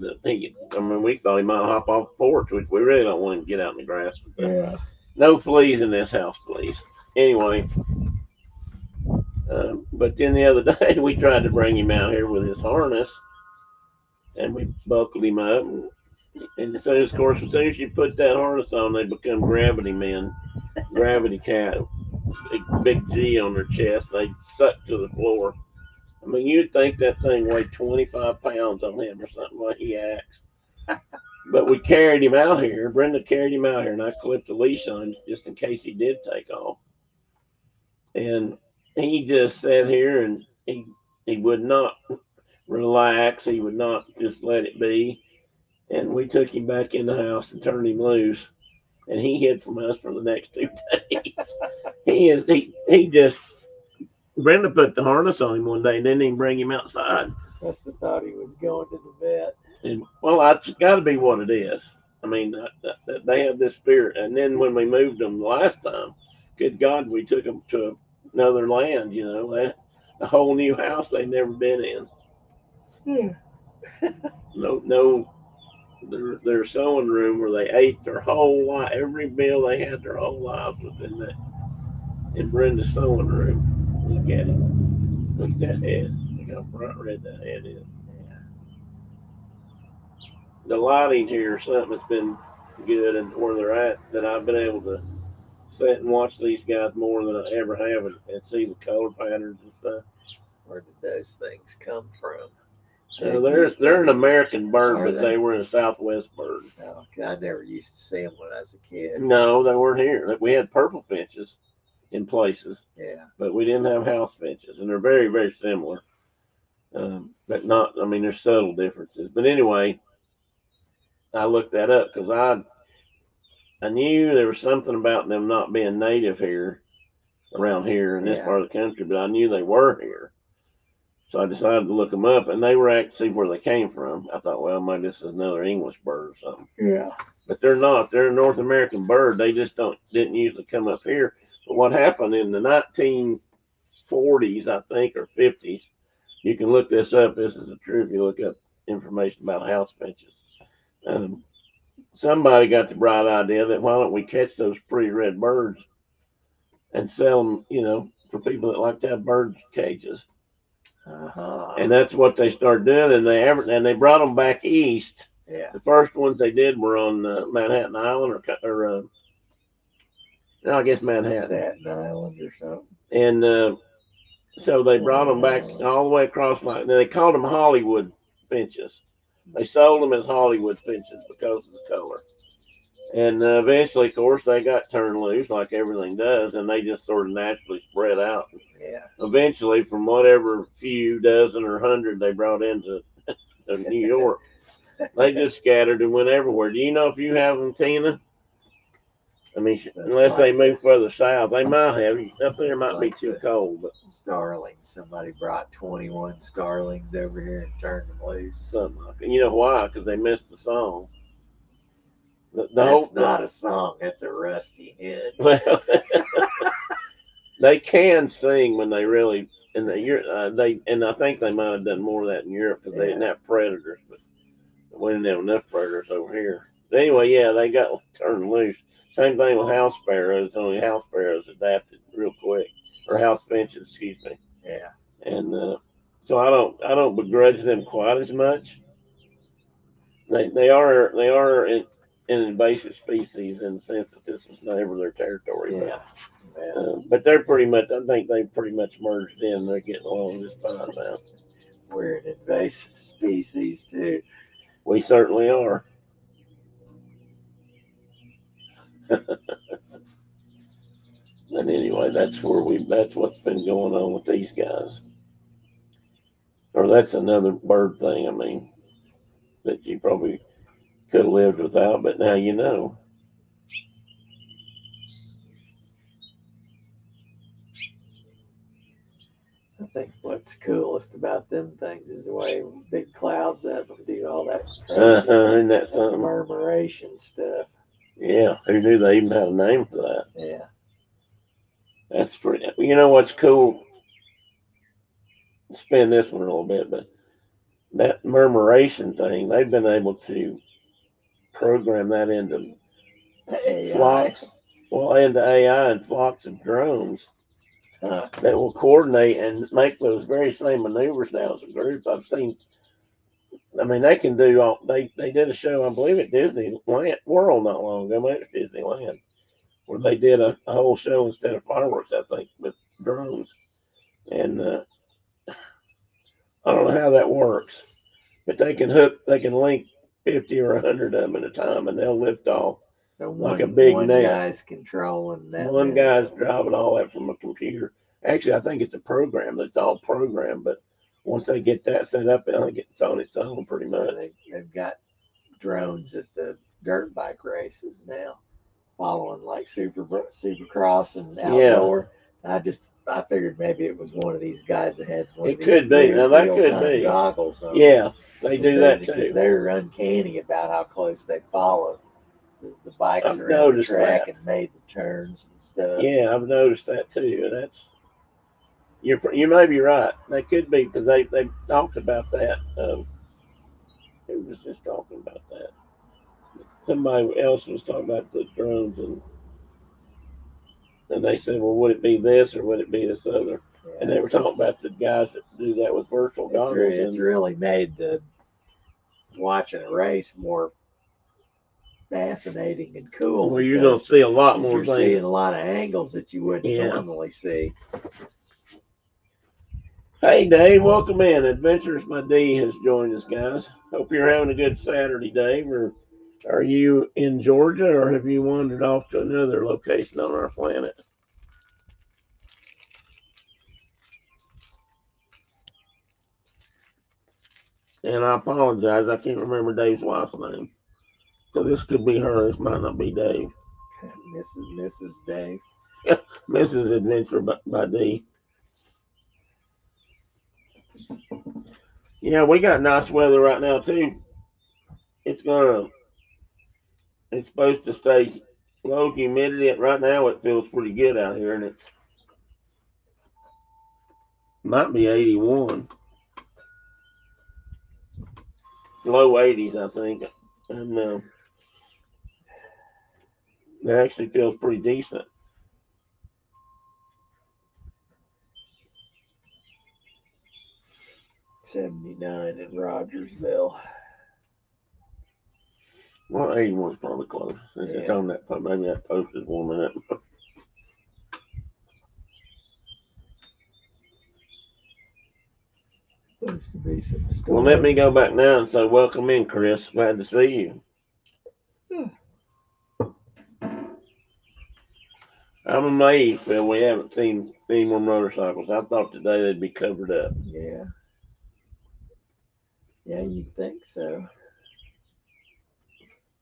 we thought he might hop off the porch, which we really don't want him to get out in the grass. Yeah. No fleas in this house, please. Anyway, but then the other day we tried to bring him out here with his harness, and we buckled him up. And as soon as you put that harness on, they become gravity men, gravity cat, big G on their chest. They suck to the floor. I mean, you'd think that thing weighed 25 pounds on him or something like he acts. But we carried him out here. Brenda carried him out here, and I clipped a leash on him just in case he did take off. And he just sat here, and he would not relax. He would not just let it be. And we took him back in the house and turned him loose. And he hid from us for the next 2 days. He just, Brenda put the harness on him one day and didn't even bring him outside. Must have thought he was going to the vet. And well, that's got to be what it is. I mean, they have this spirit. And then when we moved them the last time, good God, we took them to another land. A whole new house they'd never been in. Yeah. No. Their sewing room where they ate their whole life. Every meal they had their whole lives was in Brenda's sewing room. Look at him. Look at that head. Look how bright red that head is. The lighting here or something has been good and where they're at that I've been able to sit and watch these guys more than I ever have and see the color patterns and stuff. Where did those things come from? So they're an American bird, but they were a Southwest bird. Oh, I never used to see them when I was a kid. No, they weren't here. We had purple finches in places, Yeah. but we didn't have house finches, and they're very, very similar. But not, I mean, there's subtle differences. But anyway, I looked that up because I knew there was something about them not being native here, around here in this part of the country, but I knew they were here. So I decided to look them up, and they were to see where they came from. I thought, well, maybe this is another English bird or something. Yeah. But they're not. They're a North American bird. They just didn't usually come up here. But what happened in the 1940s, I think, or 50s, you can look this up. This is true if you look up information about house finches. Somebody got the bright idea that why don't we catch those pretty red birds and sell them, for people that like to have bird cages. And that's what they started doing, and they brought them back east. Yeah. The first ones they did were on Manhattan Island, or no, I guess Manhattan. Staten Island or something. And so they brought them back all the way across. They called them Hollywood finches. They sold them as Hollywood finches because of the color. And eventually, of course, they got turned loose like everything does, and they just sort of naturally spread out. Yeah. Eventually, from whatever few dozen or hundred they brought into New York, they just scattered and went everywhere. Do you know if you have them, Tina? I mean, unless they move further south, they might have. Up there might be too cold, but starlings. Somebody brought 21 starlings over here and turned them loose. Something like that. You know why? Because they missed the song. That's not a song. That's a rusty hen. Well, they can sing when they really, and I think they might have done more of that in Europe because they didn't have predators, but we didn't have enough predators over here. But anyway, yeah, they got turned loose. Same thing with house sparrows. Only house sparrows adapted real quick, or house finches, excuse me. Yeah. And so I don't begrudge them quite as much. They are an invasive species in the sense that this was never their territory. Yeah. But they're pretty much. I think they pretty much merged in. They're getting along just fine now. We're an invasive species too. We certainly are. And anyway, that's what's been going on with these guys. Or that's another bird thing. I mean, that you probably could have lived without, but now you know. I think what's coolest about them things is the way big clouds of them do all that crazy Isn't that something? murmuration stuff. Yeah, who knew they even had a name for that? Yeah. That's pretty. You know what's cool? Spin this one a little bit, but that murmuration thing, they've been able to program that into flocks. Well, into AI and flocks of drones that will coordinate and make those very same maneuvers now as a group. I've seen. I mean, they can do all. They did a show, I believe, at Disneyland World not long ago. Maybe it's Disneyland, where they did a whole show instead of fireworks. I think with drones, and I don't know how that works, but they can link 50 or 100 of them at a time, and they'll lift off. So like a big one net. guy's controlling that. One guy's driving all that from a computer. Actually, I think it's a program that's all programmed, but once they get that set up, I think it's on its own pretty much. So they've got drones at the dirt bike races now, following like Supercross and outdoor. Yeah. I figured maybe it was one of these guys that had one it could be. Now that could be goggles on. Yeah, they do that too. Because they're uncanny about how close they follow the bikes I've around the noticed track that. and made the turns and stuff. Yeah, I've noticed that too. And you may be right. They could be because they talked about that. Who was just talking about that? Somebody else was talking about the drones, and they said, well, would it be this or would it be this other? Yeah, and they were talking about the guys that do that with virtual goggles. It's really made watching a race more fascinating and cool. Well, you're going to see a lot because more you're things. seeing a lot of angles that you wouldn't Yeah. normally see. Hey, Dave, welcome in. Adventures by D has joined us, guys. Hope you're having a good Saturday, Dave. Or are you in Georgia, or have you wandered off to another location on our planet? And I apologize, I can't remember Dave's wife's name. So this could be her, this might not be Dave. Mrs. Dave. Mrs. Adventure by D. Yeah, we got nice weather right now too. It's supposed to stay low humidity. Right now it feels pretty good out here, and it might be 81. Low 80s, I think. And it actually feels pretty decent. $79 in Rogersville. Well, 81's probably close. It's on that, maybe that post is warming up. Supposed to be some storm. Well, let me go back now and say welcome in, Chris. Glad to see you. I'm amazed, Phil, we haven't seen any more motorcycles. I thought today they'd be covered up. Yeah. Yeah, you'd think so.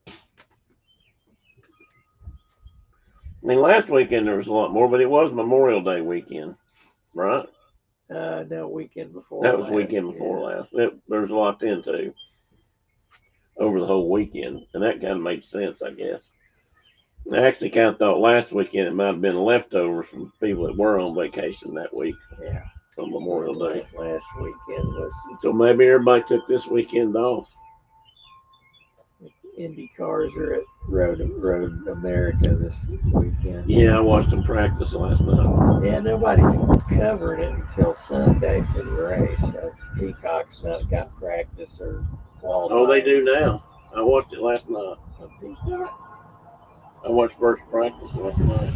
I mean, last weekend there was a lot more, but it was Memorial Day weekend, right? No, weekend before. That was weekend before last. There was a lot then too, over the whole weekend, and that kind of made sense, I guess. I actually kind of thought last weekend it might have been leftovers from people that were on vacation that week. Yeah. From Memorial Day. Last weekend was. So maybe everybody took this weekend off. Indy cars are at Road America this weekend. Yeah, I watched them practice last night. Yeah, nobody's covering it until Sunday for the race. So Peacock's not got practice or qualifying. Oh, they do now. I watched it last night. I watched first practice last night.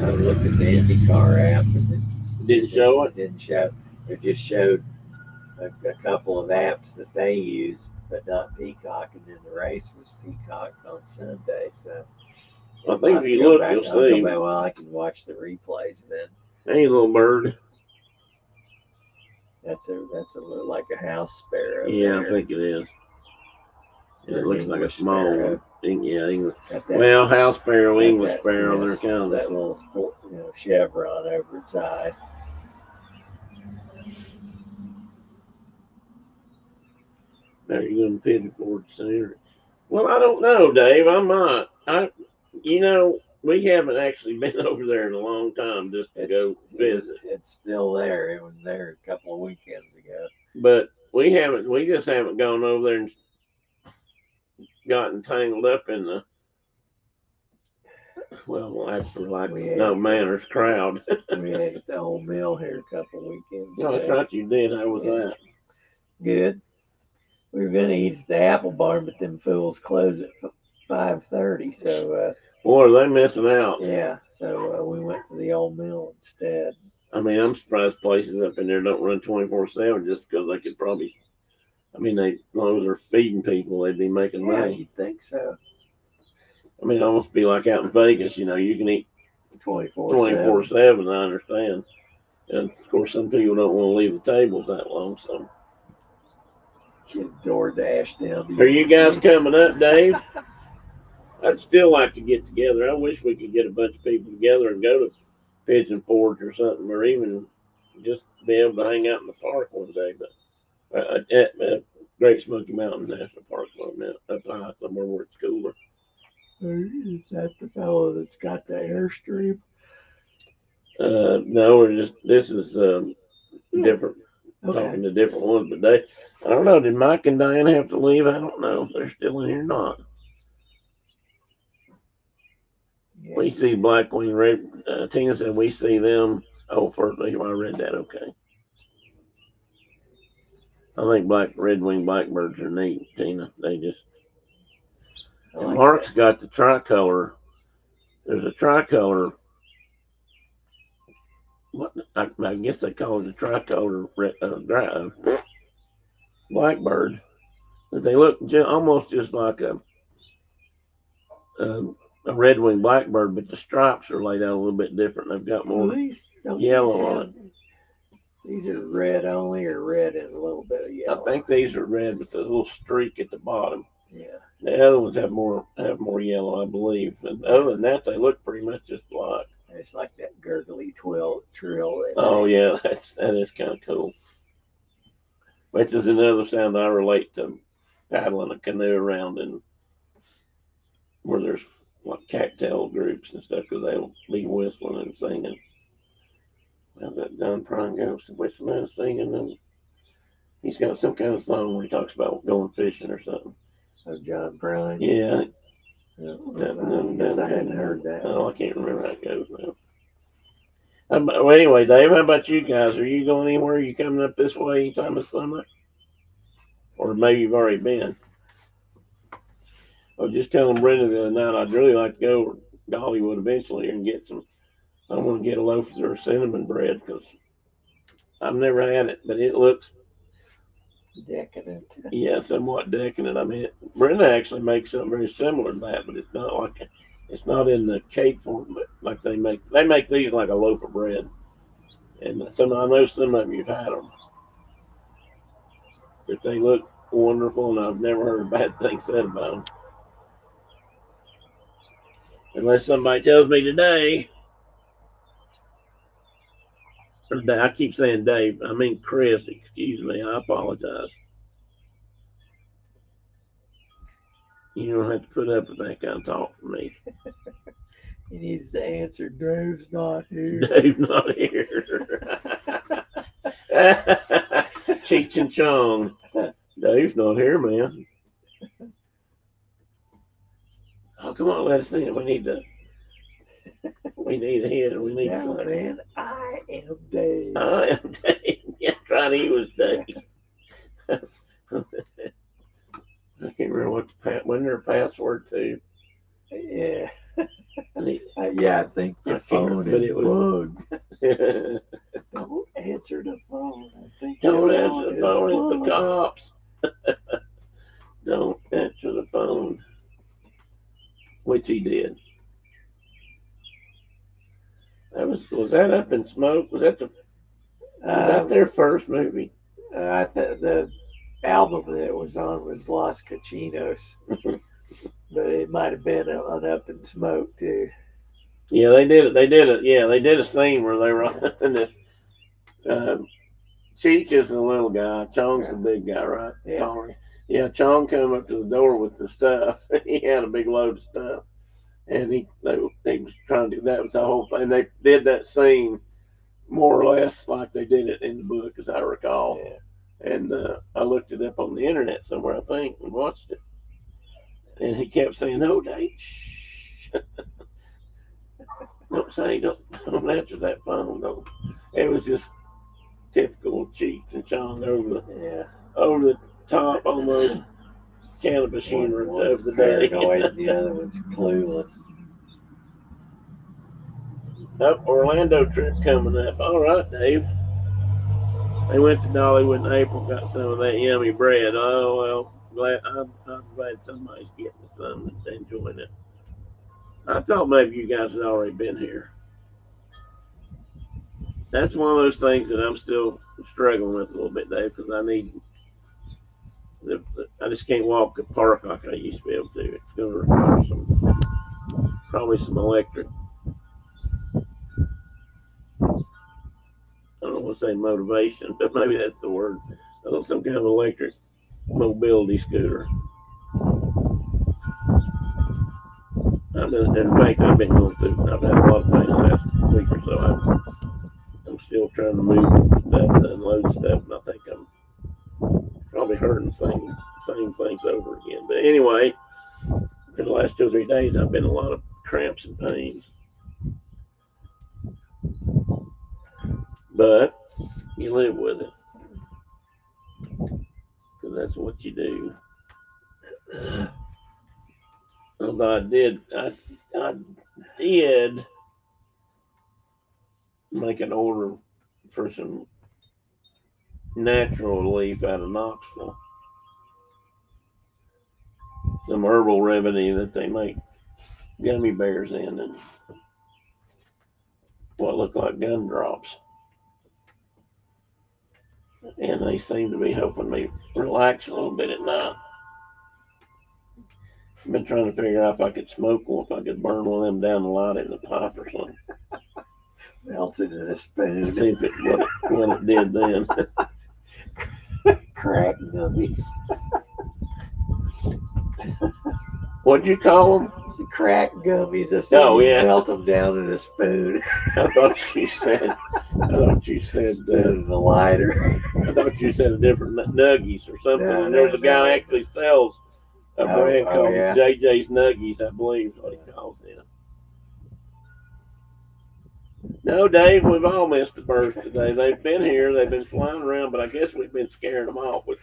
I looked at the IndyCar app and it didn't show it? Didn't show. It just showed a couple of apps that they use, but not Peacock. And then the race was Peacock on Sunday. So I think if you look, you'll see. Well, I can watch the replays then. Hey, little bird. That's a little like a house sparrow. Yeah, there. I think it is. And it looks like a small sparrow. one. Yeah, English. Well, house sparrow, English sparrow, they're kind of that little chevron over its eye. Are you going to pigeon forward sooner? Well, I don't know, Dave. I might. We haven't actually been over there in a long time just to go visit. It's still there. It was there a couple of weekends ago. But we just haven't gone over there and gotten tangled up in the, manners crowd. We had the old mill here a couple of weekends ago. That's right, you did. How was that? Good. We were going to eat at the Apple Barn, but them fools close at 5:30. So, boy, are they missing out. Yeah. So we went to the old mill instead. I mean, I'm surprised places up in there don't run 24/7 just because they could probably. I mean, as long as they're feeding people, they'd be making money. Yeah, you'd think so. I mean, it almost be like out in Vegas, you can eat 24/7. I understand. And of course, some people don't want to leave the tables that long, so. Get DoorDash down. Are you guys coming up, Dave? I'd still like to get together. I wish we could get a bunch of people together and go to Pigeon Forge or something, or even just be able to hang out in the park one day. But at Great Smoky Mountain National Park, up high somewhere where it's cooler. Is that the fellow that's got the Airstream? No, this is different. Okay. Talking to different ones, but I don't know. Did Mike and Diane have to leave? I don't know if they're still in here or not. Yeah. We see Blackwing Red. Tina said we see them. Oh, first I read that. Okay. I think Red-winged blackbirds are neat, Tina. I And like Mark's got the tricolor. There's a tricolor. What I guess they call it a tricolor blackbird. But they look almost just like a a red-winged blackbird, but the stripes are laid out a little bit different. They've got Well, more these don't yellow these on have, These are red only, or red and a little bit of I yellow. think these are red with a little streak at the bottom. Yeah. The other ones have more yellow, I believe. And other than that, they look pretty much just black. It's like that gurgly trill. Oh yeah, that is kind of cool. Which is another sound I relate to paddling a canoe around and where there's like cattail groups and stuff, because they'll be whistling and singing. How's that Don Prine go? Somebody singing, and he's got some kind of song where he talks about going fishing or something. Oh, John Prine. Yeah. I guess I hadn't heard that. Oh, I can't remember how it goes now. Well, anyway, Dave, how about you guys? Are you going anywhere? Are you coming up this way anytime this summer? Or maybe you've already been? I was just telling Brenda the other night I'd really like to go to Hollywood eventually and get some. I want to get a loaf of their cinnamon bread because I've never had it, but it looks Decadent. Yeah, somewhat decadent. I mean, Brenda actually makes something very similar to that, but it's not like it's not in the cake form, but like they make these like a loaf of bread. And I know some of you've had them, but they look wonderful, and I've never heard a bad thing said about them. Unless somebody tells me today, I keep saying Dave, I mean Chris, excuse me, I apologize. You don't have to put up with that kind of talk from me. He needs to answer, Dave's not here. Dave's not here. Cheech and Chong. Dave's not here, man. Oh, come on, let us in. We need a hit. We need Now something. then, I am Dave. I am Dave. Yeah, right. He was Dave. I can't remember wasn't there a password too? Yeah. Yeah, I think the phone is bugged. Don't answer the phone. Don't answer the phone. It's the cops. Don't answer the phone. Which he did. Was that Up in Smoke? Was that their first movie? The album that it was on was Los Cachinos, but it might have been on Up in Smoke too. Yeah, they did it. They did a scene where they were on this. Cheech is the little guy. Chong's the big guy, right? Yeah. Yeah, Chong came up to the door with the stuff. He had a big load of stuff, and he was trying to. That was the whole thing. They did that scene more or less like they did it in the book, as I recall. Yeah. And I looked it up on the internet somewhere, I think, and watched it. And he kept saying, "No, Dave, shh. Don't answer that phone." Don't. It was just typical Cheech and Chong over the top, almost cannabis humor of the day. Paranoid, the other one's clueless. Orlando trip coming up. All right, Dave. They went to Dollywood in April, got some of that yummy bread. Oh well, I'm glad somebody's getting some that's enjoying it. I thought maybe you guys had already been here. That's one of those things that I'm still struggling with a little bit, Dave, because I just can't walk the park like I used to be able to. It's going to require probably some electric. I don't want to say motivation, but maybe that's the word. Some kind of electric mobility scooter. In fact, I've been going through. I've had a lot of things the last week or so. I'm still trying to move stuff, to unload stuff, and I think I'm probably hurting same things over again. But anyway, for the last 2 or 3 days, I've been a lot of cramps and pains. But you live with it, because that's what you do. Although I did make an order for some natural leaf out of Knoxville. Some herbal remedy that they make gummy bears in and what look like gumdrops. And they seem to be helping me relax a little bit at night. I've been trying to figure out if I could smoke one, if I could burn one of them down the light in the pipe or something. Melted in a spoon. See if what it did then. Crack gummies. What'd you call them? It's the crack gummies. I said, Oh, yeah. Melt them down in a spoon. I thought you said Spoon in a lighter. I thought you said a different Nuggies or something. No, and there's no, a guy no. who actually sells a brand called yeah. JJ's Nuggies, I believe is what he calls it. No, Dave, we've all missed the birds today. They've been here, they've been flying around, but I guess we've been scaring them off, which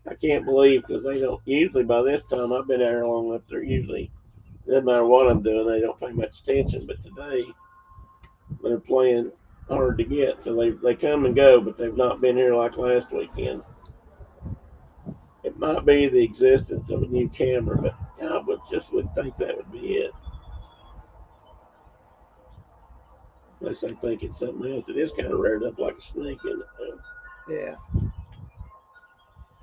I can't believe because they don't usually by this time I've been here long enough. They're usually doesn't matter what I'm doing, they don't pay much attention. But today they're playing hard to get, so they come and go, but they've not been here like last weekend. It might be the existence of a new camera, but I would think that would be it. Unless I think it's something else. It is kind of reared up like a snake, isn't it? Yeah.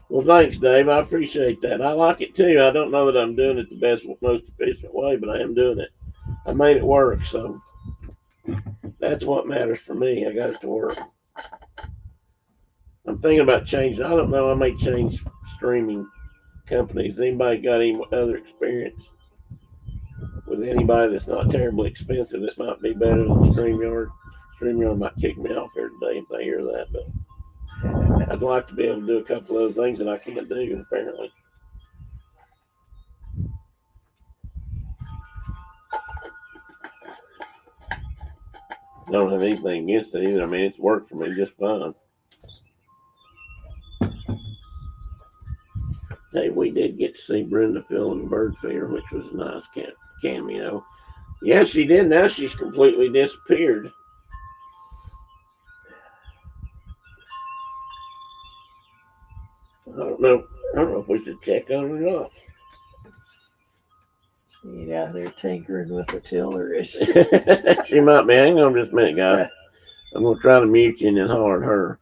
Well, thanks, Dave. I appreciate that. I like it too. I don't know that I'm doing it the best, most efficient way, but I am doing it. I made it work, so that's what matters for me. I got it to work. I'm thinking about changing. I don't know. I may change streaming companies. Anybody got any other experience with anybody that's not terribly expensive that might be better than StreamYard? StreamYard might kick me off here today if they hear that, but I'd like to be able to do a couple of those things that I can't do apparently. I don't have anything against it either. I mean, it's worked for me just fine. Hey, we did get to see Brenda Phil and the Bird Feeder, which was a nice cameo. Yeah, she did. Now she's completely disappeared. I don't know if we should check on her or not. She ain't out there tinkering with the tiller, is she? She might be. Hang on just a minute, guys. I'm going to try to mute you and then holler at her.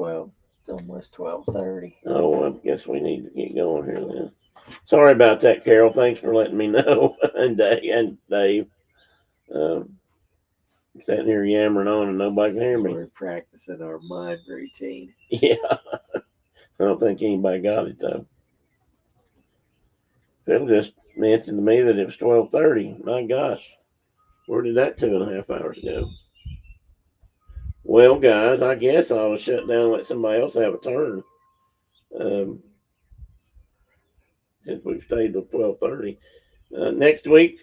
12. It's almost 12:30. Oh, I guess we need to get going here then. Sorry about that, Carol. Thanks for letting me know. And Dave, um, sitting here yammering on and nobody can hear me. We're practicing our mud routine. Yeah, I don't think anybody got it though. Phil just mentioned to me that it was 12:30. My gosh, where did that 2.5 hours go? Well, guys, I guess I'll shut down and let somebody else have a turn. Um, since we've stayed till 12:30. Next week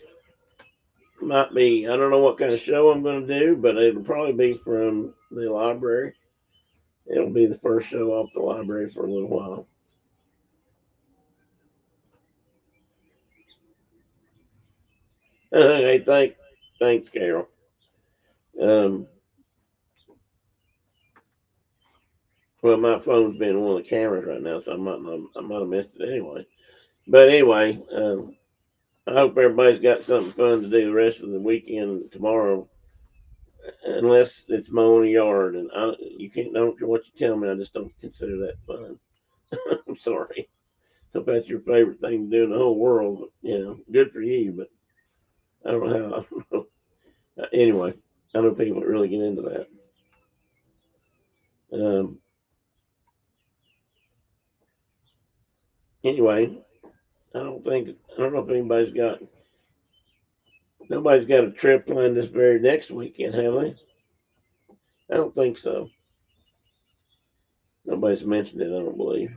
might be, I don't know what kind of show I'm going to do, but it'll probably be from the library. It'll be the first show off the library for a little while. Hey, thanks, Carol. Um, well, my phone's been on one of the cameras right now, so I might have missed it anyway. But anyway, I hope everybody's got something fun to do the rest of the weekend tomorrow, unless it's mowing a yard. And you can't, don't care what you tell me, I just don't consider that fun. I'm sorry. So if that's your favorite thing to do in the whole world, good for you. But I don't know how. Anyway, I know people that really get into that. Anyway, I don't know if nobody's got a trip planned this very next weekend, have they? I don't think so. Nobody's mentioned it, I don't believe.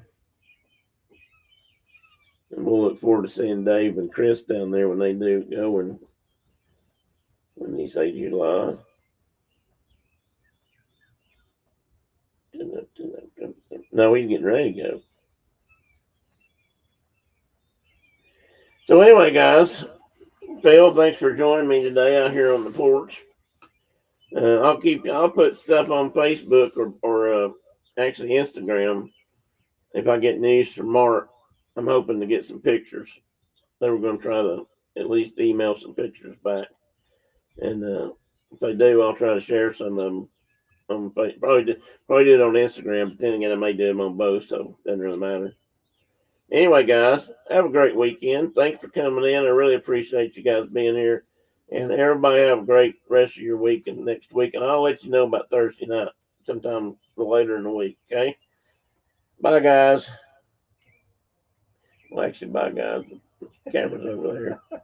And we'll look forward to seeing Dave and Chris down there when they do go, and when they say July. No, he's getting ready to go. So anyway, guys, Phil, thanks for joining me today out here on the porch. I'll put stuff on Facebook or actually Instagram if I get news from Mark. I'm hoping to get some pictures. They were going to try to at least email some pictures back, and if they do, I'll try to share some of them on Facebook. Probably do it on Instagram, but then again, I may do them on both, so it doesn't really matter. Anyway, guys, have a great weekend. Thanks for coming in. I really appreciate you guys being here. And everybody have a great rest of your week and next week. And I'll let you know about Thursday night sometime later in the week. Okay? Bye, guys. Well, actually, bye, guys. The camera's over there.